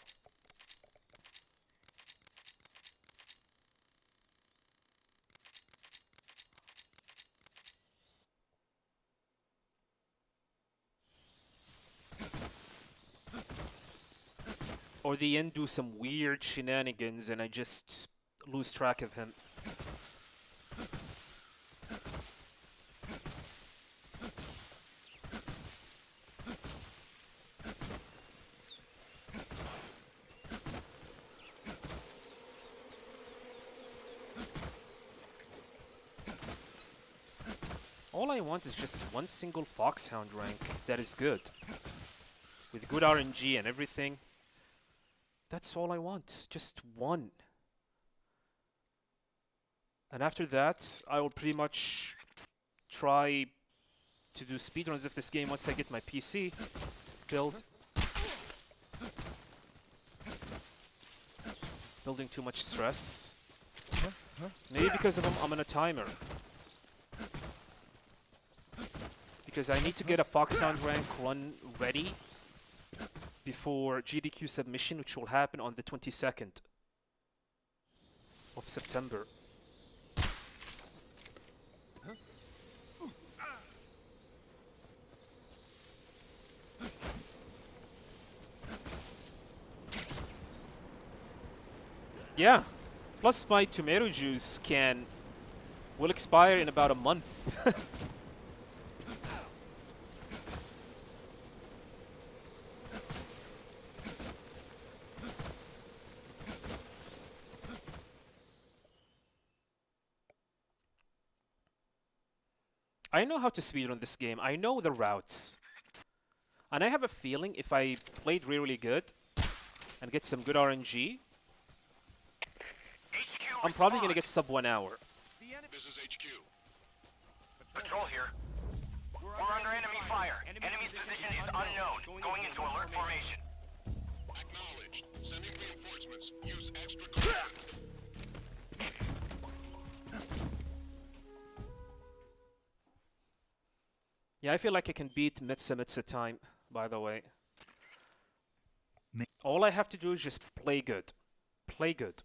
Or the end do some weird shenanigans and I just lose track of him. All I want is just one single Foxhound rank that is good. With good RNG and everything. That's all I want. Just one. And after that, I will pretty much try to do speedruns of this game once I get my PC build. Building too much stress. Maybe because of I'm on a timer. Because I need to get a Foxhound rank run ready before GDQ submission, which will happen on the 22nd of September. Yeah, plus my tomato juice will expire in about a month. I know how to speedrun this game. I know the routes. And I have a feeling if I played really good and get some good RNG, I'm probably going to get sub 1 hour. This is HQ. Patrol here. We're under enemy fire. Enemy's position is unknown. Going into alert formation. Acknowledged. Sending reinforcements. Use extra caution. Yeah, I feel like I can beat Mitsa time, by the way. All I have to do is just play good. Play good.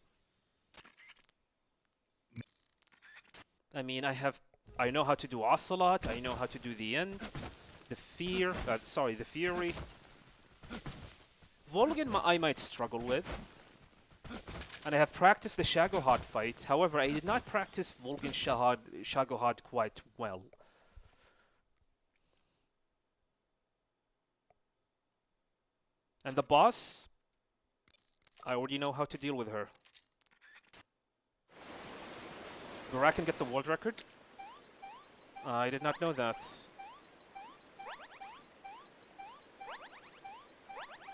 I mean, I know how to do Ocelot, I know how to do the end, the Fury. Volgin I might struggle with. And I have practiced the Shagohod fight, however, I did not practice Volgin Shagohod quite well. And the boss, I already know how to deal with her. Barak can get the world record? I did not know that.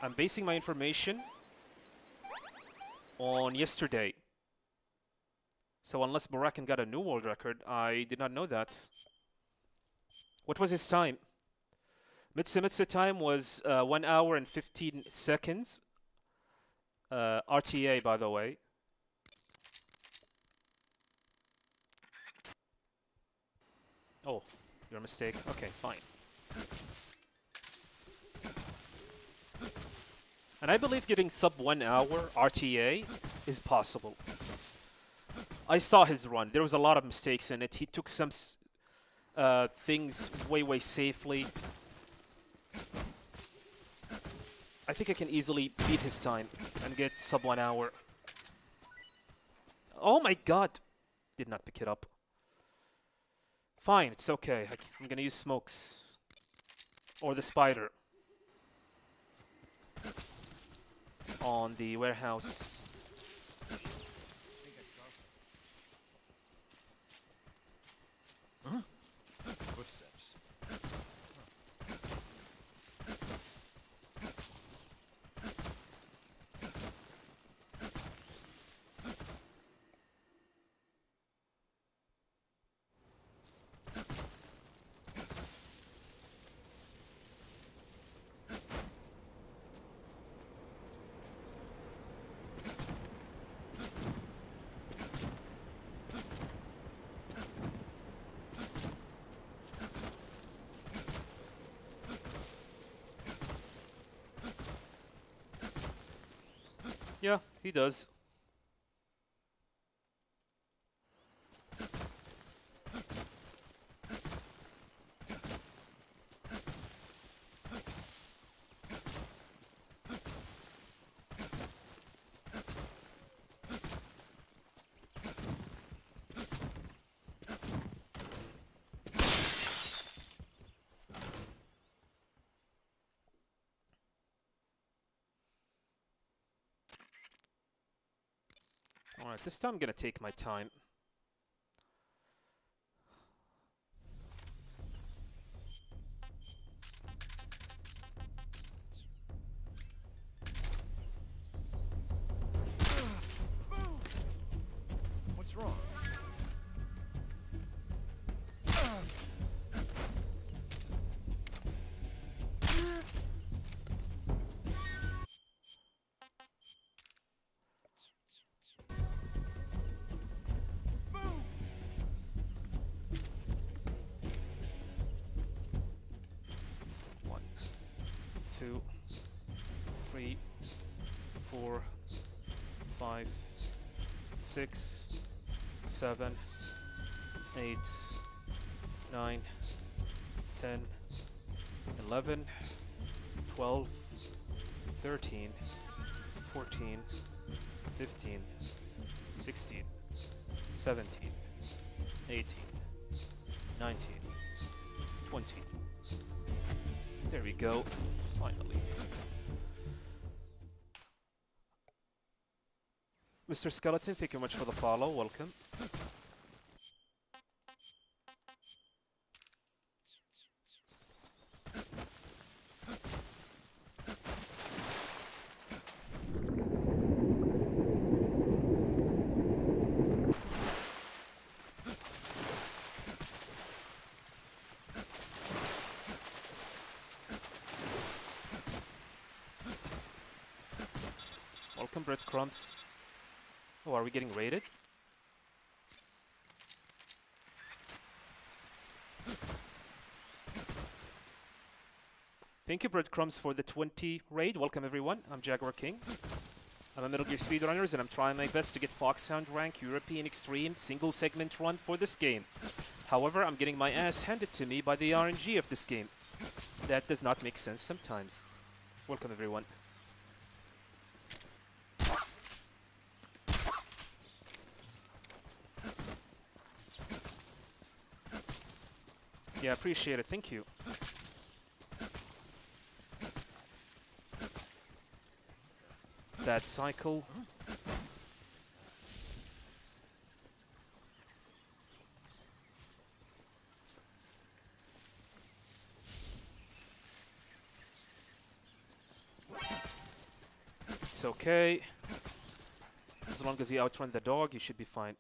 I'm basing my information on yesterday. So unless Barakan got a new world record, I did not know that. What was his time? Mitsa time was 1 hour and 15 seconds. RTA, by the way. Oh, your mistake. Okay, fine. And I believe getting sub 1 hour RTA is possible. I saw his run. There was a lot of mistakes in it. He took some things way safely. I think I can easily beat his time and get sub 1 hour. Oh my god! Did not pick it up. Fine, it's okay. I'm gonna use smokes. Or the spider. On the warehouse. Huh? Footsteps. He does. Alright, this time I'm gonna take my time. What's wrong? One, 2, 3, 4, 5, 6, 7, 8, 9, 10, 11, 12, 13, 14, 15, 16, 17, 18, 19, 20. There we go. Finally. Mr. Skeleton, thank you much for the follow. Welcome. Welcome, breadcrumbs. Oh, are we getting raided? Thank you, breadcrumbs, for the 20 raid. Welcome, everyone. I'm Jaguar King. I'm a Metal Gear Speedrunners, and I'm trying my best to get Foxhound rank European Extreme single segment run for this game. However, I'm getting my ass handed to me by the RNG of this game. That does not make sense sometimes. Welcome, everyone. Yeah, appreciate it. Thank you. That cycle. It's okay. As long as you outrun the dog, you should be fine.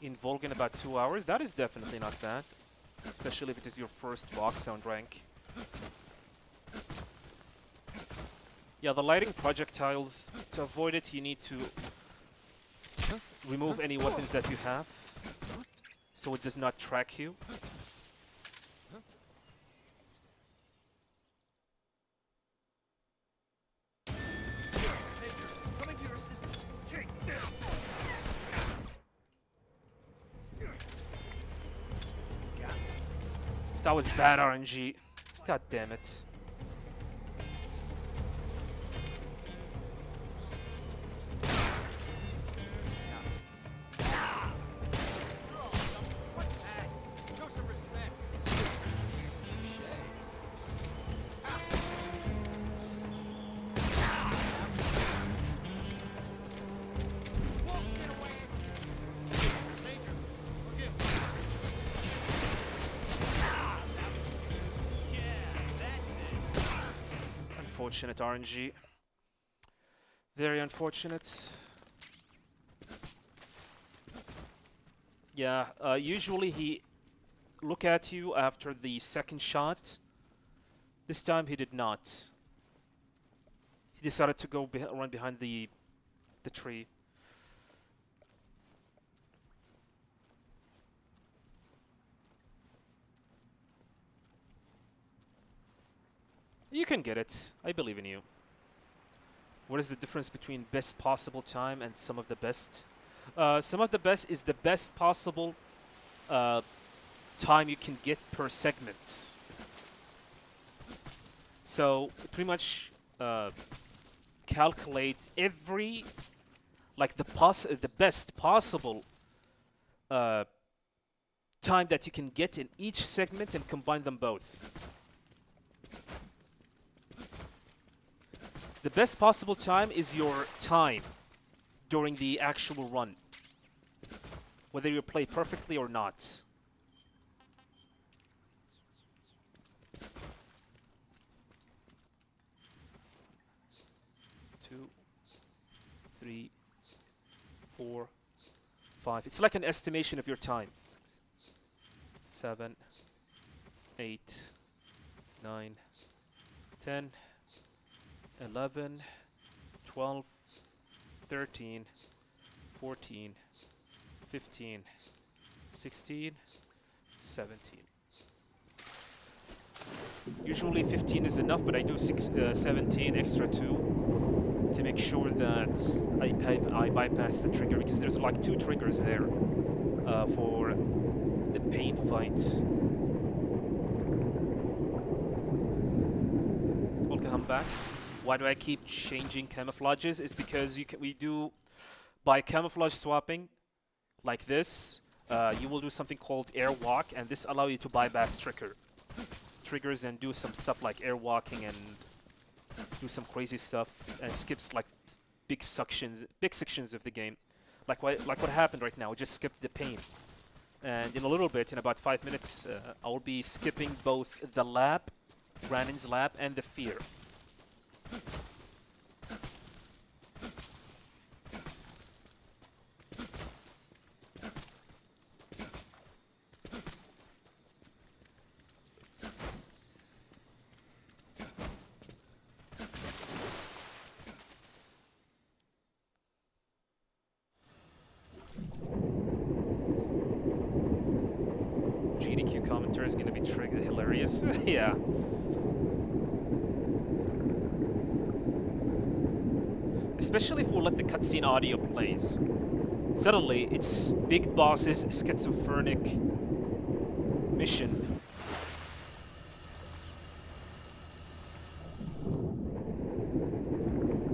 In Volgin about 2 hours, that is definitely not bad. Especially if it is your first Foxhound rank. Yeah, the lighting projectiles, to avoid it, you need to remove any weapons that you have, so it does not track you. Coming to your assistance. Take this! That was bad RNG. God damn it. What's that? Show some respect. Whoa, get away! Major, forgive me. Yeah, that's it. Unfortunate RNG. Very unfortunate. Yeah, usually he look at you after the second shot. This time he did not. He decided to go run behind the tree. You can get it. I believe in you. What is the difference between best possible time and some of the best? Some of the best is the best possible time you can get per segment. So pretty much calculate every like the best possible time that you can get in each segment and combine them both. The best possible time is your time during the actual run, whether you play perfectly or not. Two, 3, 4, 5. It's like an estimation of your time. 7, 8, 9, 10, 11, 12, 13, 14, 15, 16, 17. Usually 15 is enough, but I do 17 extra 2 to make sure that I bypass the trigger, because there's like 2 triggers there for the pain fight. Welcome back. Why do I keep changing camouflages? Is because we do by camouflage swapping like this. You will do something called air walk, and this allows you to bypass triggers and do some stuff like air walking and do some crazy stuff, and skips like big sections of the game, like what happened right now. We just skipped the pain, and in a little bit, in about 5 minutes, I'll be skipping both the lab, Granin's lab, and the fear. GDQ commentary is going to be hilarious. Yeah. Especially if we let the cutscene audio plays. Suddenly, it's Big Boss's schizophrenic mission.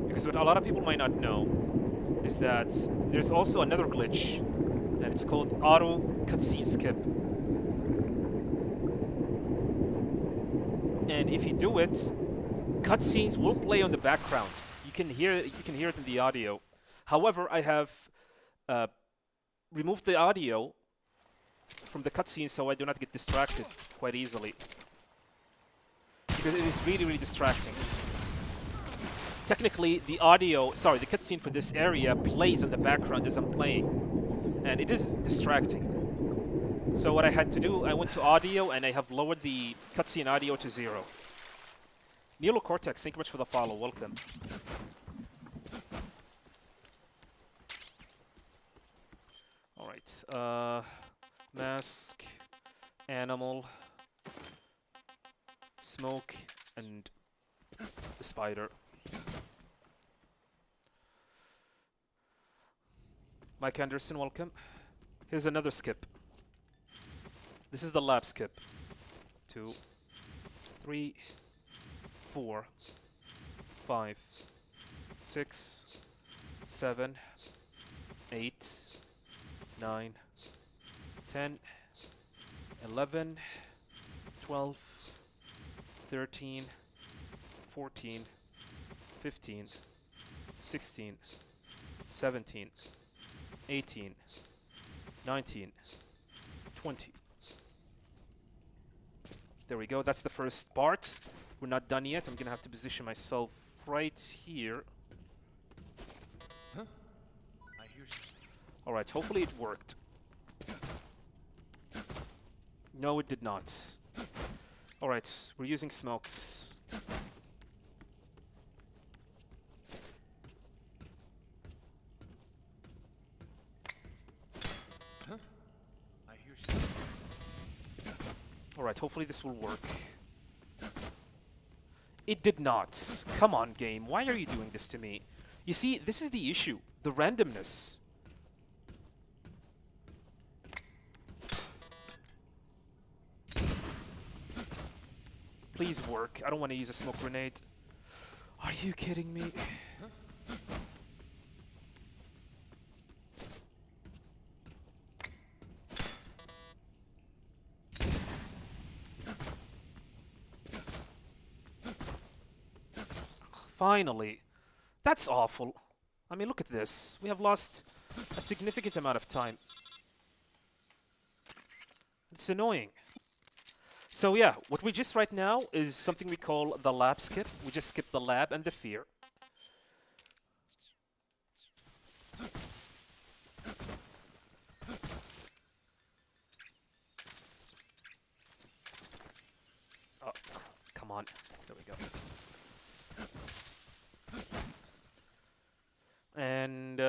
Because what a lot of people might not know is that there's also another glitch, and it's called auto cutscene skip. And if you do it, cutscenes will play on the background. You can hear it in the audio. However, I have removed the audio from the cutscene so I do not get distracted quite easily, because it is really, really distracting. Technically, the cutscene for this area plays in the background as I'm playing, and it is distracting. So what I had to do, I went to audio, and I have lowered the cutscene audio to 0. Nilo Cortex, thank you much for the follow. Welcome. All right. Mask, animal, smoke, and the spider. Mike Anderson, welcome. Here's another skip. This is the lab skip. 2, 3, 4, 5, 6, 7, 8, 9, 10, 11, 12, 13, 14, 15, 16, 17, 18, 19, 20. There we go. That's the first part. We're not done yet. I'm going to have to position myself right here. Huh? I hear something. All right. Hopefully it worked. No, it did not. All right. We're using smokes. Huh? I hear something. Alright, hopefully this will work. It did not. Come on, game. Why are you doing this to me? You see, this is the issue. The randomness. Please work. I don't want to use a smoke grenade. Are you kidding me? Finally. That's awful. I mean, look at this. We have lost a significant amount of time. It's annoying. So yeah, what we just right now is something we call the lab skip. We just skip the lab and the fear. Oh, come on. There we go. And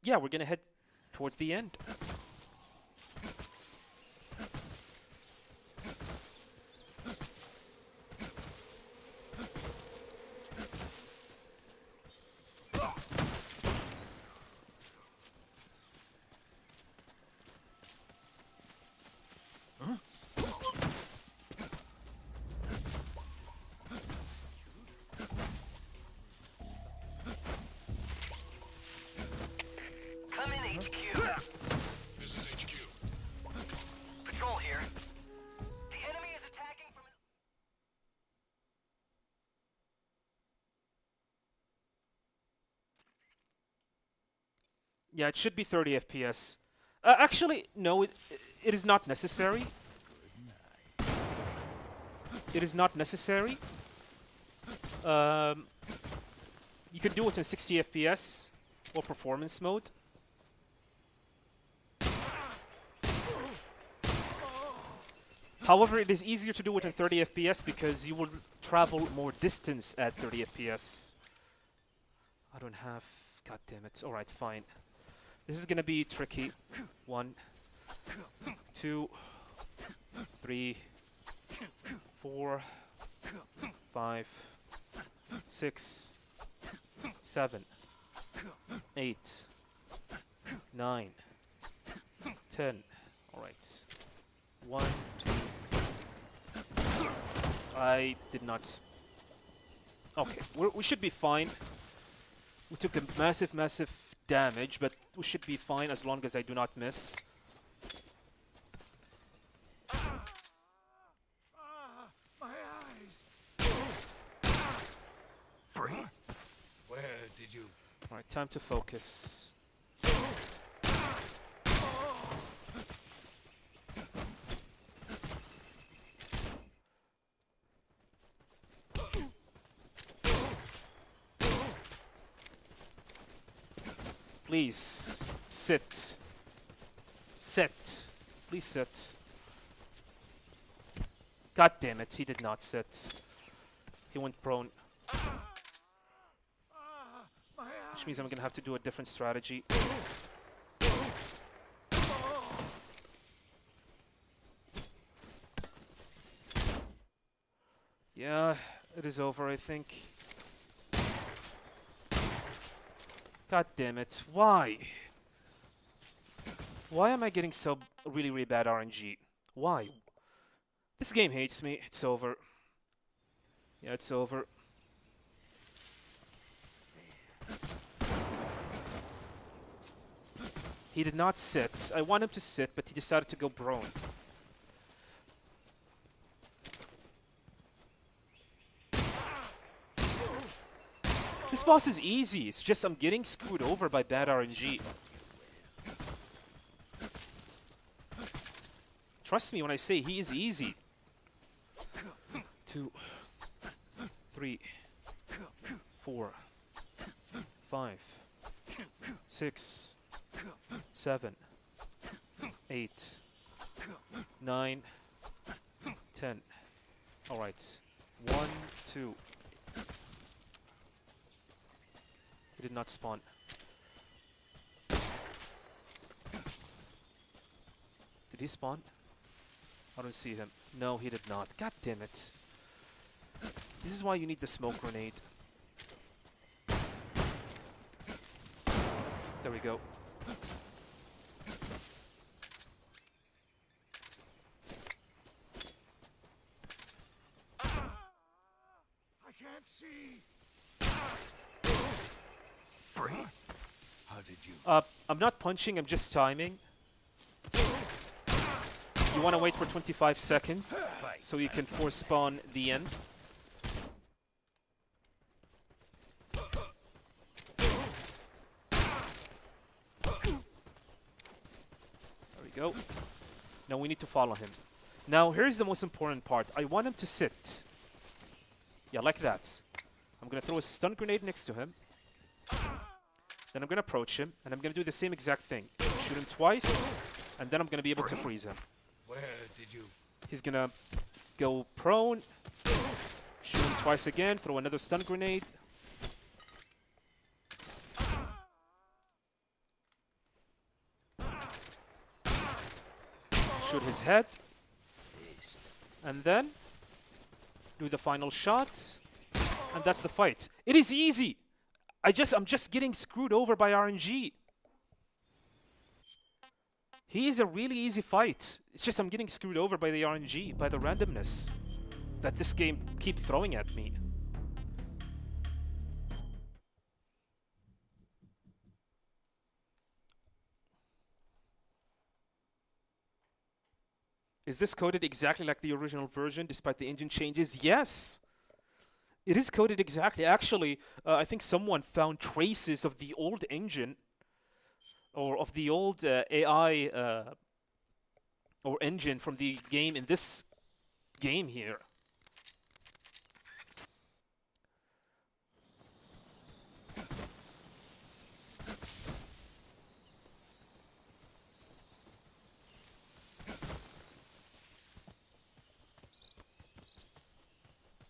yeah, we're gonna head towards the end. Come in, HQ. This is HQ. Patrol here. The enemy is attacking from an... Yeah, it should be 30 FPS. Actually, no, it is not necessary. It is not necessary. You can do it in 60 FPS or performance mode. However, it is easier to do it in 30 FPS because you will travel more distance at 30 FPS. I don't have... God damn it. Alright, fine. This is gonna be tricky. 1, 2, 3, 4, 5, 6, 7, 8, 9, 10. Alright. 1, 2. I did not... Okay, we should be fine. We took a massive, massive damage, but we should be fine as long as I do not miss. My eyes! Freeze. Where did you... Alright, time to focus. Please, sit. Sit. Please sit. God damn it, he did not sit. He went prone. Which means I'm gonna have to do a different strategy. Yeah, it is over, I think. God damn it, why? Why am I getting so really, really bad RNG? Why? This game hates me. It's over. Yeah, it's over. He did not sit. I want him to sit, but he decided to go prone. This boss is easy. It's just I'm getting screwed over by bad RNG. Trust me when I say he is easy. 2, 3, 4, 5, 6, 7, 8, 9, 10. Alright. 1, 2. He did not spawn. Did he spawn? I don't see him. No, he did not. God damn it. This is why you need the smoke grenade. There we go. I can't see. Freeze. How did you? I'm not punching, I'm just timing. You want to wait for 25 seconds so you can force spawn the end. There we go. Now we need to follow him. Now here's the most important part. I want him to sit. Yeah, like that. I'm gonna throw a stun grenade next to him. Then I'm gonna approach him, and I'm gonna do the same exact thing. Shoot him twice, and then I'm gonna be able to freeze him. Where did you? He's gonna go prone, shoot him twice again, throw another stun grenade. Shoot his head, and then do the final shot, and that's the fight. It is easy. I'm just getting screwed over by RNG. He is a really easy fight. It's just I'm getting screwed over by the RNG, by the randomness that this game keeps throwing at me. Is this coded exactly like the original version despite the engine changes? Yes! It is coded exactly. Actually, I think someone found traces of the old engine or of the old AI or engine from the game in this game here.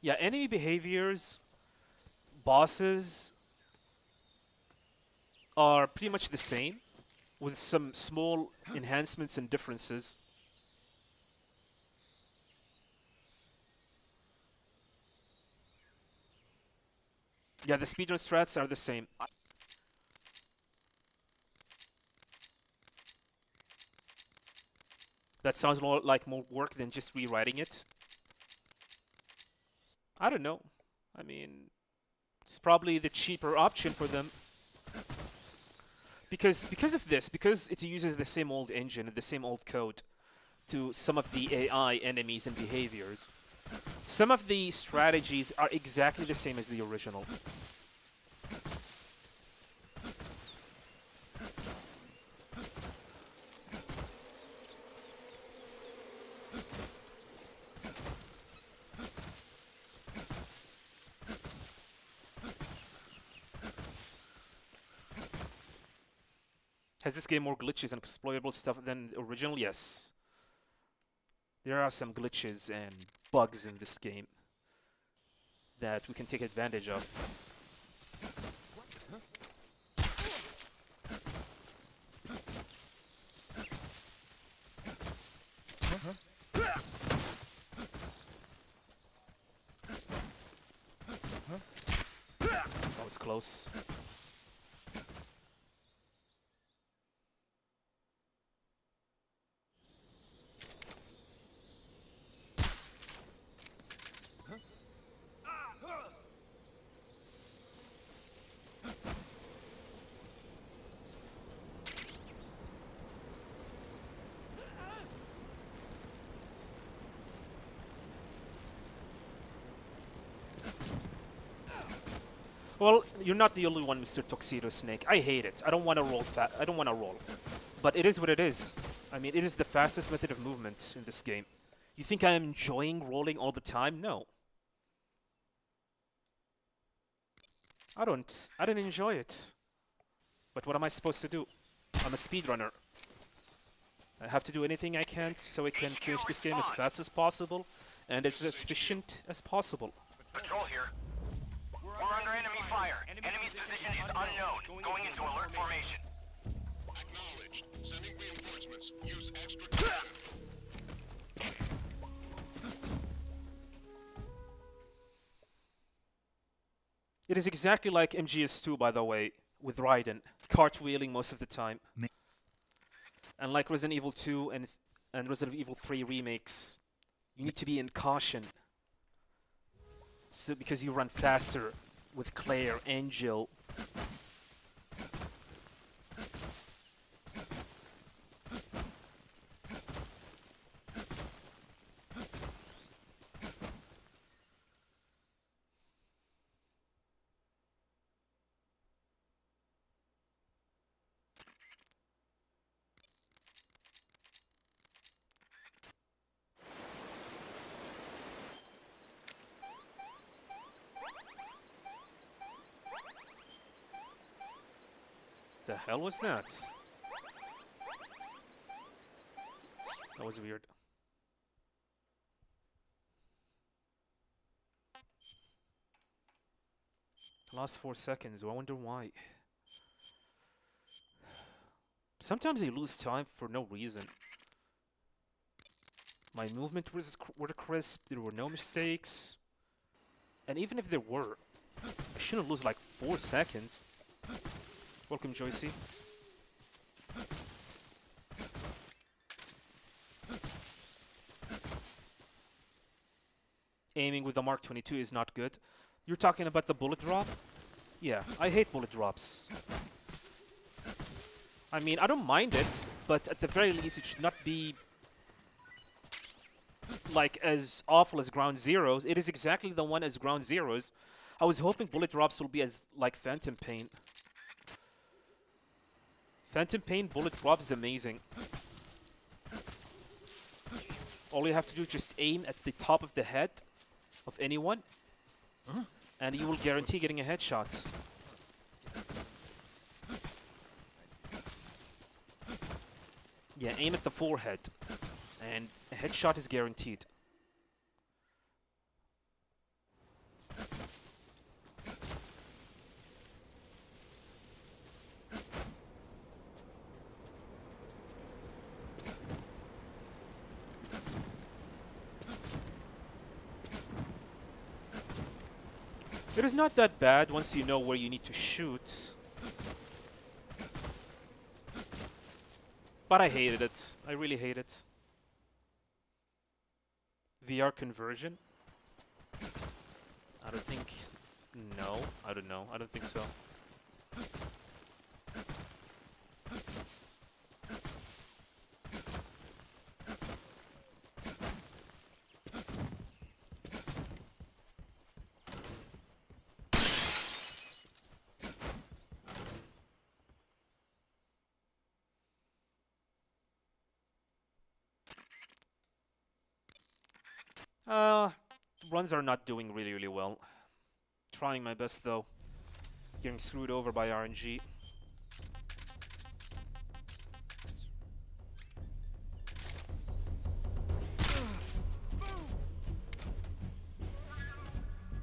Yeah, enemy behaviors, bosses are pretty much the same, with some small enhancements and differences. Yeah, the speedrun strats are the same. That sounds more like more work than just rewriting it. I don't know. I mean, it's probably the cheaper option for them. Because of this, because it uses the same old engine and the same old code to some of the AI enemies and behaviors, some of the strategies are exactly the same as the original. Has this game more glitches and exploitable stuff than the original? Yes. There are some glitches and bugs in this game that we can take advantage of. That was close. Well, you're not the only one, Mr. Tuxedo Snake. I hate it. I don't want to roll I don't want to roll. But it is what it is. I mean, it is the fastest method of movement in this game. You think I am enjoying rolling all the time? No. I don't enjoy it. But what am I supposed to do? I'm a speedrunner. I have to do anything I can so I can finish this game as fast as possible and as efficient as possible. Patrol here. We're under enemy fire. Enemy's position is unknown. Going into alert formation. Acknowledged. Sending reinforcements. Use extra caution. It is exactly like MGS2, by the way, with Raiden, cartwheeling most of the time. And like Resident Evil 2 and Resident Evil 3 remakes, you need to be in caution. So because you run faster with Claire and Jill. The hell was that? That was weird. Last 4 seconds. I wonder why. Sometimes I lose time for no reason. My movement were crisp. There were no mistakes. And even if there were, I shouldn't lose like 4 seconds. Welcome, Joycey. Aiming with the Mark 22 is not good. You're talking about the bullet drop? Yeah, I hate bullet drops. I mean, I don't mind it, but at the very least it should not be like as awful as Ground Zeroes. It is exactly the one as Ground Zeroes. I was hoping bullet drops will be as like Phantom Pain. Phantom Pain bullet drop is amazing. All you have to do is just aim at the top of the head of anyone, and you will guarantee getting a headshot. Yeah, aim at the forehead, and a headshot is guaranteed. It is not that bad once you know where you need to shoot. But I hated it. I really hate it. VR conversion? I don't think... No, I don't know. I don't think so. Runs are not doing really well. Trying my best though. Getting screwed over by RNG.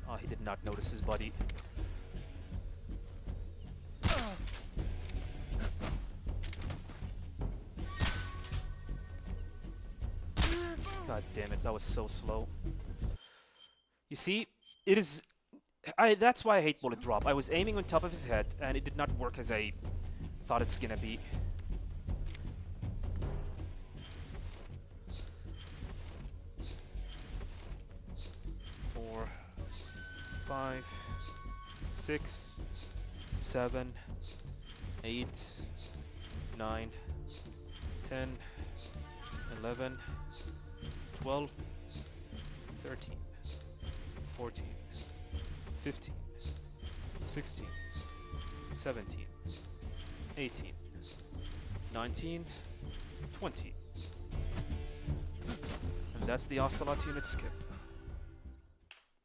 Oh, he did not notice his buddy. God damn it, that was so slow. You see, it is... that's why I hate bullet drop. I was aiming on top of his head, and it did not work as I thought it's gonna be. Four, 5, 6, 7, 8, 9, 10, 11, 12, 13, 14, 15, 16, 17, 18, 19, 20. And that's the Ocelot unit skip.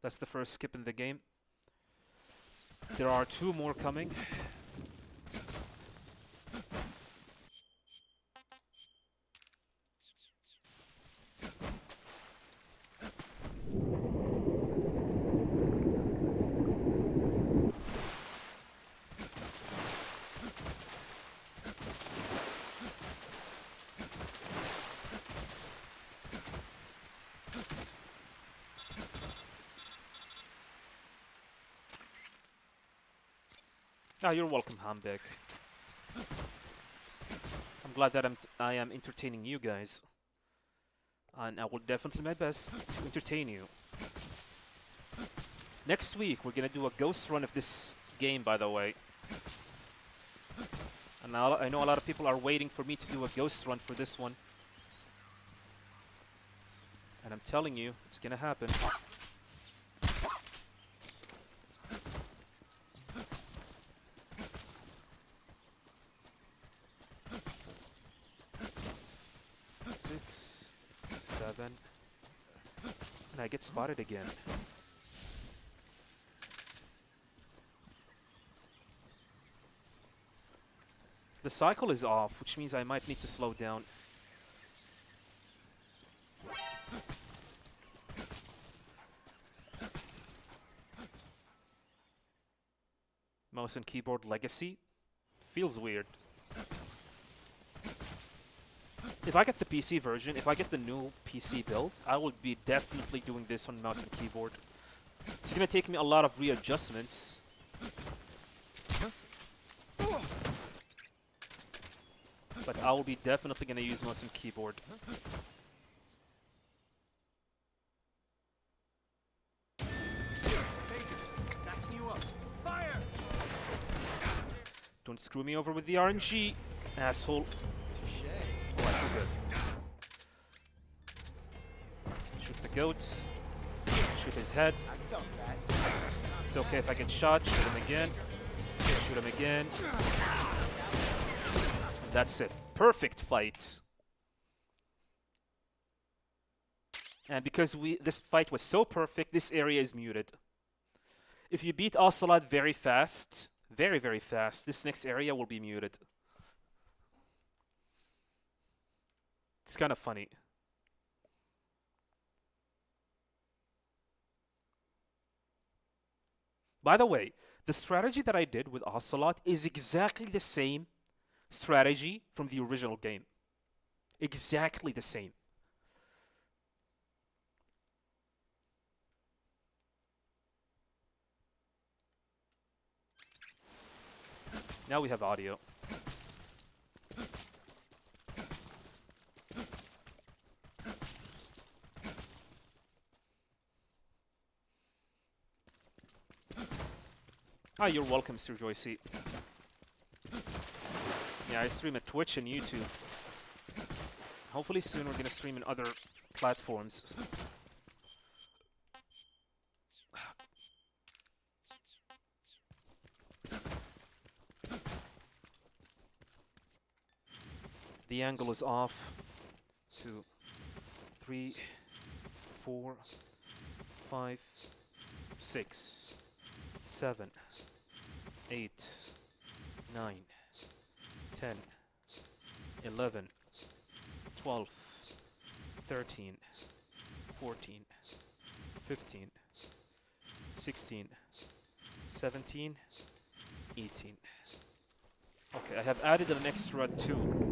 That's the first skip in the game. There are 2 more coming. Ah, you're welcome, Hambeck. I'm glad that I am entertaining you guys. And I will definitely my best to entertain you. Next week, we're gonna do a ghost run of this game, by the way. And I know a lot of people are waiting for me to do a ghost run for this one. And I'm telling you, it's gonna happen. Six, 7, and I get spotted again. The cycle is off, which means I might need to slow down. Mouse and keyboard legacy feels weird. If I get the PC version, if I get the new PC build, I will be definitely doing this on mouse and keyboard. It's gonna take me a lot of readjustments. But I will be definitely gonna use mouse and keyboard. Backing you up. Fire! Don't screw me over with the RNG, asshole. Touche. Oh, I feel good. Shoot the goat. Shoot his head. I felt that. It's okay if I get shot. Shoot him again. Shoot him again. That's it. Perfect fight. And because this fight was so perfect, this area is muted. If you beat Ocelot very fast, very, very fast, this next area will be muted. It's kind of funny. By the way, the strategy that I did with Ocelot is exactly the same strategy from the original game. Exactly the same. Now we have audio. Ah, you're welcome, Sir Joycey. Yeah, I stream at Twitch and YouTube. Hopefully soon we're gonna stream in other platforms. The angle is off. 2, 3, 4, 5, 6, 7, 8, 9, 10, 11, 12, 13, 14, 15, 16, 17, 18. Okay, I have added an extra 2.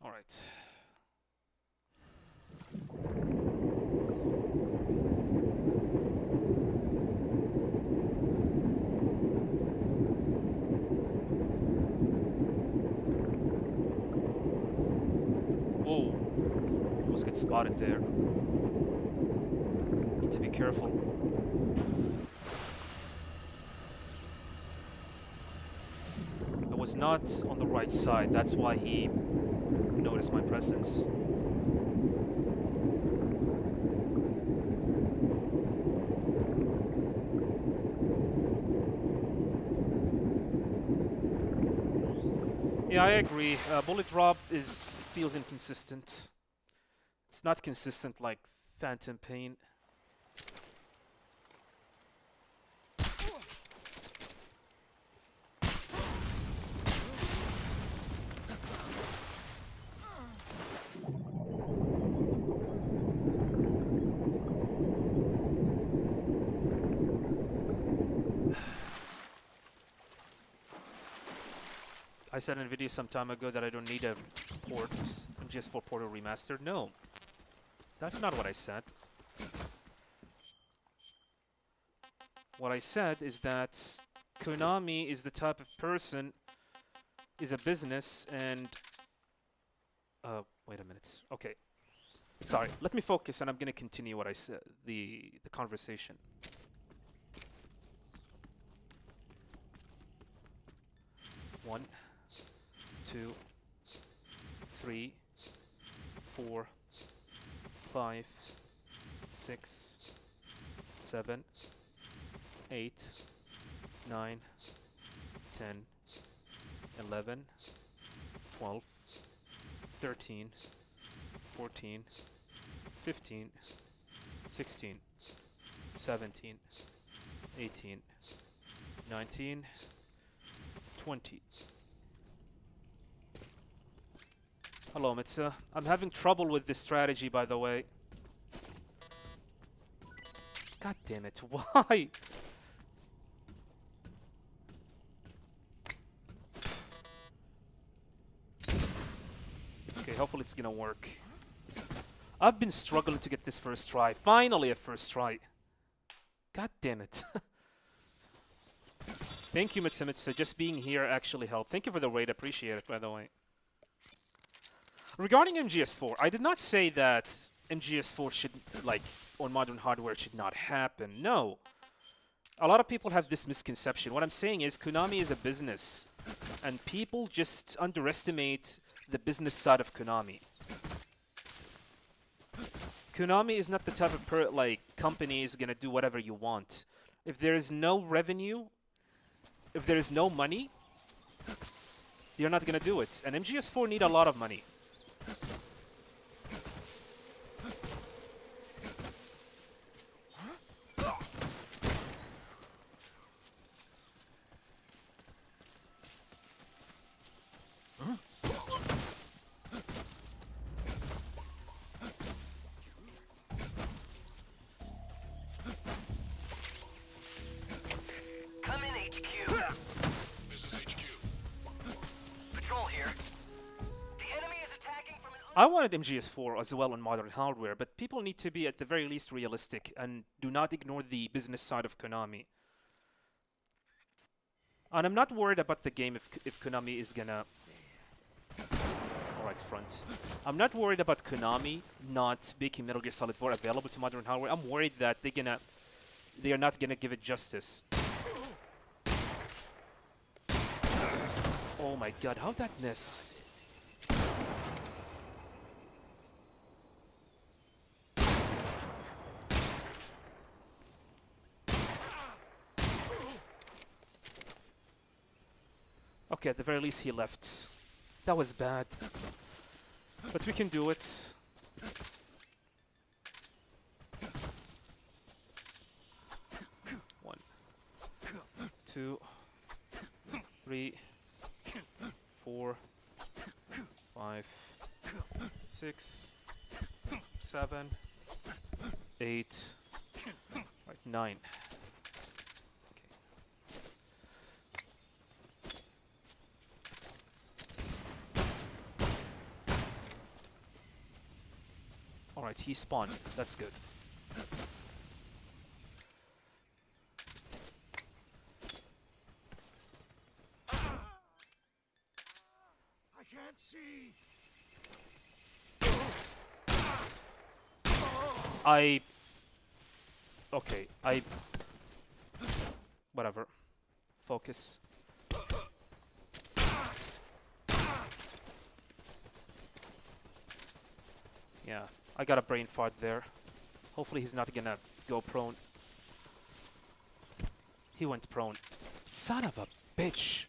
All right. Whoa. Almost get spotted there. Need to be careful. not on the right side. That's why he noticed my presence. Yeah, I agree. Bullet drop feels inconsistent. It's not consistent like Phantom Pain. I said in a video some time ago that I don't need a port, MGS4 port or remastered. No, that's not what I said. What I said is that Konami is the type of person, is a business, and... wait a minute. Okay. Sorry, let me focus and I'm gonna continue what I said, the conversation. One, 2, 3, 4, 5, 6, 7, 8, 9, 10, 11, 12, 13, 14, 15, 16, 17, 18, 19, 20. Hello, Mitsa. I'm having trouble with this strategy, by the way. God damn it, why? Okay, hopefully it's gonna work. I've been struggling to get this first try. Finally a first try. God damn it. Thank you, Mitsa. Just being here actually helped. Thank you for the raid. Appreciate it, by the way. Regarding MGS4, I did not say that MGS4 should, like, on modern hardware should not happen. No. A lot of people have this misconception. What I'm saying is Konami is a business, and people just underestimate the business side of Konami. Konami is not the type of company is gonna do whatever you want. If there is no revenue, if there is no money, you're not gonna do it. And MGS4 need a lot of money. Come in, HQ. This is HQ. Patrol here. The enemy is attacking from an... I wanted MGS4 as well on modern hardware, but people need to be at the very least realistic and do not ignore the business side of Konami. And I'm not worried about the game if Konami is gonna... Alright, front. I'm not worried about Konami not making Metal Gear Solid 4 available to modern hardware. I'm worried that they are not gonna give it justice. Oh my god, how'd that miss? Okay, at the very least he left. That was bad. But we can do it. One, 2, 3, 4, 5, 6, 7, 8, right, 9. Alright, he spawned. That's good. I can't see. Okay, whatever. Focus. Yeah, I got a brain fart there. Hopefully he's not gonna go prone. He went prone. Son of a bitch!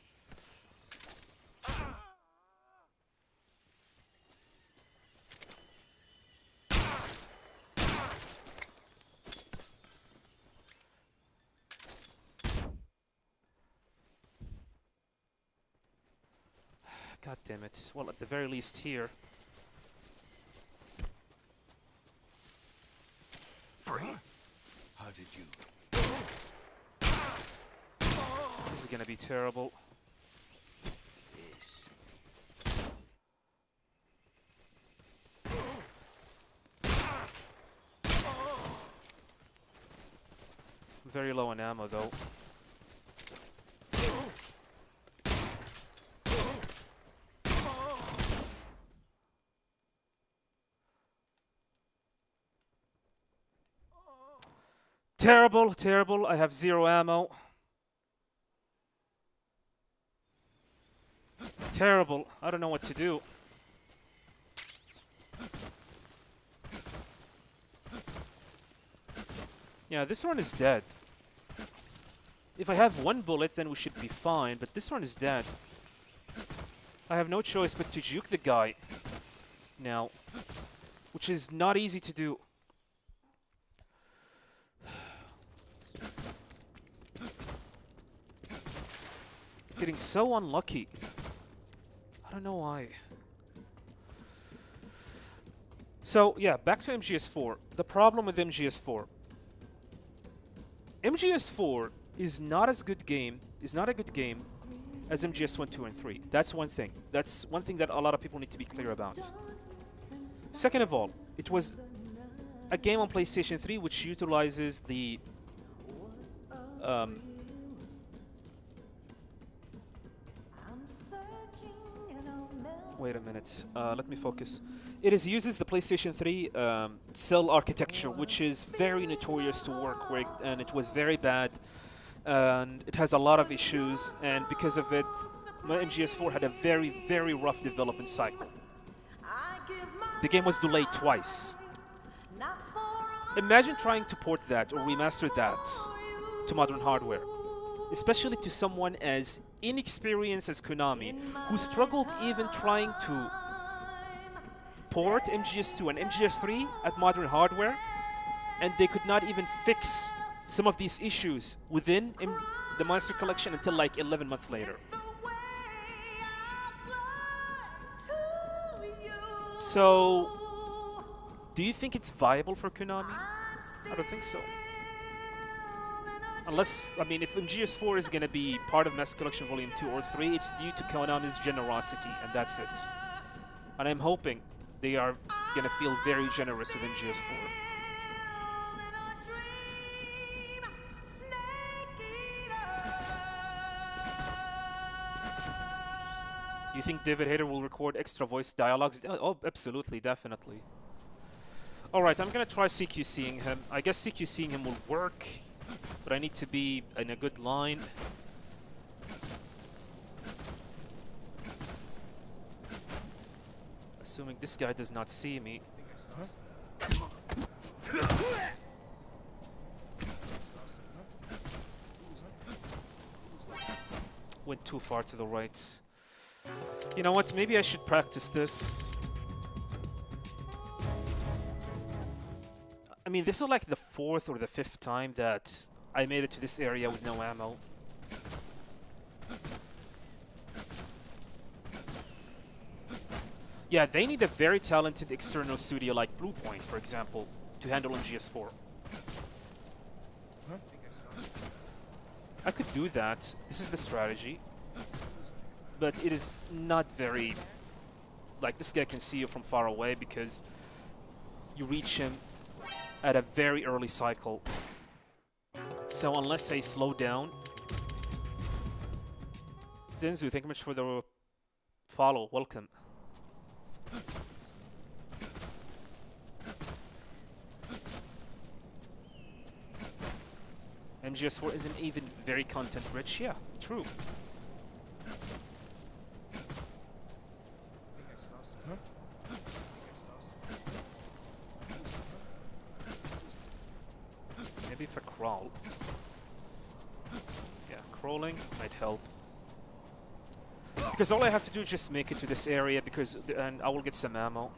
God damn it. Well, at the very least here. Freeze! How did you? This is gonna be terrible. Yes. Very low on ammo though. Terrible, terrible. I have 0 ammo. Terrible. I don't know what to do. Yeah, this one is dead. If I have 1 bullet, then we should be fine, but this one is dead. I have no choice but to juke the guy now, which is not easy to do. Getting so unlucky. I don't know why. So, yeah, back to MGS4. The problem with MGS4. MGS4 is not as good game, is not a good game as MGS1, 2, and 3. That's one thing. That's one thing that a lot of people need to be clear about. Second of all, it was a game on PlayStation 3 which utilizes the wait a minute. Let me focus. It uses the PlayStation 3 cell architecture, which is very notorious to work with, and it was very bad. And it has a lot of issues, and because of it, MGS4 had a very, very rough development cycle. The game was delayed twice. Imagine trying to port that or remaster that to modern hardware, especially to someone as inexperienced as Konami, who struggled even trying to port MGS2 and MGS3 at modern hardware, and they could not even fix some of these issues within the Master Collection until like 11 months later. So, do you think it's viable for Konami? I don't think so. Unless, I mean, if MGS4 is going to be part of Master Collection Volume 2 or 3, it's due to Konami's generosity, and that's it. And I'm hoping they are going to feel very generous with MGS4. You think David Hayter will record extra voice dialogues? Oh, absolutely, definitely. Alright, I'm gonna try CQCing him. I guess CQCing him will work, but I need to be in a good line. Assuming this guy does not see me. Went too far to the right. You know what? Maybe I should practice this. I mean, this is like the 4th or the 5th time that I made it to this area with no ammo. Yeah, they need a very talented external studio like Bluepoint, for example, to handle MGS4. I could do that. This is the strategy. But it is not very... Like, this guy can see you from far away because you reach him at a very early cycle. So unless I slow down... Zenzu, thank you much for the follow. Welcome. MGS4 isn't even very content-rich. Yeah, true. crawl. Yeah, crawling might help. Because all I have to do is just make it to this area and I will get some ammo.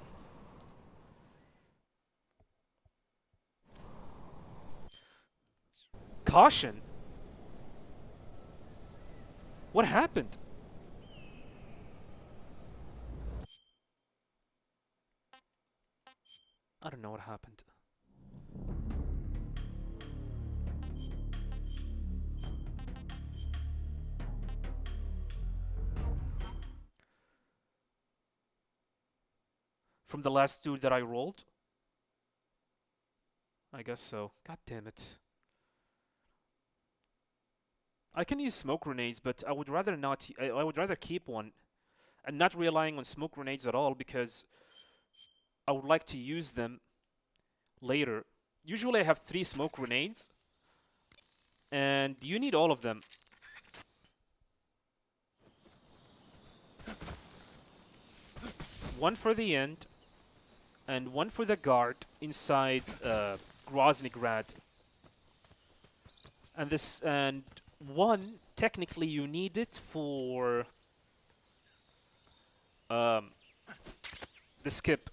Caution! What happened? I don't know what happened. From the last dude that I rolled? I guess so. God damn it. I can use smoke grenades, but I would rather not. I would rather keep one and not relying on smoke grenades at all because I would like to use them later. Usually I have 3 smoke grenades and you need all of them. One for the end and one for the guard inside Groznyj Grad. And one, technically you need it for the skip.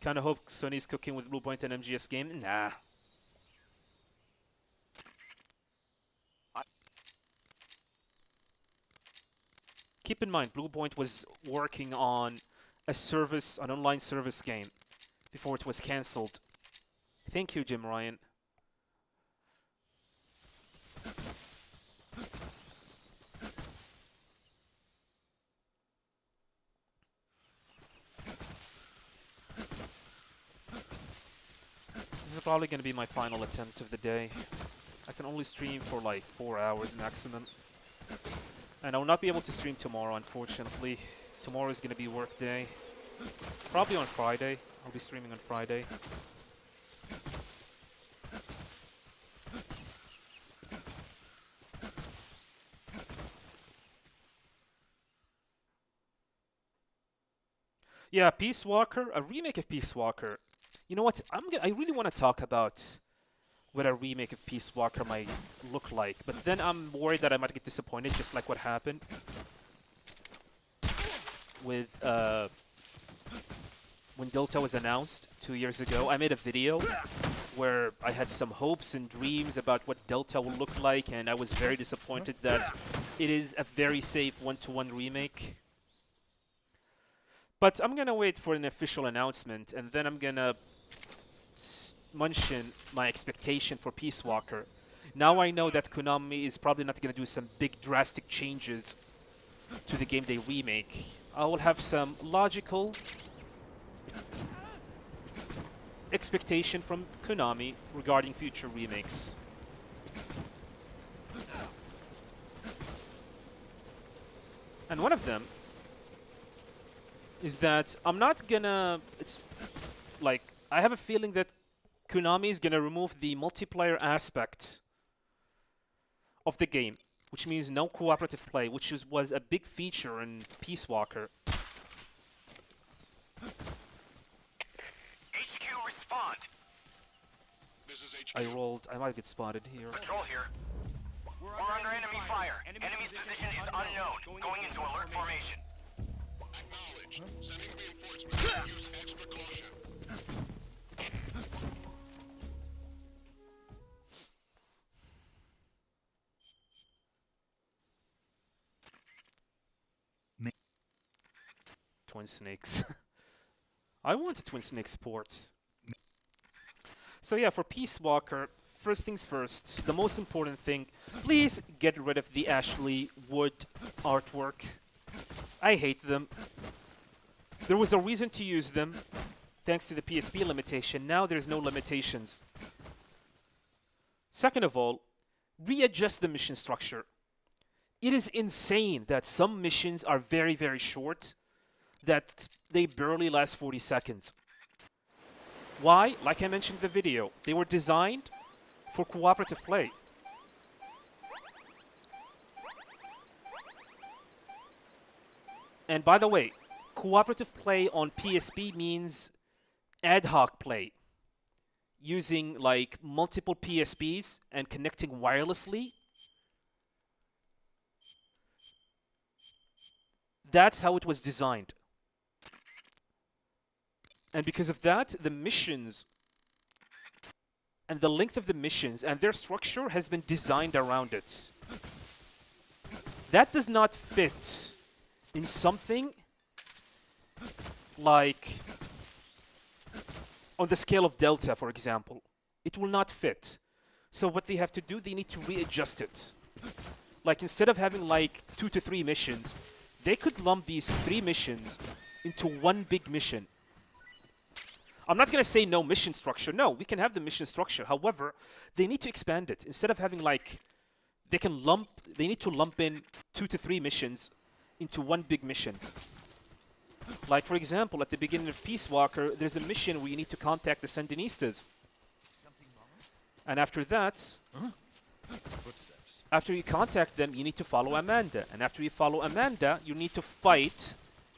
Kinda hope Sony's cooking with Bluepoint and MGS game. Nah. Keep in mind, Bluepoint was working on a service, an online service game, before it was cancelled. Thank you, Jim Ryan. This is probably going to be my final attempt of the day. I can only stream for like 4 hours maximum. And I will not be able to stream tomorrow, unfortunately. Tomorrow is going to be work day. Probably on Friday. I'll be streaming on Friday. Yeah, Peace Walker, a remake of Peace Walker. You know what? I really want to talk about what a remake of Peace Walker might look like, but then I'm worried that I might get disappointed, just like what happened with when Delta was announced 2 years ago. I made a video where I had some hopes and dreams about what Delta will look like, and I was very disappointed that it is a very safe one-to-one remake. But I'm gonna wait for an official announcement, and then I'm gonna mention my expectation for Peace Walker. Now I know that Konami is probably not gonna do some big drastic changes to the game they remake. I will have some logical expectation from Konami regarding future remakes. And one of them is that I'm not gonna... It's like, I have a feeling that Konami is gonna remove the multiplayer aspect of the game, which means no cooperative play, which was a big feature in Peace Walker. HQ, respond. This is HQ. I rolled... I might get spotted here. Patrol here. We're under enemy fire. Enemy's position is unknown. Going into alert formation. Acknowledged. Sending reinforcements. Use extra caution. Twin Snakes. I want a Twin Snake Sports. So yeah, for Peace Walker, first things first, the most important thing, please get rid of the Ashley Wood artwork. I hate them. There was a reason to use them, thanks to the PSP limitation. Now there's no limitations. Second of all, readjust the mission structure. It is insane that some missions are very, very short, that they barely last 40 seconds. Why? Like I mentioned in the video, they were designed for cooperative play. And by the way, cooperative play on PSP means ad hoc play using like multiple PSPs and connecting wirelessly, that's how it was designed. And because of that, the missions and the length of the missions and their structure has been designed around it. That does not fit in something like on the scale of Delta, for example. It will not fit. So what they have to do, they need to readjust it. Like instead of having like 2 to 3 missions, they could lump these 3 missions into one big mission. I'm not going to say no mission structure. No, we can have the mission structure. However, they need to expand it. Instead of having like, they need to lump in 2 to 3 missions into one big missions. Like for example, at the beginning of Peace Walker, there's a mission where you need to contact the Sandinistas. And after that, Footsteps. after you contact them, you need to follow Amanda. And after you follow Amanda, you need to fight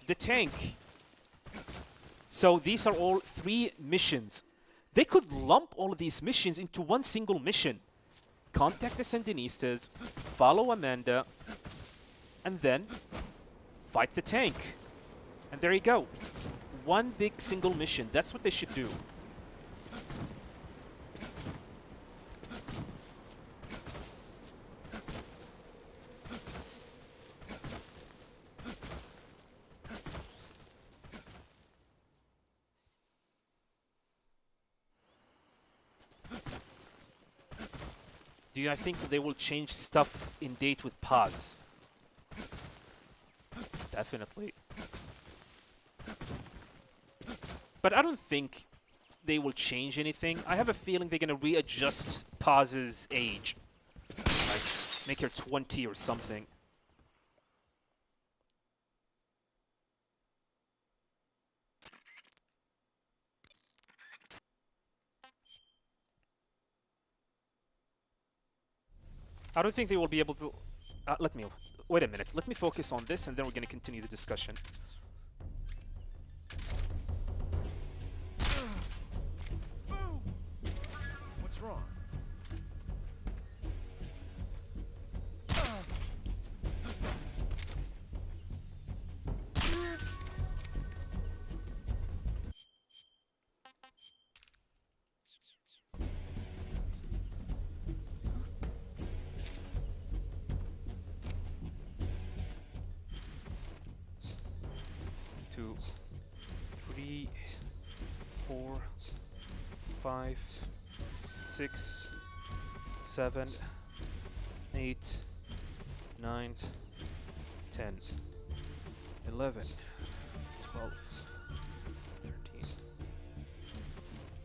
the tank. So these are all 3 missions. They could lump all of these missions into one single mission. Contact the Sandinistas, follow Amanda, and then fight the tank. And there you go. One big single mission. That's what they should do. I think they will change stuff in Date with Paz. Definitely. But I don't think they will change anything. I have a feeling they're going to readjust Paz's age. Like, make her 20 or something. I don't think they will be able to... wait a minute. Let me focus on this and then we're going to continue the discussion. What's wrong? Two, 3, 4, 5, 6, 7, 8, 9, 10, 11, 12, 13,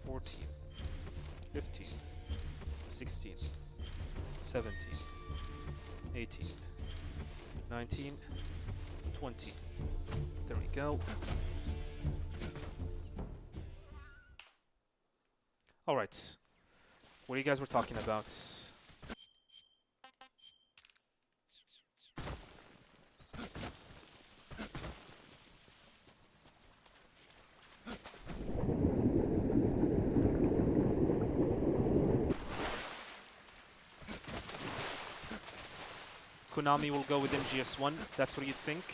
14, 15, 16, 17, 18, 19, 20. There we go. All right. What you guys were talking about? Konami will go with MGS1. That's what you think?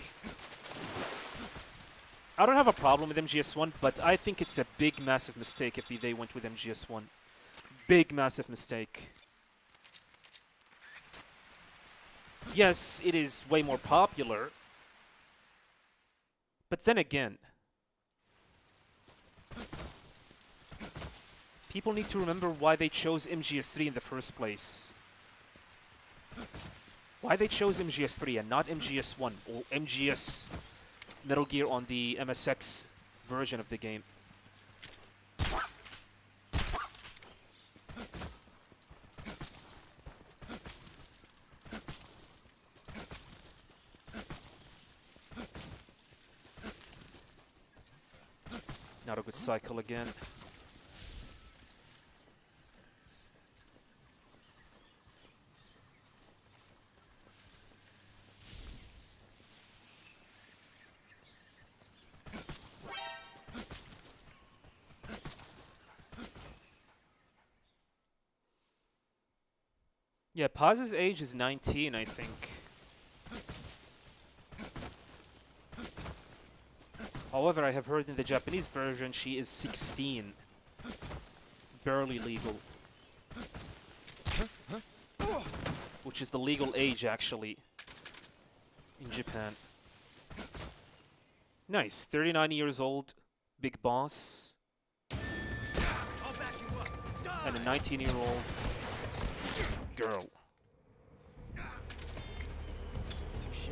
I don't have a problem with MGS1, but I think it's a big, massive mistake if they went with MGS1. Big, massive mistake. Yes, it is way more popular. But then again, people need to remember why they chose MGS3 in the first place. Why they chose MGS3 and not MGS1 or MGS Metal Gear on the MSX version of the game. Not a good cycle again. Yeah, Paz's age is 19, I think. However, I have heard in the Japanese version she is 16. Barely legal. Which is the legal age, actually, in Japan. Nice. 39 years old, big boss. I'll back you up. And a 19-year-old girl. Touche.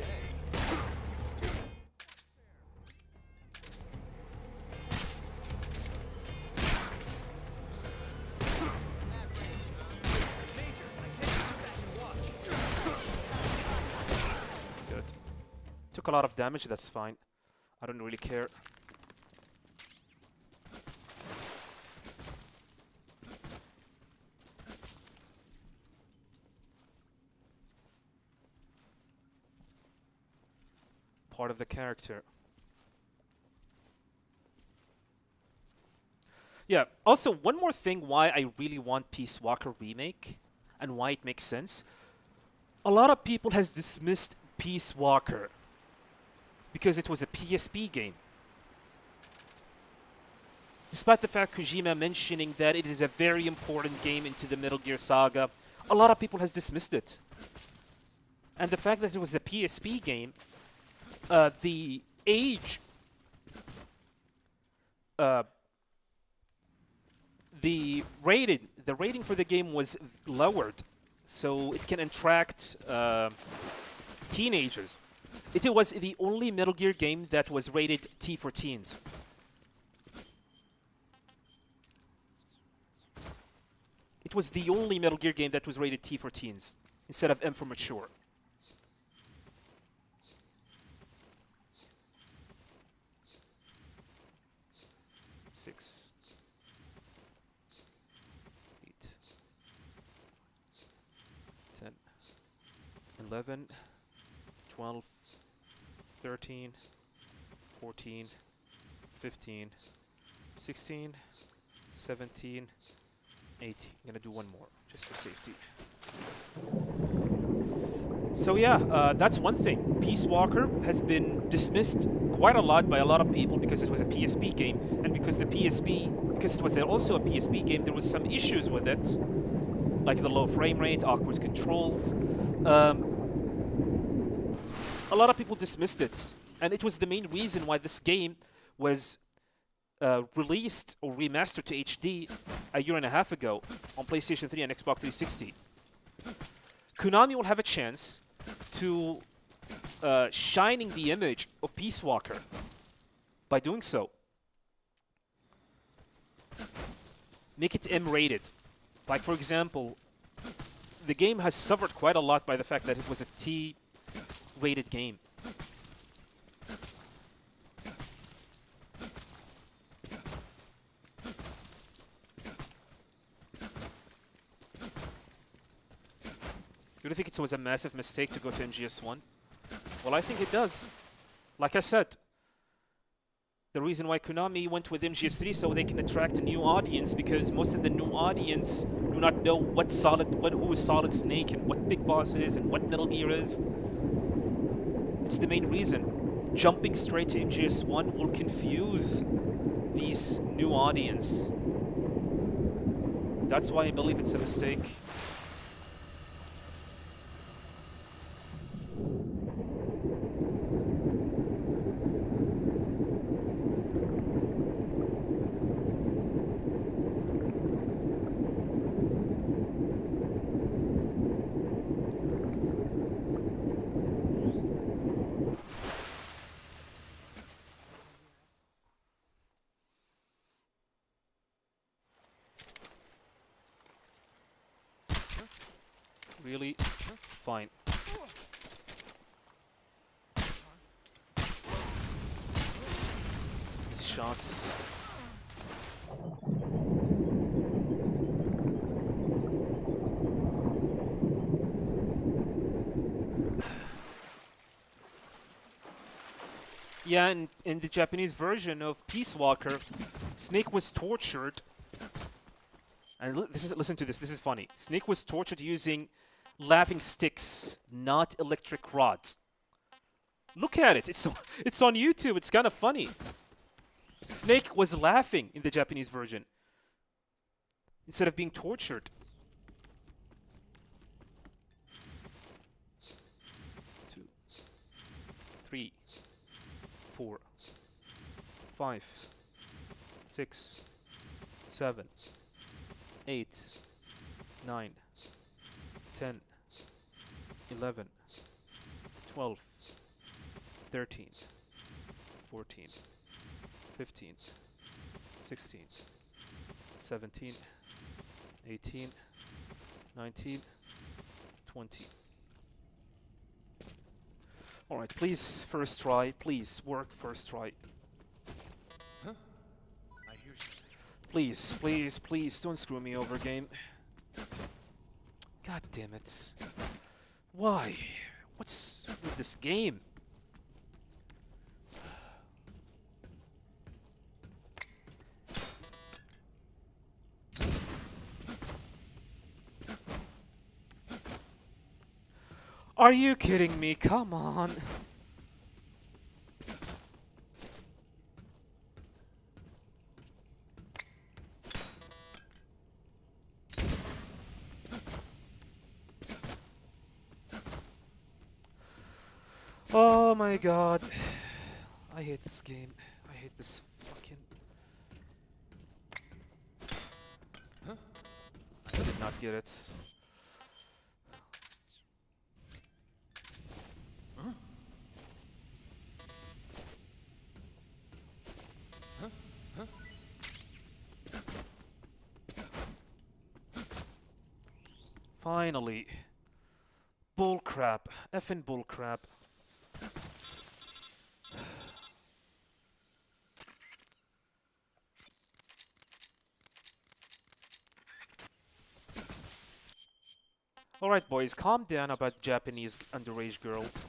Major, I can't sit back and watch. Good. Took a lot of damage, that's fine. I don't really care. Part of the character. Yeah, also one more thing why I really want Peace Walker Remake and why it makes sense. A lot of people has dismissed Peace Walker because it was a PSP game. Despite the fact Kojima mentioning that it is a very important game into the Metal Gear saga, a lot of people has dismissed it. And the fact that it was a PSP game, the age, the rating for the game was lowered, so it can attract teenagers. It was the only Metal Gear game that was rated T for teens. It was the only Metal Gear game that was rated T for teens instead of M for mature. Six, 8, 10, 11, 12, 13, 14, 15, 16, 17, 18. I'm gonna do one more, just for safety. So yeah, that's one thing. Peace Walker has been dismissed quite a lot by a lot of people because it was a PSP game, and because because it was also a PSP game, there was some issues with it, like the low frame rate, awkward controls. A lot of people dismissed it, and it was the main reason why this game was released or remastered to HD a year and a half ago on PlayStation 3 and Xbox 360. Konami will have a chance to shining the image of Peace Walker by doing so. Make it M-rated. Like, for example, the game has suffered quite a lot by the fact that it was a T-rated game. Do you think it was a massive mistake to go to MGS1? Well, I think it does. Like I said, the reason why Konami went with MGS3 so they can attract a new audience, because most of the new audience do not know who is Solid Snake and what Big Boss is and what Metal Gear is. It's the main reason. Jumping straight to MGS1 will confuse this new audience. That's why I believe it's a mistake. Really? Fine. His shots. Yeah, in the Japanese version of Peace Walker, Snake was tortured. And listen to this. This is funny. Snake was tortured using laughing sticks, not electric rods. Look at it. It's on YouTube. It's kind of funny. Snake was laughing in the Japanese version instead of being tortured. 2, 3, 4, 5, 6, 7, 8, 9, 10, 11, 12, 13, 14, 15, 16, 17, 18, 19, 20. Alright, please, first try. Please, work first try. I hear something. Please, please, please, don't screw me over, game. God damn it. Why? What's with this game? Are you kidding me? Come on. Oh my god. I hate this game. I hate this fucking... I did not get it. Finally. Bullcrap. Effing bullcrap. Alright boys, calm down about Japanese underage girls.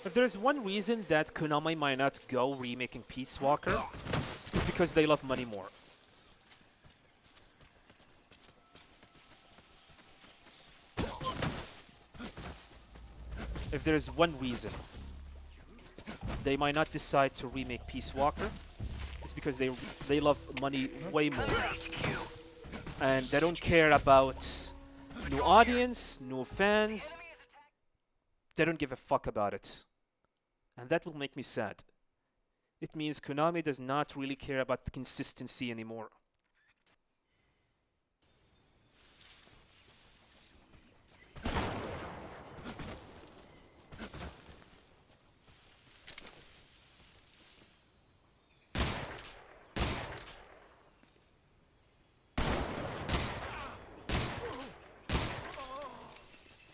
If there's one reason that Konami might not go remaking Peace Walker, it's because they love money more. If there's one reason they might not decide to remake Peace Walker, it's because they love money way more. And they don't care about new audience, new fans. They don't give a fuck about it. And that will make me sad. It means Konami does not really care about the consistency anymore.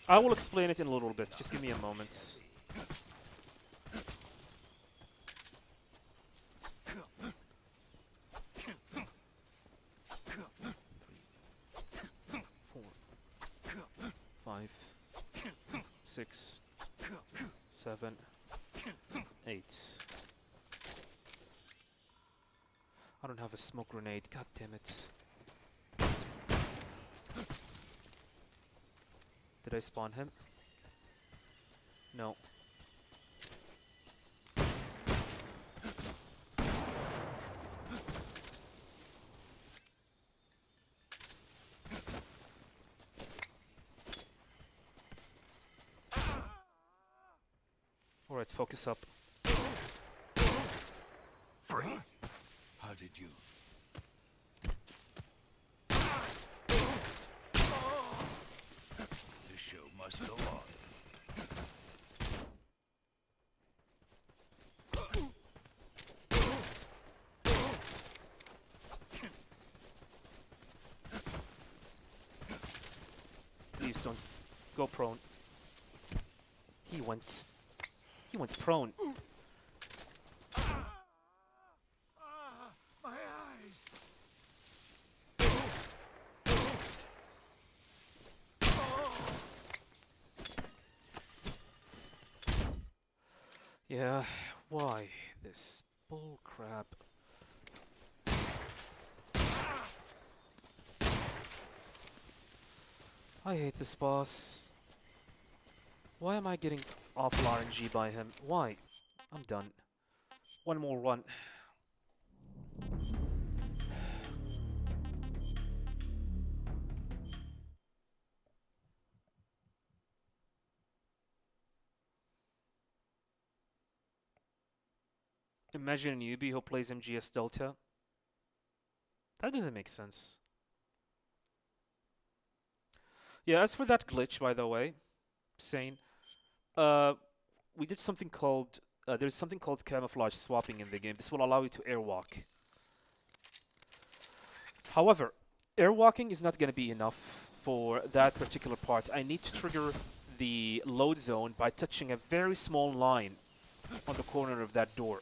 I will explain it in a little bit. Just give me a moment. Five, 6, 7, 8. I don't have a smoke grenade. God damn it. Did I spawn him? No. Alright, focus up. Freeze! How did you? The show must go on. Please don't go prone. He went prone. My Yeah, why this bull crap? I hate this boss. Why am I getting awful RNG by him? Why? I'm done. One more run. Imagine a newbie who plays MGS Delta. That doesn't make sense. Yeah, as for that glitch, by the way, Sane, uh, we did something called, there's something called camouflage swapping in the game. This will allow you to airwalk. However, airwalking is not going to be enough for that particular part. I need to trigger the load zone by touching a very small line on the corner of that door.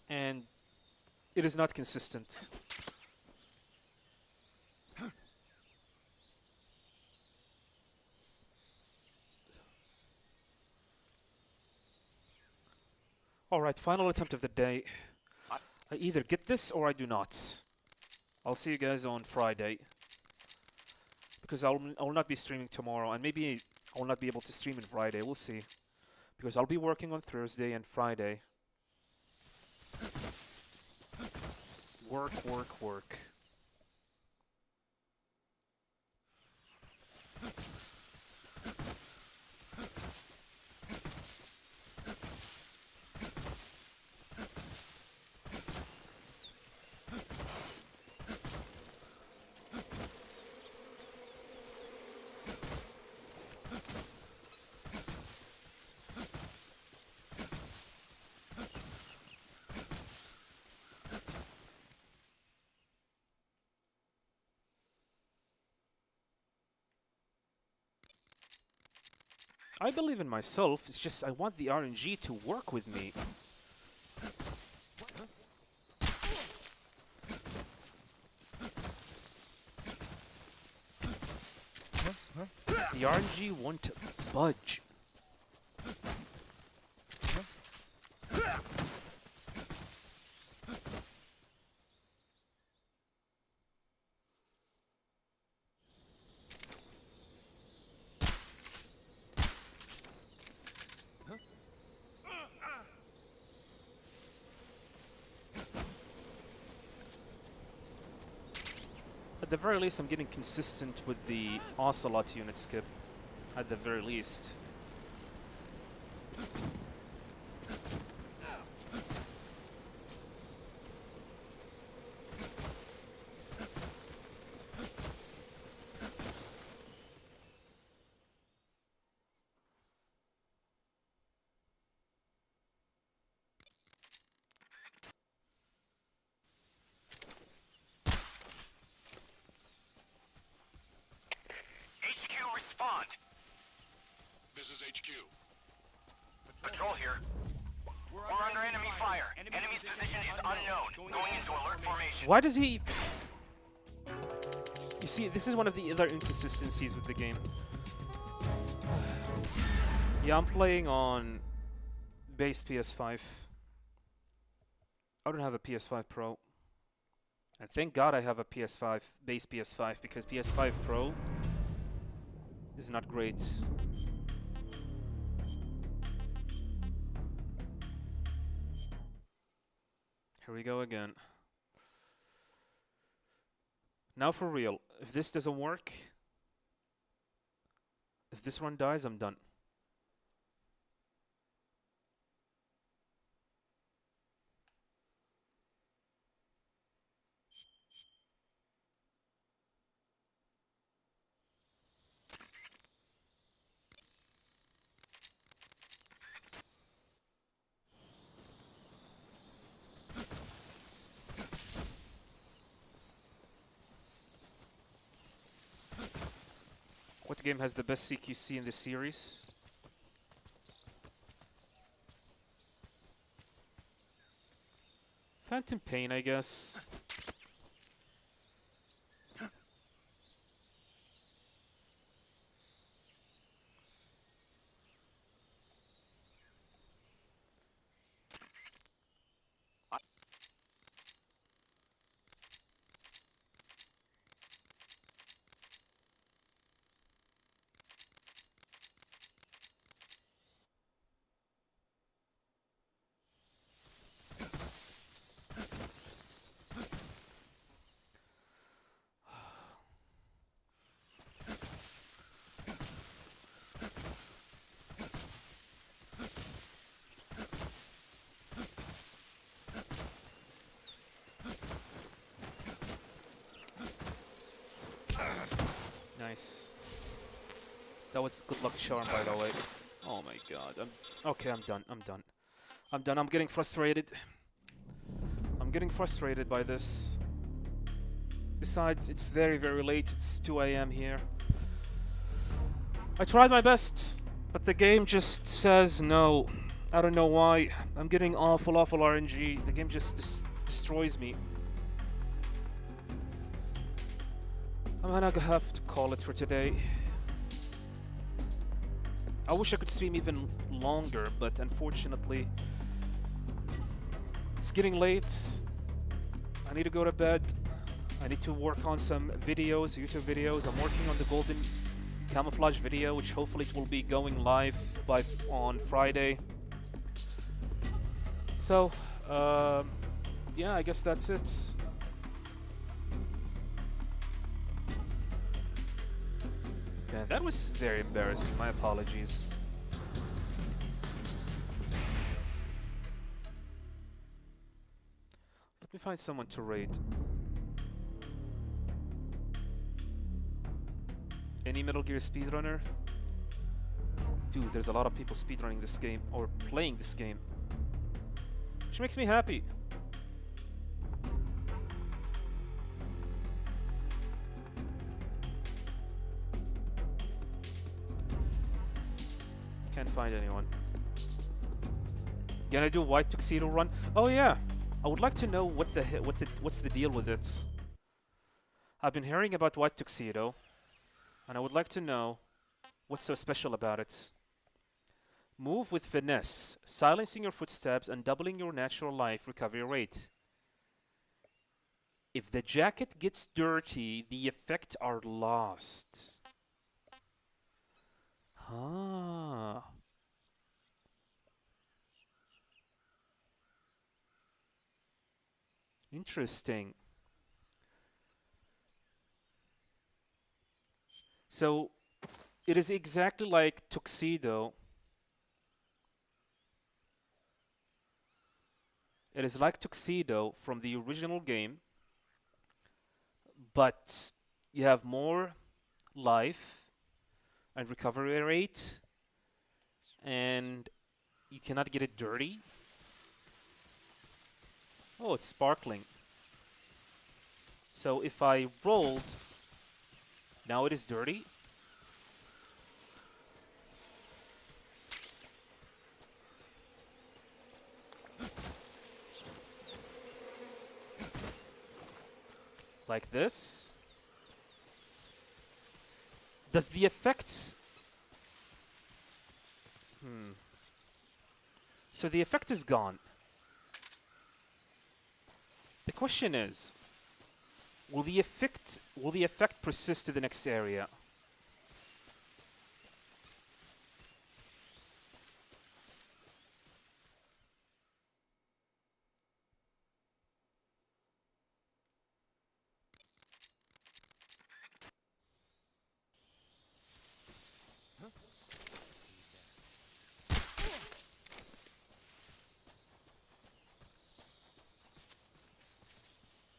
And it is not consistent. Alright, final attempt of the day. I either get this or I do not. I'll see you guys on Friday. Because I will not be streaming tomorrow, and maybe I will not be able to stream on Friday. We'll see. Because I'll be working on Thursday and Friday. Work, work, work. I believe in myself, it's just I want the RNG to work with me. The RNG won't budge. At the very least, I'm getting consistent with the Ocelot unit skip. At the very least. HQ, respond. This is HQ. Patrol here. We're under enemy fire. Enemy's position is unknown. Going into alert formation. Why does he... You see, this is one of the other inconsistencies with the game. Yeah, I'm playing on base PS5. I don't have a PS5 Pro. And thank God I have a PS5, base PS5, because PS5 Pro is not great. Here we go again. Now for real, if this doesn't work, if this run dies, I'm done. What game has the best CQC in the series? Phantom Pain, I guess. Nice. That was good luck charm, by the way. Oh my god. Okay, I'm done. I'm done. I'm done. I'm getting frustrated. I'm getting frustrated by this. Besides, it's very, very late. It's 2 a.m. here. I tried my best, but the game just says no. I don't know why. I'm getting awful RNG. The game just destroys me. I'm gonna have to call it for today. I wish I could stream even longer, but unfortunately, it's getting late. I need to go to bed. I need to work on some videos, YouTube videos. I'm working on the golden camouflage video, which hopefully it will be going live on Friday. So, yeah, I guess that's it. Man, that was very embarrassing. My apologies. Let me find someone to raid. Any Metal Gear speedrunner? Dude, there's a lot of people speedrunning this game, or playing this game. Which makes me happy. Can't find anyone. Gonna do white tuxedo run? Oh yeah, I would like to know what's the deal with it. I've been hearing about white tuxedo, and I would like to know what's so special about it. Move with finesse, silencing your footsteps and doubling your natural life recovery rate. If the jacket gets dirty, the effects are lost. Ah. Interesting. So, it is exactly like Tuxedo. It is like Tuxedo from the original game, but you have more life and recovery rate, and you cannot get it dirty. Oh, it's sparkling. So if I rolled, now it is dirty. Like this. Does the effects... So the effect is gone. The question is, will the effect persist to the next area?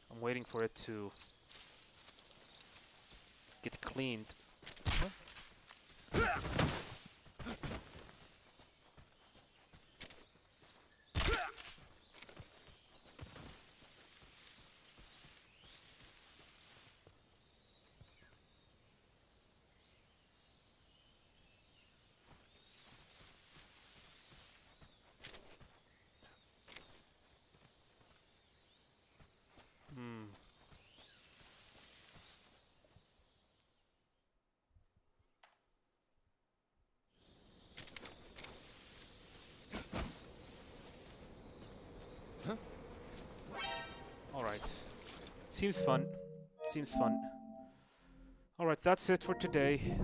I'm waiting for it to get cleaned. Alright. Seems fun. Seems fun. Alright, that's it for today.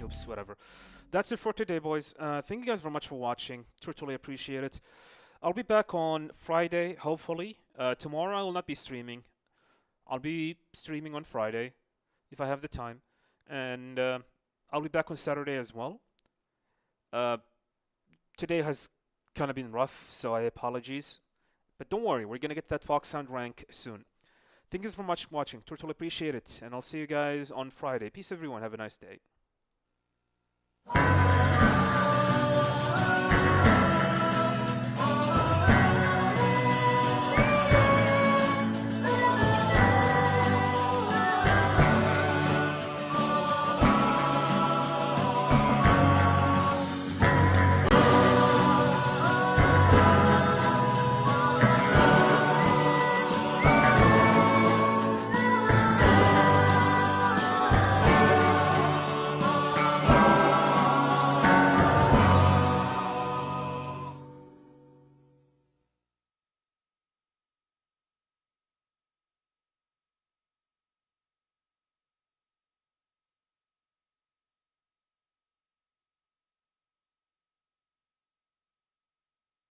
Oops, whatever. That's it for today, boys. Thank you guys very much for watching. Totally appreciate it. I'll be back on Friday, hopefully. Tomorrow I will not be streaming. I'll be streaming on Friday, if I have the time. And I'll be back on Saturday as well. Today has kind of been rough, so I apologize. But don't worry, we're going to get that Foxhound rank soon. Thank you so much for watching. Turtle, appreciate it. And I'll see you guys on Friday. Peace, everyone. Have a nice day.